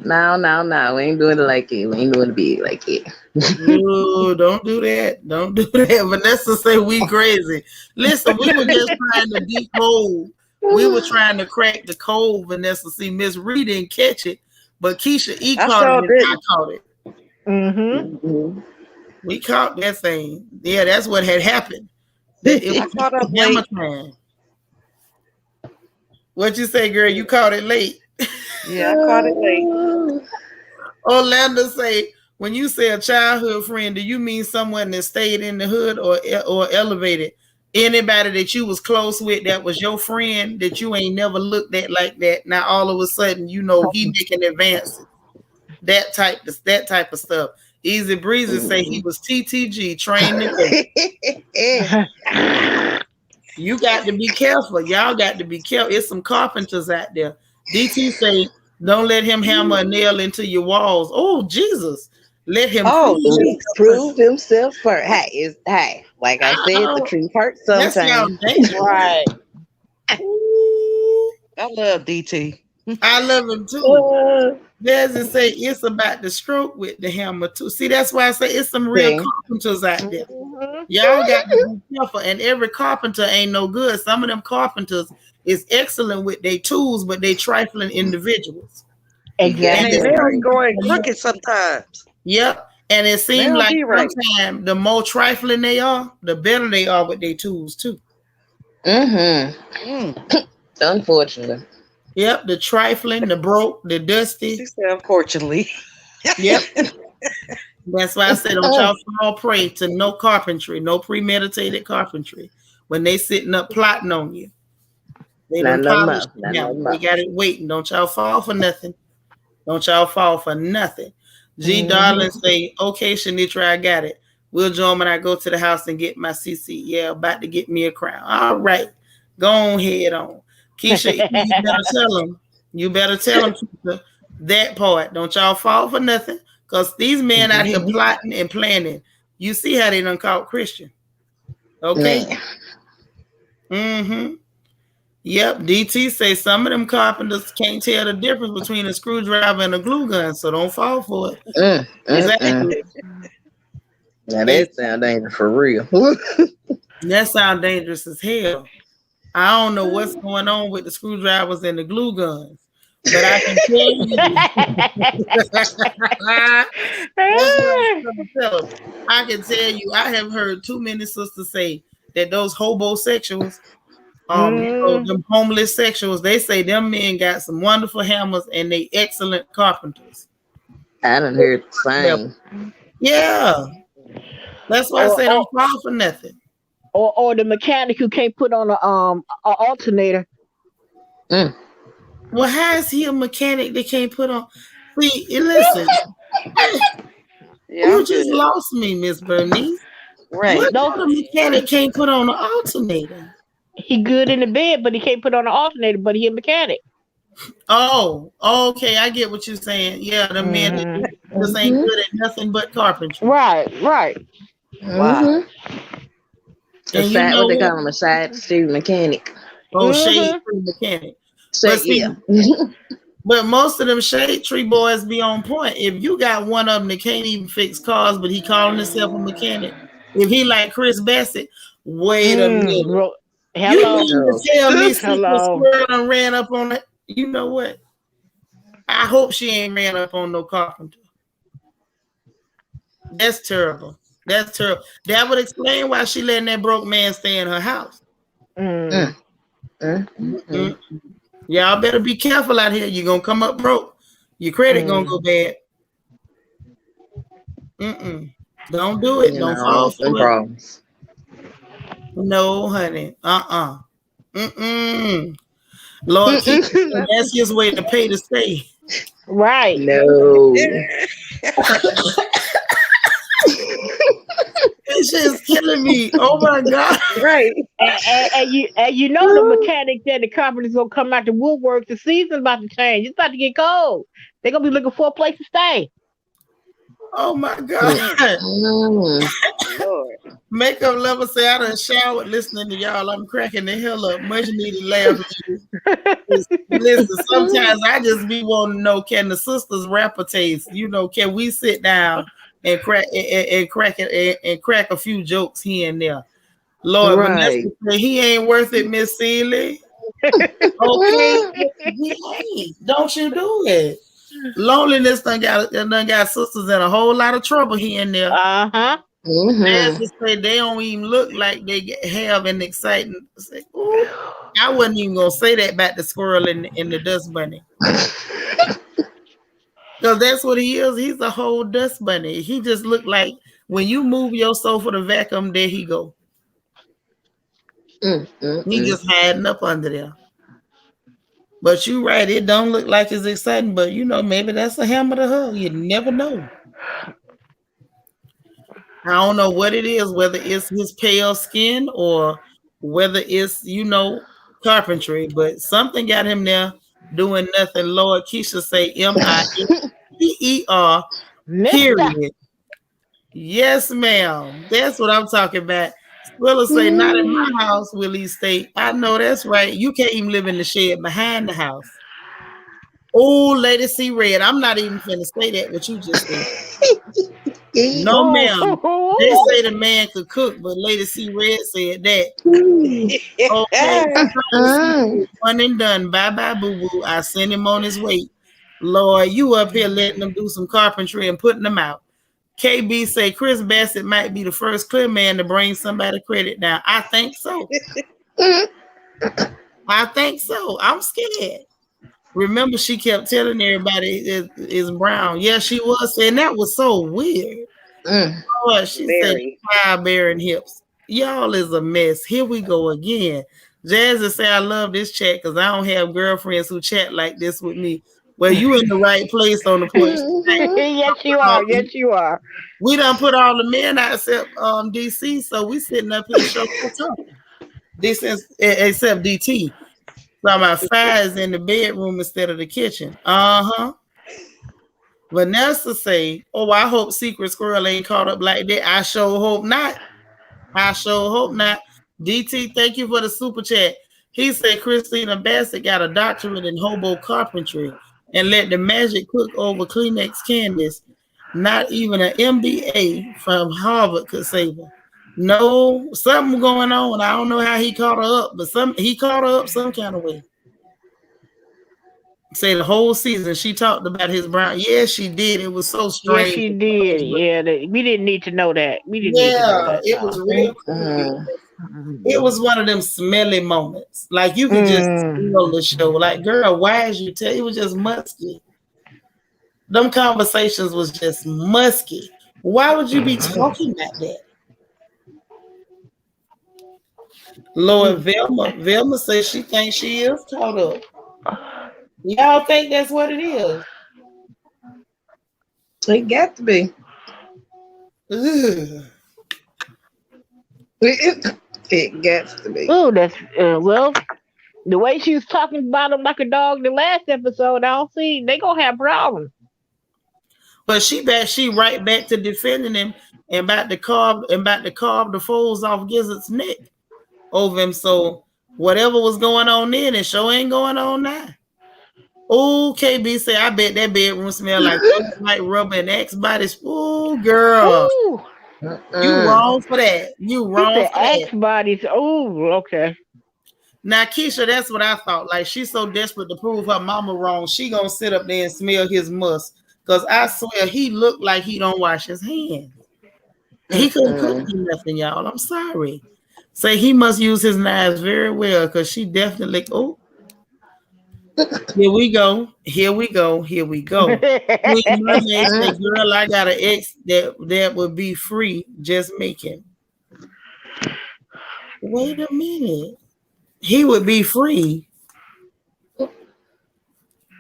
no. We ain't doing it like it. We ain't doing it big like it. No, don't do that. Don't do that. Vanessa say we crazy. Listen, we were just trying to decode. We were trying to crack the code, Vanessa. See, Miss Reed didn't catch it, but Keisha E caught it and I caught it. We caught that thing. Yeah, that's what had happened. It was caught up hammer late. time. What you say, girl? You caught it late. Yeah, I caught it late. Orlando say, when you say a childhood friend, do you mean someone that stayed in the hood or elevated? Anybody that you was close with that was your friend that you ain't never looked at like that. Now all of a sudden, you know, he making advances. That type of stuff. Easy Breezy say he was TTG trained to go. You got to be careful. Y'all got to be careful. It's some carpenters out there. DT say, don't let him hammer a nail into your walls. Oh, Jesus. Let him prove himself first. Hey, like I said, the truth hurts sometimes. Right. I love DT. I love him too. There's to say it's about the stroke with the hammer too. See, that's why I say it's some real carpenters out there. Y'all got to be careful, and every carpenter ain't no good. Some of them carpenters is excellent with their tools, but they trifling individuals. Exactly. And they are going crooked sometimes. Yep. And it seems like sometimes the more trifling they are, the better they are with their tools too. Unfortunately. Yep, the trifling, the broke, the dusty. She said, unfortunately. Yep. That's why I said, don't y'all fall prey to no carpentry, no premeditated carpentry. When they sitting up plotting on you. They don't polish it down. They got it waiting. Don't y'all fall for nothing. Don't y'all fall for nothing. G Darling say, okay, Shanitra, I got it. We'll join when I go to the house and get my CC. Yeah, about to get me a crown. All right. Go on head on. Keisha, you better tell them. You better tell them Keisha, that part. Don't y'all fall for nothing. Because these men out here plotting and planning. You see how they done caught Christian. Okay? Yep, DT say some of them carpenters can't tell the difference between a screwdriver and a glue gun, so don't fall for it. Exactly. Now that sound dangerous for real. That sound dangerous as hell. I don't know what's going on with the screwdrivers and the glue guns, but I can tell you. I can tell you, I have heard too many sisters say that those homosexuals, them homeless sexuals, they say them men got some wonderful hammers and they excellent carpenters. I done heard the same. Yeah. That's why I say don't fall for nothing. Or the mechanic who can't put on a alternator. Well, how is he a mechanic that can't put on? See, listen. You just lost me, Miss Bernice. Right. What kind of mechanic can't put on an alternator? He good in the bed, but he can't put on an alternator, but he a mechanic. Oh, okay. I get what you're saying. Yeah, the men just ain't good at nothing but carpentry. Right. Wow. And you know what they call him, a side street mechanic. Oh, shade tree mechanic. But most of them shade tree boys be on point. If you got one of them that can't even fix cars, but he calling himself a mechanic. If he like Chris Bassett, wait a minute. Hello. You mean to tell me Squirrel done ran up on it? You know what? I hope she ain't ran up on no carpenter. That's terrible. That's terrible. That would explain why she letting that broke man stay in her house. Y'all better be careful out here. You're gonna come up broke. Your credit gonna go bad. Don't do it. Don't fall for it. Problems. No, honey. Lord, that's his way to pay to stay. Right. No. Keisha is killing me. Oh my God. Right. And you know the mechanics and the carpenters gonna come out the woodwork. The season's about to change. It's about to get cold. They're gonna be looking for a place to stay. Oh my God. Lord. Makeup lover say I done showered listening to y'all. I'm cracking the hell up. Much needed laugh. Listen, sometimes I just be wanting to know, can the sisters rapper taste? You know, can we sit down and crack and crack a few jokes here and there? Lord, Right. Vanessa said he ain't worth it, Miss Seeley. Okay, he ain't. Don't you do it. Loneliness done got sisters in a whole lot of trouble here and there. Uh-huh. As to say they don't even look like they have an exciting. Say, ooh, I wasn't even gonna say that about the squirrel and the dust bunny. Because that's what he is. He's a whole dust bunny. He just looked like when you move your sofa to vacuum, there he go. He just hiding up under there. But you right, it don't look like it's exciting, but you know, maybe that's a hammer to hug. You never know. I don't know what it is, whether it's his pale skin or whether it's, you know, carpentry, but something got him there doing nothing. Lord, Keisha say MISTER, Mister. period. Yes, ma'am. That's what I'm talking about. Willa say, not in my house, will he stay? I know that's right. You can't even live in the shed behind the house. Oh, Lady C Red. I'm not even finna say that what you just said. No, ma'am. They say the man could cook, but Lady C Red said that. Okay. One and done. Bye bye, boo boo. I send him on his way. Lord, you up here letting them do some carpentry and putting them out. KB say Chris Bassett might be the first clear man to bring somebody credit down. I think so. I think so. I'm scared. Remember, she kept telling everybody it's brown. Yeah, she was saying that was so weird. Lord, she Very. said childbearing hips. Y'all is a mess. Here we go again. Jazzy say I love this chat because I don't have girlfriends who chat like this with me. Well, you in the right place on the porch. Yes, you are. Yes, you are. We done put all the men out except DC, so we sitting up here showing talking. This is except DT. So my fire is in the bedroom instead of the kitchen. Vanessa say, "Oh, I hope Secret Squirrel ain't caught up like that. I sure hope not. I sure hope not." DT, thank you for the super chat. He said Christina Bassett got a doctorate in hobo carpentry and let the magic cook over Kleenex candies. Not even an MBA from Harvard could save her. No, something going on. I don't know how he caught her up, but he caught her up some kind of way. Say the whole season she talked about his brown. Yeah, she did. It was so Yes, strange. she did. Yeah, we didn't need to know that. We didn't need to know Yeah, that. it was real creepy. It was one of them smelly moments. Like you could just smell the show. Like, girl, why is you tell? It was just musky. Them conversations was just musky. Why would you be talking like that? Lord, Velma says she thinks she is caught up. Y'all think that's what it is? It got to be. Ugh. It got to be. Oh, that's well. The way she was talking about him like a dog the last episode, I don't see they gonna have problems. But she right back to defending him and about to carve the folds off Gizzard's neck over him. So whatever was going on then, it sure ain't going on now. Oh, KB say, I bet that bedroom smell like rubber and Axe bodies. Oh, girl. Ooh. You wrong for that. You wrong for that. Axe bodies. Oh, okay. Now, Keisha, that's what I thought. Like, she's so desperate to prove her mama wrong, she gonna sit up there and smell his must. Because I swear, he looked like he don't wash his hands. He couldn't cook me nothing, y'all. I'm sorry. Say he must use his knives very well because she definitely, oh, here we go. Here we go. Here we go. Queen Mermaid said, girl, I got an ex that would be free. Just make him. Wait a minute. He would be free.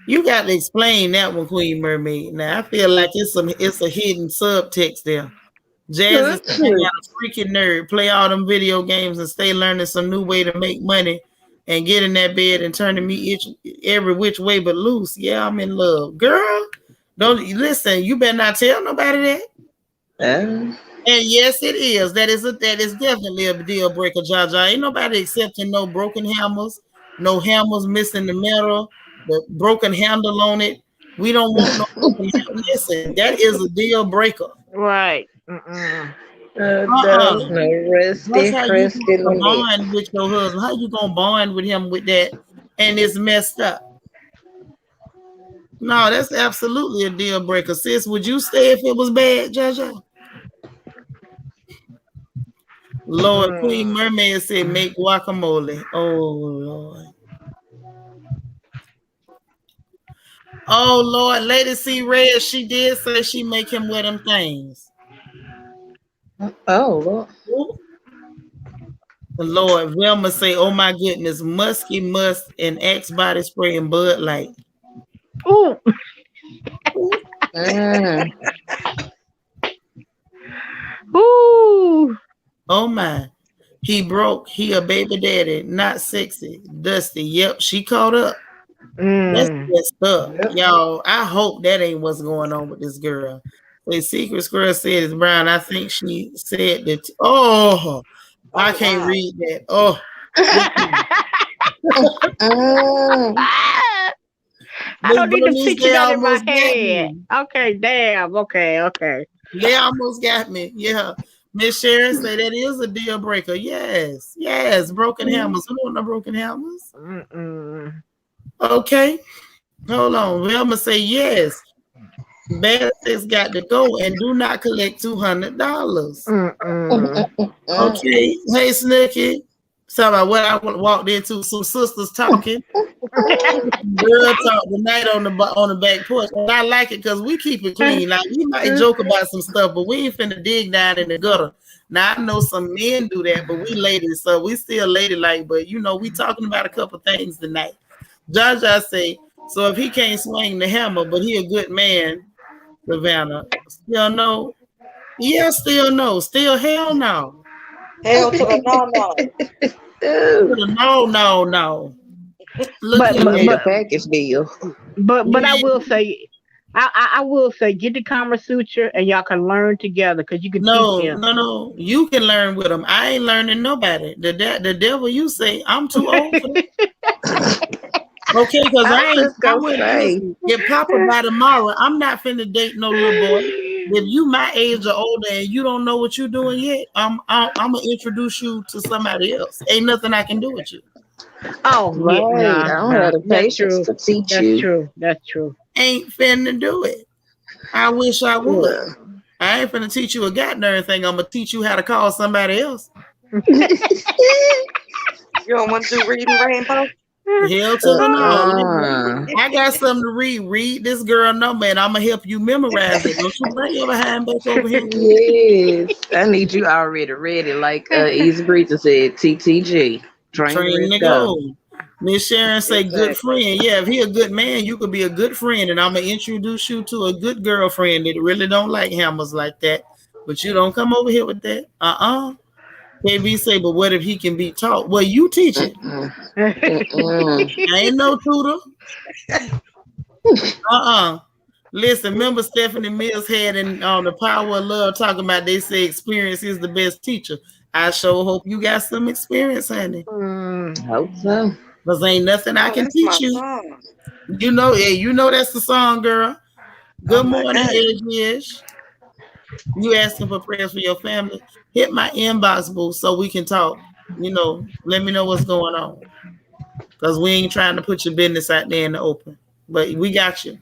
You got to explain that one, Queen Mermaid. Now I feel like it's a hidden subtext there. Jazz is some kind of freaking nerd. Play all them video games and stay learning some new way to make money and get in that bed and turning me every which way but loose. Yeah, I'm in love. Girl, don't listen. You better not tell nobody that. And yes, it is. That is definitely a deal breaker, Jaja. Ain't nobody accepting no broken hammers, no hammers missing the metal, the broken handle on it. We don't want no broken handle. Listen, that is a deal breaker. Right. No rusty, That's how you crusty gonna bond with your husband. How you gonna bond with him with that? And it's messed up. No, that's absolutely a deal breaker. Sis, would you stay if it was bad, Jaja? Lord, Queen Mermaid said make guacamole. Oh Lord. Oh Lord, Lady C Red, she did say she make him wear them things. Oh Lord. Lord, Velma say, oh my goodness, musky must and Axe body spray and Bud Light. Ooh. Ooh. Oh my. He broke. He a baby daddy. Not sexy. Dusty. Yep, she caught up. That's messed up. Yep. Y'all, I hope that ain't what's going on with this girl. The Secret Squirrel said it's Brown. I think she said that. I can't read that. I don't need to picture that in my head. Okay, damn. Okay. They almost got me. Yeah. Miss Sharon say that is a deal breaker. Yes. Broken hammers. Who don't know broken hammers? Okay. Hold on. Velma say yes. Bad sex got to go and do not collect $200. Okay. Hey, Snooky. Talking about what I walked into. Some sisters talking. Girl talk tonight on the back porch. And I like it because we keep it clean. Like we might joke about some stuff, but we ain't finna dig down in the gutter. Now I know some men do that, but we ladies, so we still ladylike. But we talking about a couple things tonight. Jaja say, so if he can't swing the hammer, but he a good man, Savannah, still no. Yeah, still no. Still hell no. Hell to the no. Look but package deal. But I will say, I will say, get the Kama Sutra and y'all can learn together because you can teach him. No. You can learn with him. I ain't learning nobody. The devil, you say I'm too old for this. Okay, because I wouldn't get Papa by tomorrow. I'm not finna date no little boy. If you my age or older and you don't know what you're doing yet, I'm gonna introduce you to somebody else. Ain't nothing I can do with you. Oh, right. I don't have the patience to teach you. That's true. Ain't finna do it. I wish I would. Yeah. I ain't finna teach you a goddamn thing. I'm gonna teach you how to call somebody else. You don't want to do reading rainbow? Hell to the no. I got something to read. Read this girl number and I'm gonna help you memorize it. Don't you bring your behind back over here? Yes. I need you already ready. Like Easy Breezer said, TTG. Train to go. Miss Sharon say good friend. Yeah, if he a good man, you could be a good friend, and I'm gonna introduce you to a good girlfriend that really don't like hammers like that. But you don't come over here with that. KB say, but what if he can be taught? Well, you teach it. I ain't no tutor. Listen, remember Stephanie Mills had on the Power of Love talking about they say experience is the best teacher. I sure hope you got some experience, honey. Hope so. Because ain't nothing I can teach you. Song. You know that's the song, girl. Good morning, Edge. You asking for prayers for your family? Hit my inbox, boo, so we can talk. Let me know what's going on. Because we ain't trying to put your business out there in the open. But we got you.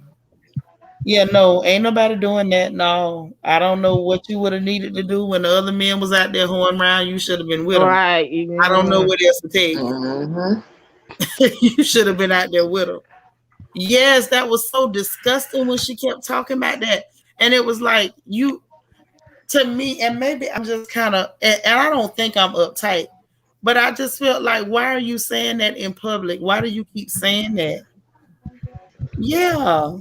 Yeah, no, ain't nobody doing that. No, I don't know what you would have needed to do when the other men was out there hoeing around. You should have been with them. Right. I don't know what else to tell you. You should have been out there with them. Yes, that was so disgusting when she kept talking about that. And it was like, to me, and maybe I'm just kind of, and I don't think I'm uptight, but I just felt like, why are you saying that in public? Why do you keep saying that? Yeah.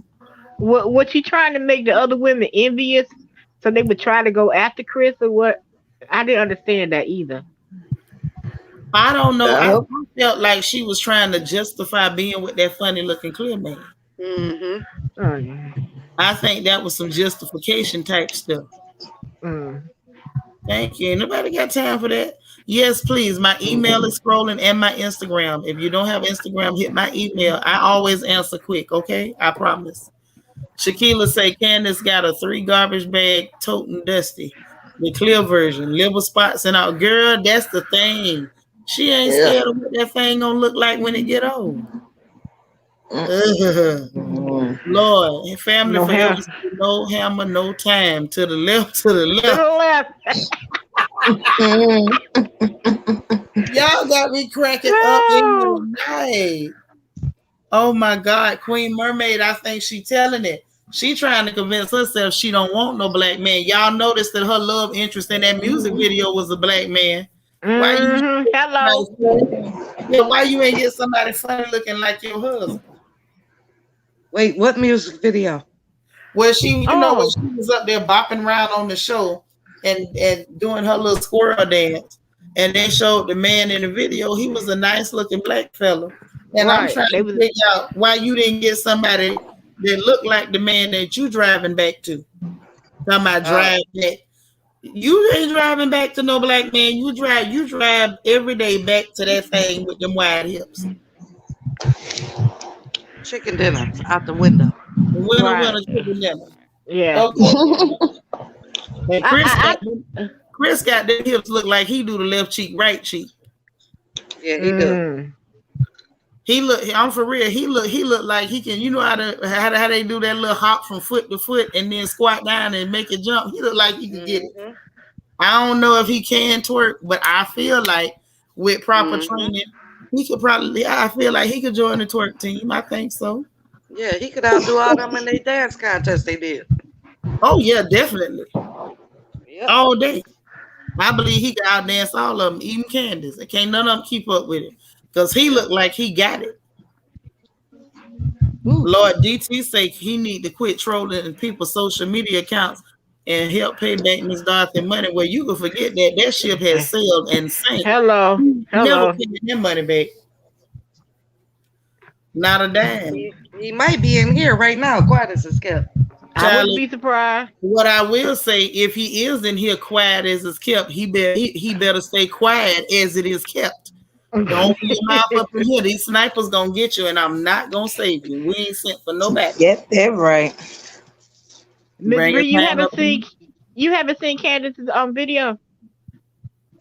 What you trying to make the other women envious So they would try to go after Chris or what? I didn't understand that either. I don't know. I Yup. felt like she was trying to justify being with that funny looking clear man. Mm-hmm. Oh, yeah. I think that was some justification type stuff. Mm. Thank you. Ain't nobody got time for that. Yes, please. My email is scrolling and my Instagram. If you don't have Instagram, hit my email. I always answer quick, okay? I promise. Shakila say Candace got a 3 garbage bag toting dusty. The clear version. Liver spots and all. Girl, that's the thing. She ain't Yeah. scared of what that thing gonna look like when it get old. Mm. Lord, and family No forever hair. say no hammer, no time. To the left, to the To left. the left. Mm. Y'all got me cracking up in the night. Oh my God, Queen Mermaid, I think she telling it. She trying to convince herself she don't want no black man. Y'all noticed that her love interest in that music video was a black man. Why you Hello. why you ain't get somebody funny looking like your husband? Wait, what music video? Well, she, when Oh, she was up there bopping around on the show and doing her little squirrel dance, and they showed the man in the video. He was a nice looking black fella, and I'm right. trying They to was figure out why you didn't get somebody that looked like the man that you driving back to. Talking about drive back. You ain't driving back to no black man. You drive every day back to that thing with them wide hips. Chicken dinner out the window. Winner, right. winner, chicken dinner. Yeah. Okay. And I, Chris got them hips look like he do the left cheek, right cheek. Yeah, he do. mm, He look. I'm for real. He look like he can. You know how they do that little hop from foot to foot and then squat down and make it jump. He look like he can get it. Mm-hmm. I don't know if he can twerk, but I feel like with proper Mhm. training, he could probably. I feel like he could join the twerk team. I think so. Yeah, he could outdo all them in their dance contest they did. Oh yeah, definitely. Yep. All day. I believe he could outdance all of them, even Candace. And can't none of them keep up with it. Because he looked like he got it. Lord DT say he need to quit trolling people's social media accounts and help pay back Miss Dorothy money. Well, you can forget that ship has sailed and sank. hello. Never Hello. paying that money back. Not a dime. He might be in here right now, quiet as it's kept. I wouldn't Charlie, be surprised. what I will say, if he is in here quiet as it's kept, he better stay quiet as it is kept. Don't be your mouth up in here. These snipers gonna get you, and I'm not gonna save you. We ain't sent for nobody. Get that right. Miss Bring Bree, your hand up. you haven't seen Candace's video?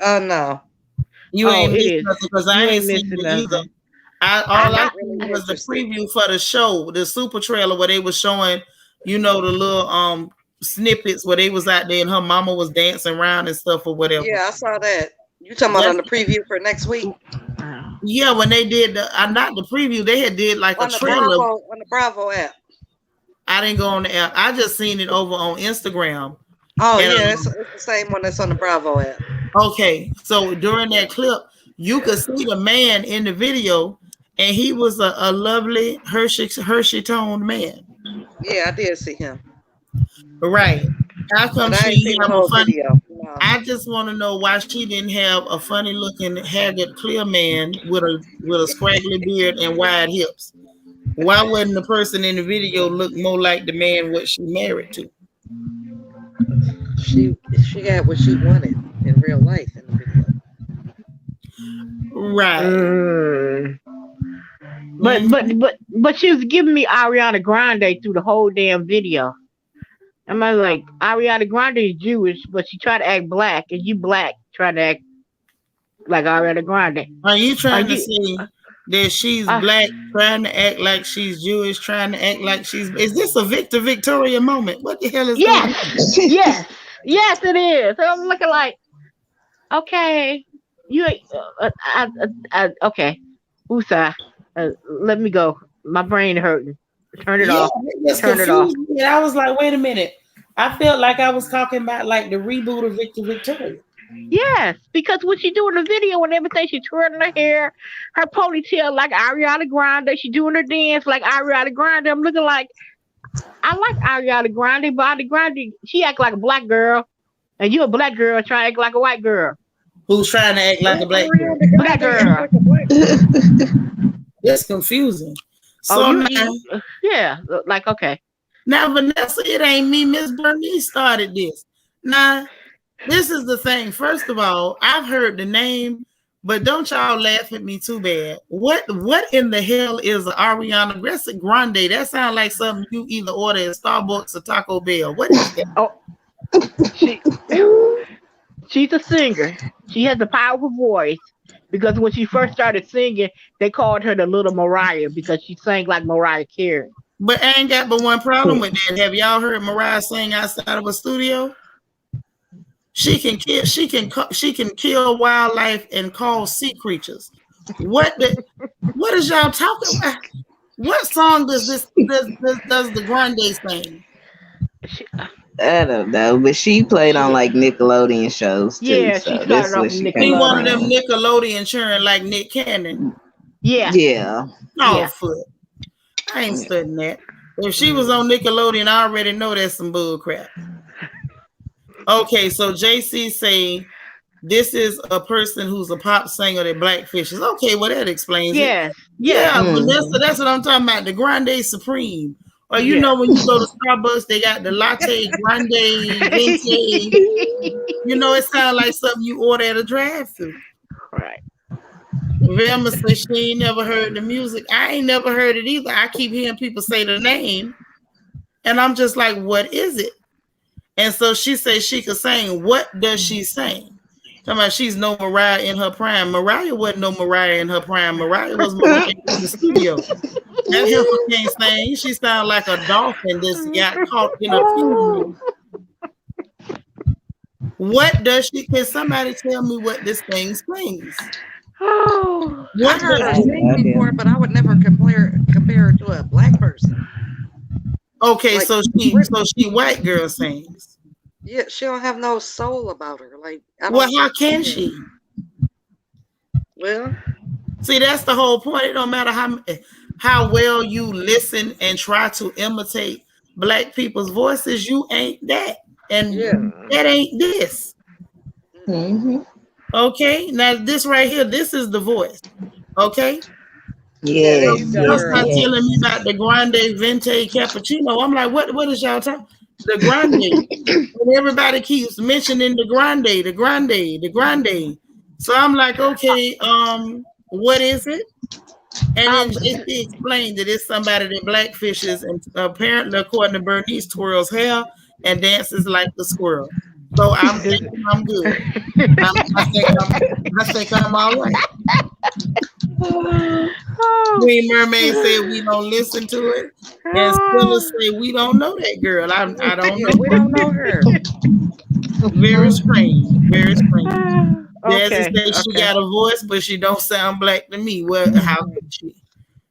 Oh no. You Oh, ain't it missing is. nothing because I You ain't ain't seen missing it either. nothing. All I really seen was the interested. preview for the show, the super trailer where they was showing, the little snippets where they was out there and her mama was dancing around and stuff or whatever. Yeah, I saw that. You talking about on the preview for next week? Yeah, when they did not the preview, they had did like On a the trailer. on the Bravo app. I didn't go on the app. I just seen it over on Instagram. Oh And, yeah, it's the same one that's on the Bravo app. Okay, so during that clip, you could see the man in the video, and he was a lovely Hershey toned man. Yeah, I did see him. Right. How come But I she ain't seen have the a whole funny? video. No. I just want to know why she didn't have a funny looking haggard clear man with a scraggly beard and wide hips. Why wouldn't the person in the video look more like the man what she married to? She got what she wanted in real life in the video. Right. But she was giving me Ariana Grande through the whole damn video. I'm like, Ariana Grande is Jewish, but she tried to act black, and you black try to act like Ariana Grande. Are you trying to say that she's black, trying to act like she's Jewish, trying to act like she's? Is this a Victoria moment? What the hell is going on? Yes, it is. So I'm looking like, okay, you, okay, Usa, let me go. My brain hurting. Turn it off. Turn it off. I was like, wait a minute. I felt like I was talking about like the reboot of Victoria. Yes, because when she doing the video and everything, she twirling her hair, her ponytail like Ariana Grande. She doing her dance like Ariana Grande. I'm looking like, I like Ariana Grande, but Ariana Grande, she act like a black girl, and you a black girl trying to act like a white girl. Who's trying to act like a black girl? Ariana Black Grande act girl. like a black girl. It's confusing. Oh, So now, yeah, like okay. now, Vanessa, it ain't me. Miss Bernice started this. Now, this is the thing. First of all, I've heard the name, but don't y'all laugh at me too bad. What in the hell is Ariana Grande? That sounds like something you either order at Starbucks or Taco Bell. What is that? Oh, she, she's a singer. She has a powerful voice because when she first started singing, they called her the Little Mariah because she sang like Mariah Carey. But I ain't got but one problem with that. Have y'all heard Mariah sing outside of a studio? She can kill wildlife and call sea creatures. What is y'all talking about? What song does the Grande sing? I don't know, but she played on like Nickelodeon shows too. Yeah, so she started that's off what with she Be came one of them from. Nickelodeon churn like Nick Cannon. Yeah, Yeah. Oh, Yeah. foot. I ain't studying that. If she was on Nickelodeon, I already know that's some bull crap. Okay, so JC say this is a person who's a pop singer that blackfishes. Okay, well that explains it. yes, Yeah, yes, Vanessa, that's what I'm talking about. The Grande Supreme. Or you Yeah. know when you go to Starbucks, they got the latte grande venti. You know, it sounds like something you order at a drive-thru. right. Velma says she ain't never heard the music. I ain't never heard it either. I keep hearing people say the name, and I'm just like, what is it? And so she says she could sing. What does she sing? Talking about she's no Mariah in her prime. Mariah wasn't no Mariah in her prime. Mariah was Mariah in the studio. That heifer can't sing. She sounds like a dolphin that's got caught in a tube. What does she? Can somebody tell me what this thing sings? Oh, I What heard her does? sing before, but I would never compare her to a black person. Okay, Like, so she white girl sings. yeah, she don't have no soul about her. Like, I Well, don't. how can she? Well, See, that's the whole point. It don't matter how well you listen and try to imitate black people's voices. You ain't that, and Yeah. that ain't this. Mm-hmm. Okay, now this right here, this is the voice. Okay, yeah, there Yes. you go, y'all Yes. girl. start Yes. telling me about the Grande Venti Cappuccino. I'm like, what is y'all talking? The Grande, and everybody keeps mentioning the Grande, the Grande, the Grande. So I'm like, okay, what is it? And then JC explained that it's somebody that blackfishes and apparently, according to Bernice, twirls hair and dances like the squirrel. So I'm thinking I'm good. I think I'm all right. oh, Queen Mermaid said we don't listen to it, and Stella say we don't know that girl. I don't Yeah, know. we don't know her. Very strange. Very strange. Jazzy okay, says she got a voice, but she don't sound black to me. Well, how could she?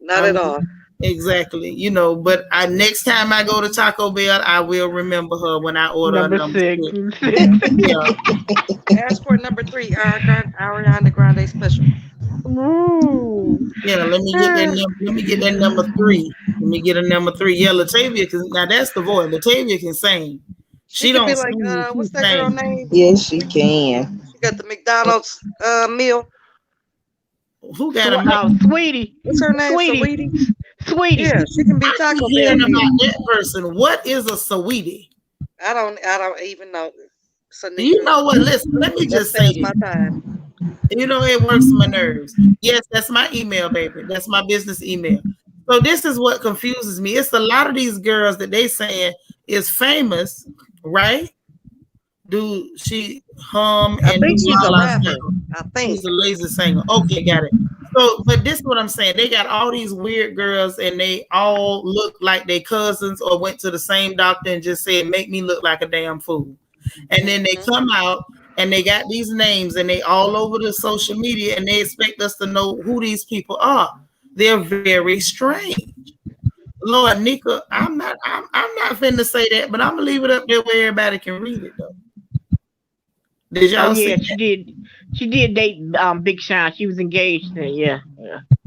Not at all. Exactly. You know, but next time I go to Taco Bell, I will remember her when I order a number number 6. 6. Yeah. Ask for number 3, Ariana Grande special. Ooh. Yeah, let me get that number. Let me get that number 3. Let me get a number 3. Yeah, Latavia can. Now that's the voice. Latavia can sing. She She could don't be like, sing. She what's that girl sing. name? Yes, she can. She got the McDonald's meal. Who got a mic? Sweetie. What's her name? Sweetie. Sweetie. Yeah, she can be I Taco keep Bell hearing meal. about that person. What is a sweetie? I don't even know. You know what? Listen, let me just say my this. time. You know, it works my nerves. Yes, that's my email, baby. That's my business email. So this is what confuses me. It's a lot of these girls that they saying is famous, right? Do she hum I and think do she's a la la rapper. sound? I think. She's a lazy singer. Okay, got it. So, but this is what I'm saying. They got all these weird girls, and they all look like they cousins or went to the same doctor and just said, "Make me look like a damn fool." And then they come out and they got these names, and they all over the social media, and they expect us to know who these people are. They're very strange. Lord, Nika, I'm not finna say that, but I'm gonna leave it up there where everybody can read it though. Did y'all Oh see yeah, that? she did date Big Sean. She was engaged then, yeah.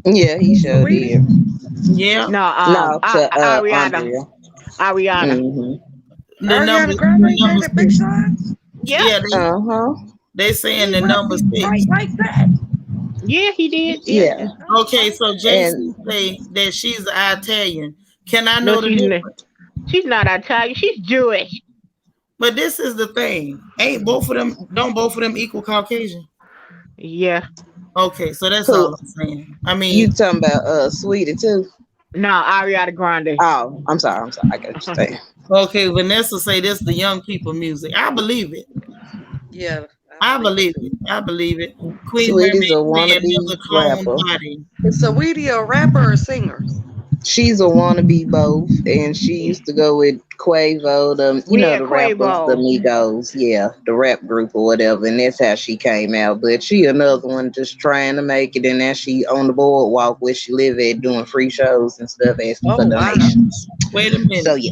Yeah, he sure did. Yeah. No, No, to Ariana. Andrea. Ariana. The number, Ariana Grande the number dated Big six. Sean? Yeah. They saying the He number rapped six. right like that. Yeah, he did. Yeah. Okay, so JC say that she's Italian. Can I No, know the she's not. difference? She's not Italian. She's Jewish. But this is the thing. Ain't both of them, don't both of them equal Caucasian? Yeah. Okay, so that's Who? all I'm saying. I You mean, talking about Sweetie too? No, Ariana Grande. Oh, I'm sorry. I got what you're saying. okay, Vanessa say this the young people music. I believe it. Yeah. I believe it. I believe it. Queen Sweetie's a Mermaid say wannabe another clone rapper. body. Is Saweetie a rapper or a singer? She's a wannabe both, and she used to go with Quavo, the rappers, the Quavo. Migos, the rap group or whatever, and that's how she came out. But she another one just trying to make it, and now she on the boardwalk where she live at doing free shows and stuff, asking for donations. Wait a minute. So yeah.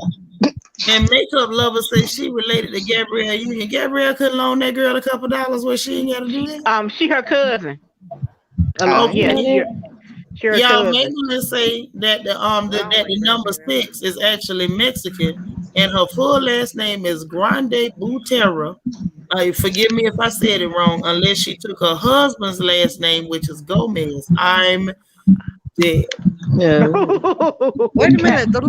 And Makeup Lover says she related to Gabrielle Union. Gabrielle could loan that girl a couple dollars where she ain't got to do that. She her cousin. Okay. She her Y'all cousin. make me say that the number 6 is actually Mexican, and her full last name is Grande Butera. Forgive me if I said it wrong, unless she took her husband's last name, which is Gomez. I'm dead. Yeah. Wait a minute, the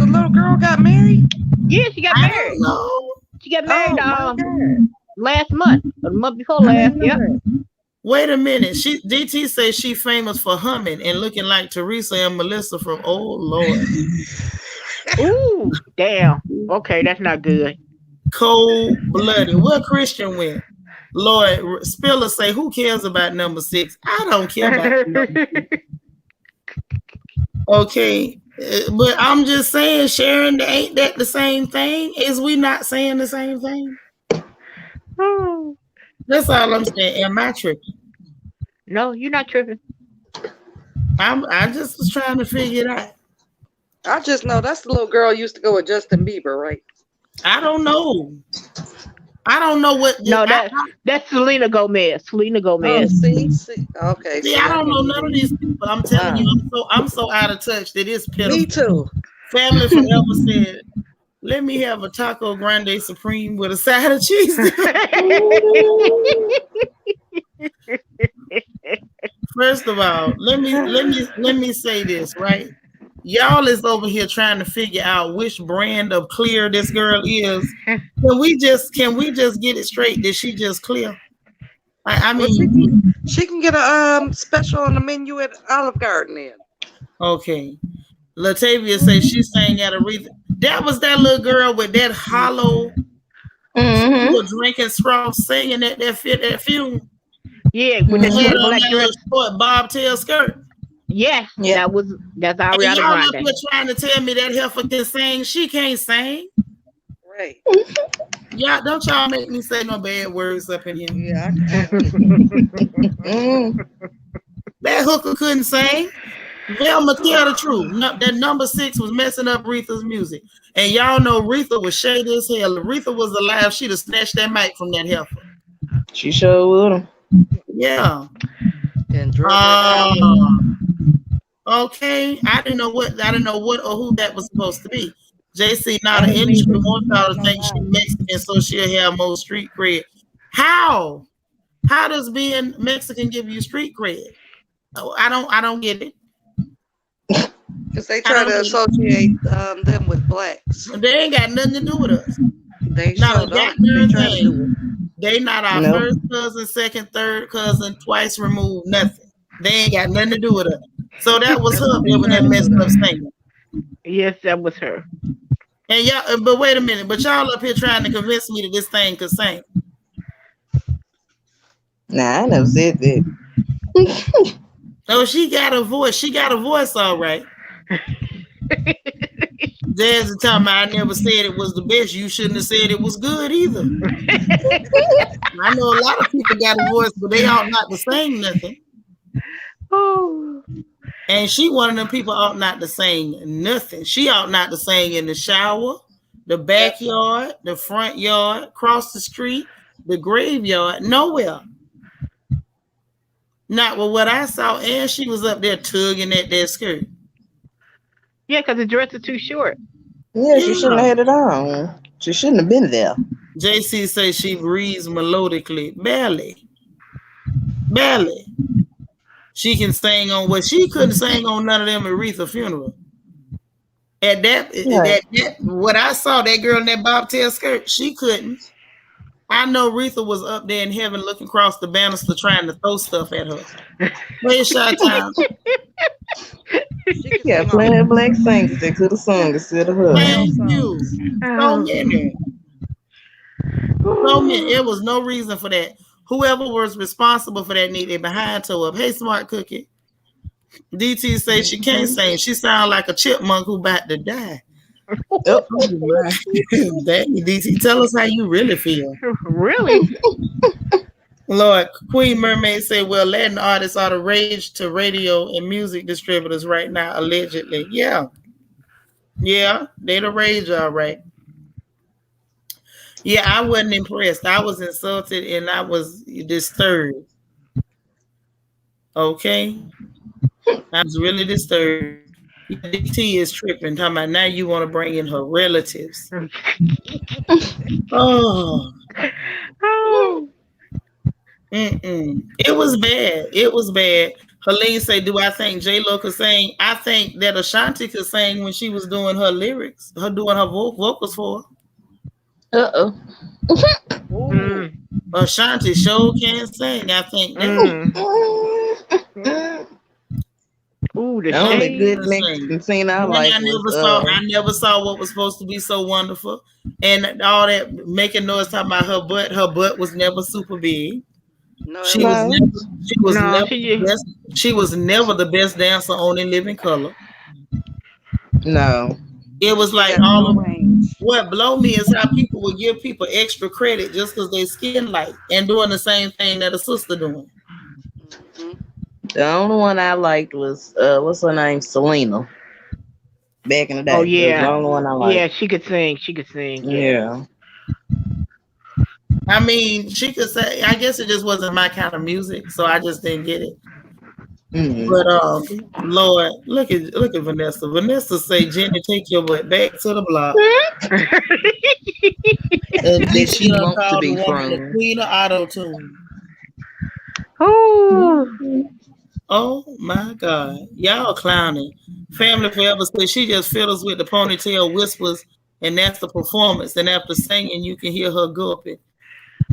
little girl got married? Yeah, she got married. No. She got married last month, or the month before last. Yep. Wait a minute. DT says she famous for humming and looking like Teresa and Melissa from Lord. Ooh, damn. Okay, that's not good. Cold blooded. Where Christian went? Lord Spiller say, who cares about number 6? I don't care about number 6. Okay. But I'm just saying, Sharon, ain't that the same thing? Is we not saying the same thing? That's all I'm saying. Am I tripping? No, you're not tripping. I just was trying to figure it out. I just know that's the little girl used to go with Justin Bieber, right? I don't know. I don't know what. No, that's Selena Gomez. Selena Gomez. Oh, see. Okay. See, I don't know none of these people. I'm telling you, I'm so out of touch that it's pitiful. Me too. Family Forever said, "Let me have a taco grande supreme with a side of cheese." First of all, let me say this, right? Y'all is over here trying to figure out which brand of clear this girl is. Can we just get it straight? Did she just clear? I mean, she can get a special on the menu at Olive Garden then. Okay. Latavia says she sang at Aretha. That was that little girl with that hollow drinking straw singing at that funeral. Yeah, with the black dress, short bobtail skirt. Yes, that's Ariana Y'all up Grande. here trying to tell me that heifer can sing. She can't sing. Right. Yeah, don't y'all make me say no bad words up in here. Yeah. That hooker couldn't sing. Velma, tell the truth. No, that number 6 was messing up Aretha's music. And y'all know Aretha was shady as hell. If Aretha was alive, she'd have snatched that mic from that heifer. She sure would. Yeah. And okay. I didn't know what or who that was supposed to be. JC, now the industry wants y'all to think she's Mexican, so she'll have more street cred. How? How does being Mexican give you street cred? I don't get it. Because they try to associate them with blacks. They ain't got nothing to do with us. They not showed up. They not our first cousin, second, third cousin, twice removed, nothing. They ain't got nothing to do with us. So that was her doing that messed up singing. Yes, that was her. And y'all, but wait a minute, but y'all up here trying to convince me that this thing could sing. Nah, I never said that. Oh, she got a voice. She got a voice, all right. There's a time I never said it was the best. You shouldn't have said it was good either. I know a lot of people got a voice, but they ought not to sing nothing. Oh. And she one of them people ought not to sing nothing. She ought not to sing in the shower, the backyard, the front yard, across the street, the graveyard, nowhere. Not with what I saw, and she was up there tugging at that skirt. Yeah, because the dress is too short. Yeah, she shouldn't have had it on. She shouldn't have been there. JC says she breathes melodically. Barely. Barely. She can sing on what she couldn't sing on none of them Aretha funeral. At that, what I saw, that girl in that bobtail skirt, she couldn't. I know Aretha was up there in heaven looking across the banister trying to throw stuff at her. Where's Shot Time? Yeah, plenty of black singers that could have sung instead of her. Thank you. So many. So many. It was no reason for that. Whoever was responsible for that needed behind toe up. Hey, Smart Cookie. DT says she can't sing. She sounds like a chipmunk who about to die. Oh, my. Dang, DT, tell us how you really feel. Really? Lord, Queen Mermaid said, well, Latin artists are the rage to radio and music distributors right now, allegedly. Yeah. Yeah, they the rage, all right. Yeah, I wasn't impressed. I was insulted and I was disturbed. Okay? I was really disturbed. DT is tripping, talking about now you want to bring in her relatives. Oh. It was bad. It was bad. Helene said, do I think J-Lo could sing? I think that Ashanti could sing when she was doing her lyrics, her doing her vocals for her. Ashanti sure can't sing. I think that. Ooh, the only good Mexican scene I like I never saw what was supposed to be so wonderful. And all that making noise talking about her butt. Her butt was never super big. No, she was never the best dancer on In Living Color. No. It was like all of what blow me is how people would give people extra credit just because they skin light and doing the same thing that a sister doing. The only one I liked was what's her name? Selena. Back in the day. Oh yeah. The only one I liked. Yeah, she could sing. She could sing. Yeah. I mean, she could say. I guess it just wasn't my kind of music, so I just didn't get it. But Lord, look at Vanessa. Vanessa say, "Jenny, take your butt back to the block." And that she wants to be the queen of auto tune. Oh my God, y'all clowning. Family Forever says she just fiddles with the ponytail whispers, and that's the performance. And after singing, you can hear her gulping.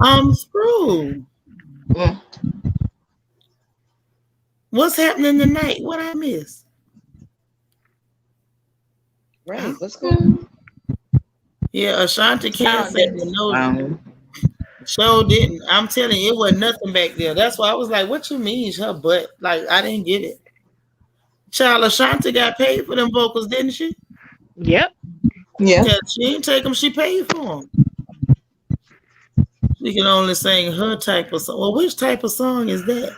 I'm screwed. What's happening tonight? What I miss? Right, let's go. Yeah, Ashanti can't sing. No, show didn't. I'm telling you, it was nothing back there. That's why I was like, "What you mean, her butt?" Like I didn't get it. Child, Ashanti got paid for them vocals, didn't she? Yep. Yeah. She didn't take them. She paid for them. She can only sing her type of song. Well, which type of song is that?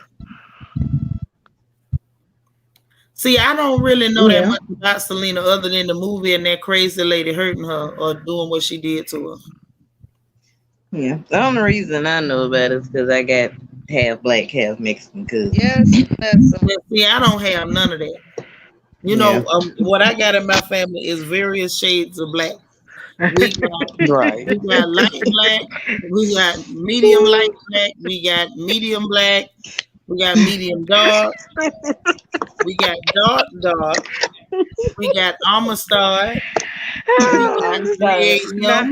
See, I don't really know that much about Selena other than the movie and that crazy lady hurting her or doing what she did to her. Yeah, the only reason I know about it is because I got half black, half Mexican cousins. Yes, see, I don't have none of that. You know, what I got in my family is various shades of black. We got, we got light black, we got medium light black, we got medium black, we got medium dark, we got dark, we got almond-starred, we got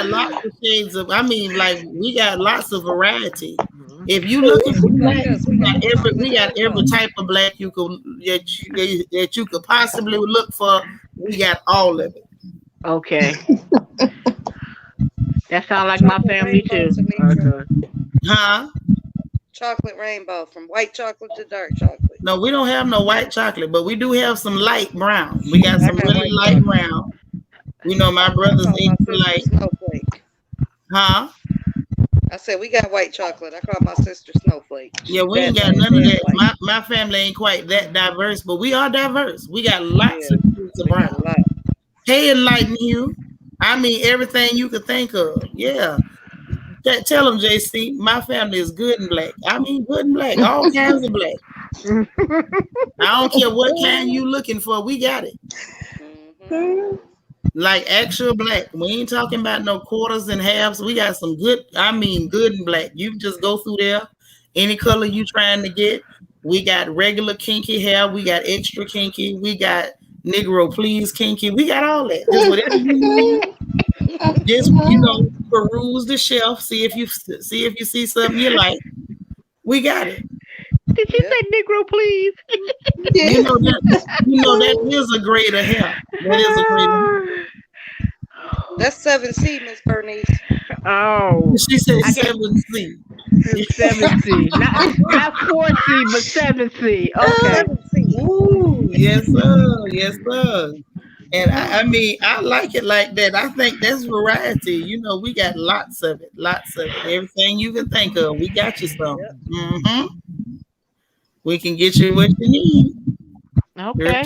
lots of shades of, we got lots of variety. If you looking for black, we got every type of black you could that you could possibly look for. We got all of it. Okay. That sounds like my family too. Okay. Huh? Chocolate rainbow, from white chocolate to dark chocolate. No, we don't have no white chocolate, but we do have some light brown. We got some really light brown. You know, my brother's into like snowflake. Huh? I said we got white chocolate. I call my sister Snowflake. Yeah, we ain't got none of that. My family ain't quite that diverse, but we are diverse. We got lots of shades of brown. Hey, enlighten you. I mean, everything you could think of. Yeah. Tell them, JC, my family is good and black. I mean, good and black. All kinds of black. I don't care what kind you looking for. We got it. Like actual black. We ain't talking about no quarters and halves. We got some good, I mean good and black. You just go through there, any color you trying to get. We got regular kinky hair. We got extra kinky. We got Negro please kinky. We got all that. Just whatever you need. Just peruse the shelf. See if you see something you like. We got it. Did you say Negro, please? You know that is a grade of hair. That is a grade of hair. That's 7C, Miss Bernice. Oh, She said 7C. 7C, not 4C, but 7C. Okay. 7C. Ooh, yes, sir. Yes, sir. And I mean, I like it like that. I think that's variety. We got lots of it. Lots of it. Everything you can think of, we got you some. Mm-hmm. We can get you what you need. Okay.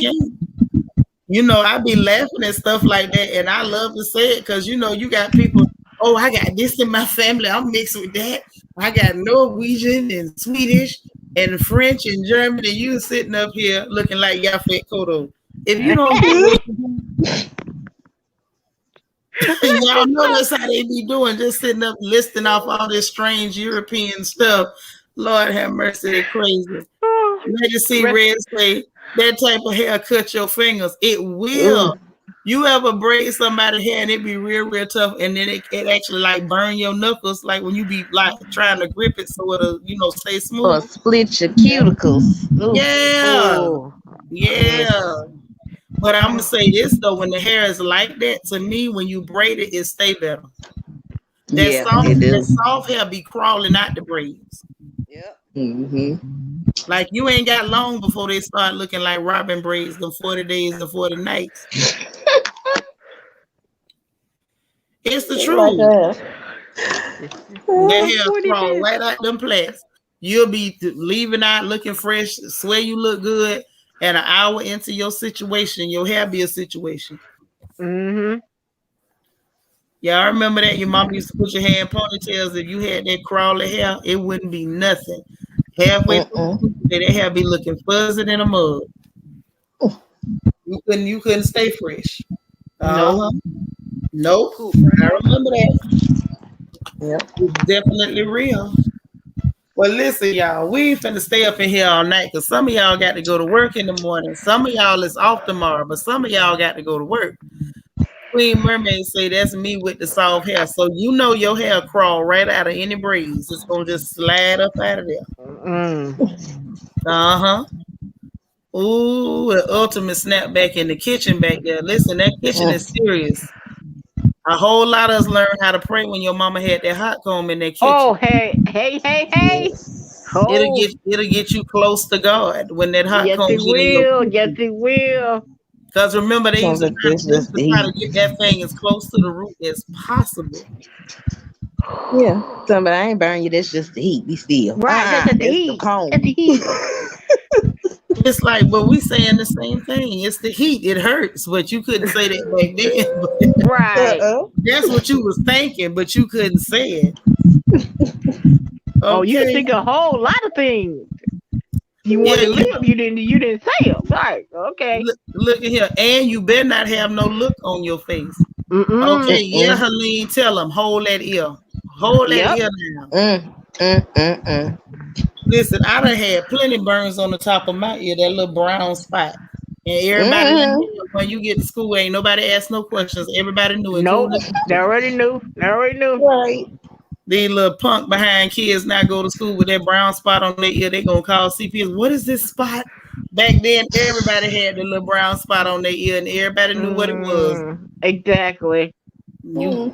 I be laughing at stuff like that, and I love to say it because you got people. Oh, I got this in my family. I'm mixed with that. I got Norwegian and Swedish and French and German, and you sitting up here looking like Yaphet Kodo. If you don't get what you do, y'all know that's how they be doing, just sitting up listing off all this strange European stuff. Lord have mercy, they're crazy. Legacy Red say that type of hair cut your fingers. It will. Ooh. You ever braid somebody's hair and it be real tough, and then it actually like burn your knuckles, like when you be like trying to grip it so it'll stay smooth. Or split your cuticles. Ooh. Yeah. Ooh. Yeah. But I'm gonna say this though, when the hair is like that, to me, when you braid it, it stay better. That soft hair be crawling out the braids. Yep. Mm-hmm. Like you ain't got long before they start looking like Robin braids, them 40 days and 40 nights. It's the truth. That hair crawl right out them plaits. You'll be leaving out looking fresh, swear you look good, and an hour into your situation, your hair be a situation. Mm-hmm. Yeah, I remember that. Your mom used to put your hair in ponytails. If you had that crawly hair, it wouldn't be nothing. Halfway through, that hair be looking fuzzy than a mug. You couldn't stay fresh. Nope. I remember that. Yep. It's definitely real. Well, listen, y'all, we ain't finna stay up in here all night because some of y'all got to go to work in the morning. Some of y'all is off tomorrow, but some of y'all got to go to work. Queen Mermaid say that's me with the soft hair. So your hair crawl right out of any breeze. It's gonna just slide up out of there. Uh-huh. Ooh, the ultimate snapback in the kitchen back there. Listen, that kitchen is serious. A whole lot of us learned how to pray when your mama had that hot comb in that kitchen. Oh, hey. Oh. It'll get you close to God when that hot comb. Yes, it will. Because remember, they used to try to get that thing as close to the root as possible. Yeah, somebody, I ain't burn you. That's just the heat. Be still. Right, that's the heat. That's the heat. It's like, but we saying the same thing. It's the heat. It hurts, but you couldn't say that back then. Right. That's what you was thinking, but you couldn't say it. Okay. Oh, you can think a whole lot of things. You want to live, you didn't say it. Right. Okay. Look at here. And you better not have no look on your face. Okay, Helene, tell them, hold that ear. Hold that ear down. Listen, I done had plenty burns on the top of my ear, that little brown spot. And everybody, when you get to school, ain't nobody asked no questions. Everybody knew it. Nope. They already knew. Right. These little punk behind kids now go to school with that brown spot on their ear. They gonna call CPS. What is this spot? Back then, everybody had the little brown spot on their ear, and everybody knew what it was. Exactly. You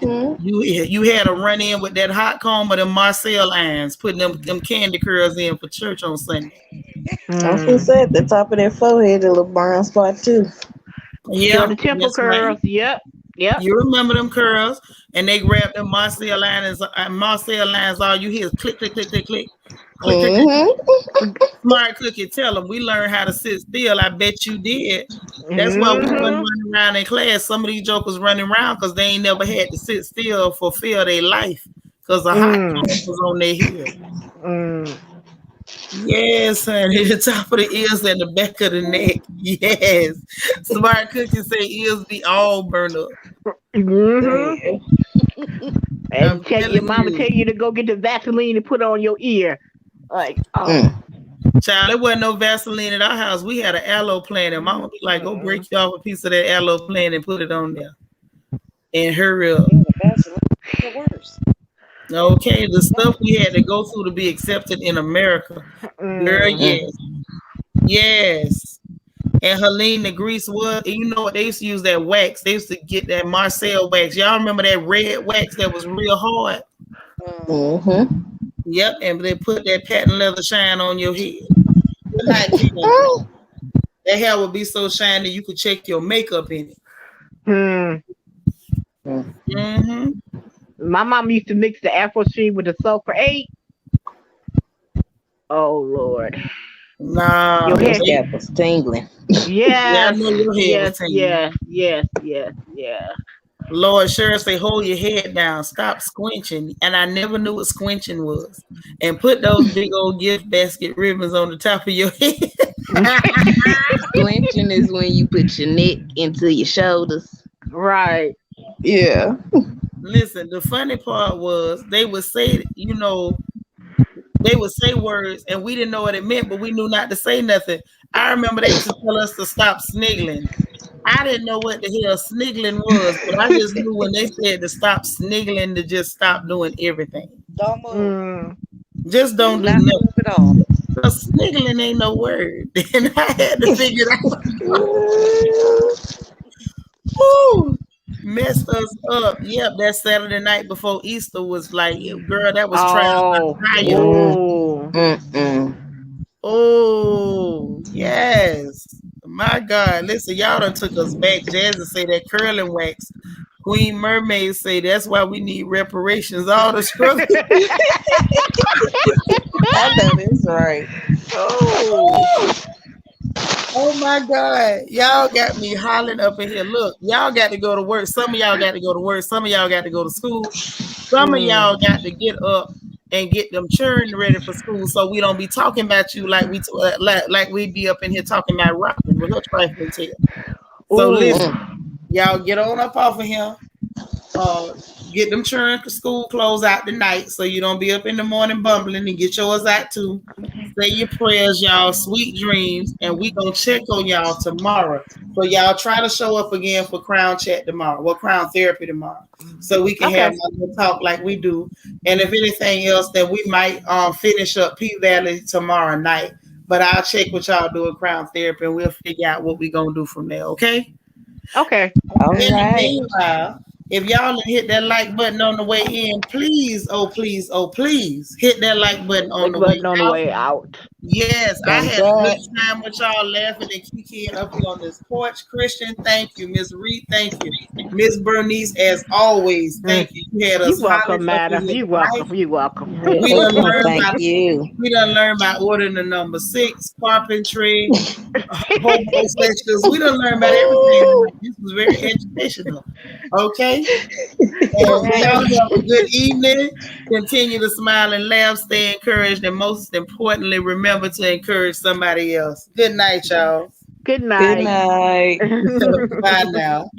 had a run in with that hot comb or them Marcella irons, putting them candy curls in for church on Sunday. I was gonna say at the top of their forehead, a little brown spot too. Yeah, the temple curls. Right. Yep. You remember them curls, and they grabbed them Marcella lines. All you hear is click, click, click, click, click. Click. Smart cookie, tell them we learned how to sit still. I bet you did. That's why we wasn't running around in class. Some of these jokers running around because they ain't never had to sit still for fear of their life because the hot comb was on their head. Yes, honey. The top of the ears and the back of the neck. Yes. Smart cooking say ears be all burned up. Mm-hmm. I'm And tell your telling mama tell you. you to go get the Vaseline and put on your ear. Like, Mm. oh. Child, there wasn't no Vaseline at our house. We had an aloe plant, and Mama be like, "Go break you off a piece of that aloe plant and put it on there, and hurry up." Yeah, the Vaseline is the worst. Okay, the stuff we had to go through to be accepted in America, girl. Mm. Mm. Yes, yes. And Helene, the grease was, and you know what? They used to use that wax. They used to get that Marcel wax. Y'all remember that red wax that was real hard? Mm-hmm. Yep, and they put that patent leather shine on your head. Good night, Kim. That hair would be so shiny you could check your makeup in it. Hmm. Mm-hmm. My mom used to mix the Afro Stream with the sulfur 8. Oh Lord. Nah, Your Your hair. scalp was tingling. yeah, I Yes. know your head was Yes. tingling. Yes. Yes. Yes. Yeah. Lord, sure say, hold your head down, stop squinching. And I never knew what squinching was. And put those big old gift basket ribbons on the top of your head. Squinching is when you put your neck into your shoulders. Right. Yeah. Listen, the funny part was they would say, you know, they would say words and we didn't know what it meant, but we knew not to say nothing. I remember they used to tell us to stop sniggling. I didn't know what the hell sniggling was, but I just knew when they said to stop sniggling to just stop doing everything. Don't move. Mm. Just don't do Not nothing. move at all. Because sniggling ain't no word. And I had to figure it out. Woo! Messed us up. Yep, that Saturday night before Easter was like, girl, that was trial by Oh. fire. Oh. Mm-mm. Oh, yes. My God. Listen, y'all done took us back. Jazzy say that curling wax. Queen Mermaid say that's why we need reparations. All the struggle. I know that's right. Oh. Oh my God. Y'all got me hollering up in here. Look, y'all got to go to work. Some of y'all got to go to work. Some of y'all got to go to school. Some of y'all got to get up and get them children ready for school so we don't be talking about you like we be up in here talking about Robin with her trifling tail. So Ooh. listen, y'all get on up off of here. Get them children to school clothes out tonight so you don't be up in the morning bumbling, and get yours out too. Say your prayers, y'all. Sweet dreams, and we gonna check on y'all tomorrow. So y'all try to show up again for Crown Chat tomorrow. Well, Crown Therapy tomorrow, so we can Okay. have a talk like we do. And if anything else, then we might finish up P Valley tomorrow night. But I'll check what y'all doing Crown Therapy, and we'll figure out what we gonna do from there. Okay. Okay. All In the right. meanwhile, if y'all hit that like button on the way in, please, oh please, hit that like button on Like the way button on the out. way out. Yes, I Thumbs had a good up. time with y'all laughing and kicking up here on this porch. Christian, thank you. Miss Reed, thank you. Miss Bernice, as always, thank you. You had You us welcome, hollering up in madam. here You tonight. welcome. You welcome. We done learned Thank about you. ordering the number 6, carpentry, homosexuals. We done learned about everything tonight. This was very educational. Okay. And y'all have a good evening. Continue to smile and laugh, stay encouraged, and most importantly, remember to encourage somebody else. Good night, y'all. Good Good night. night. Bye now.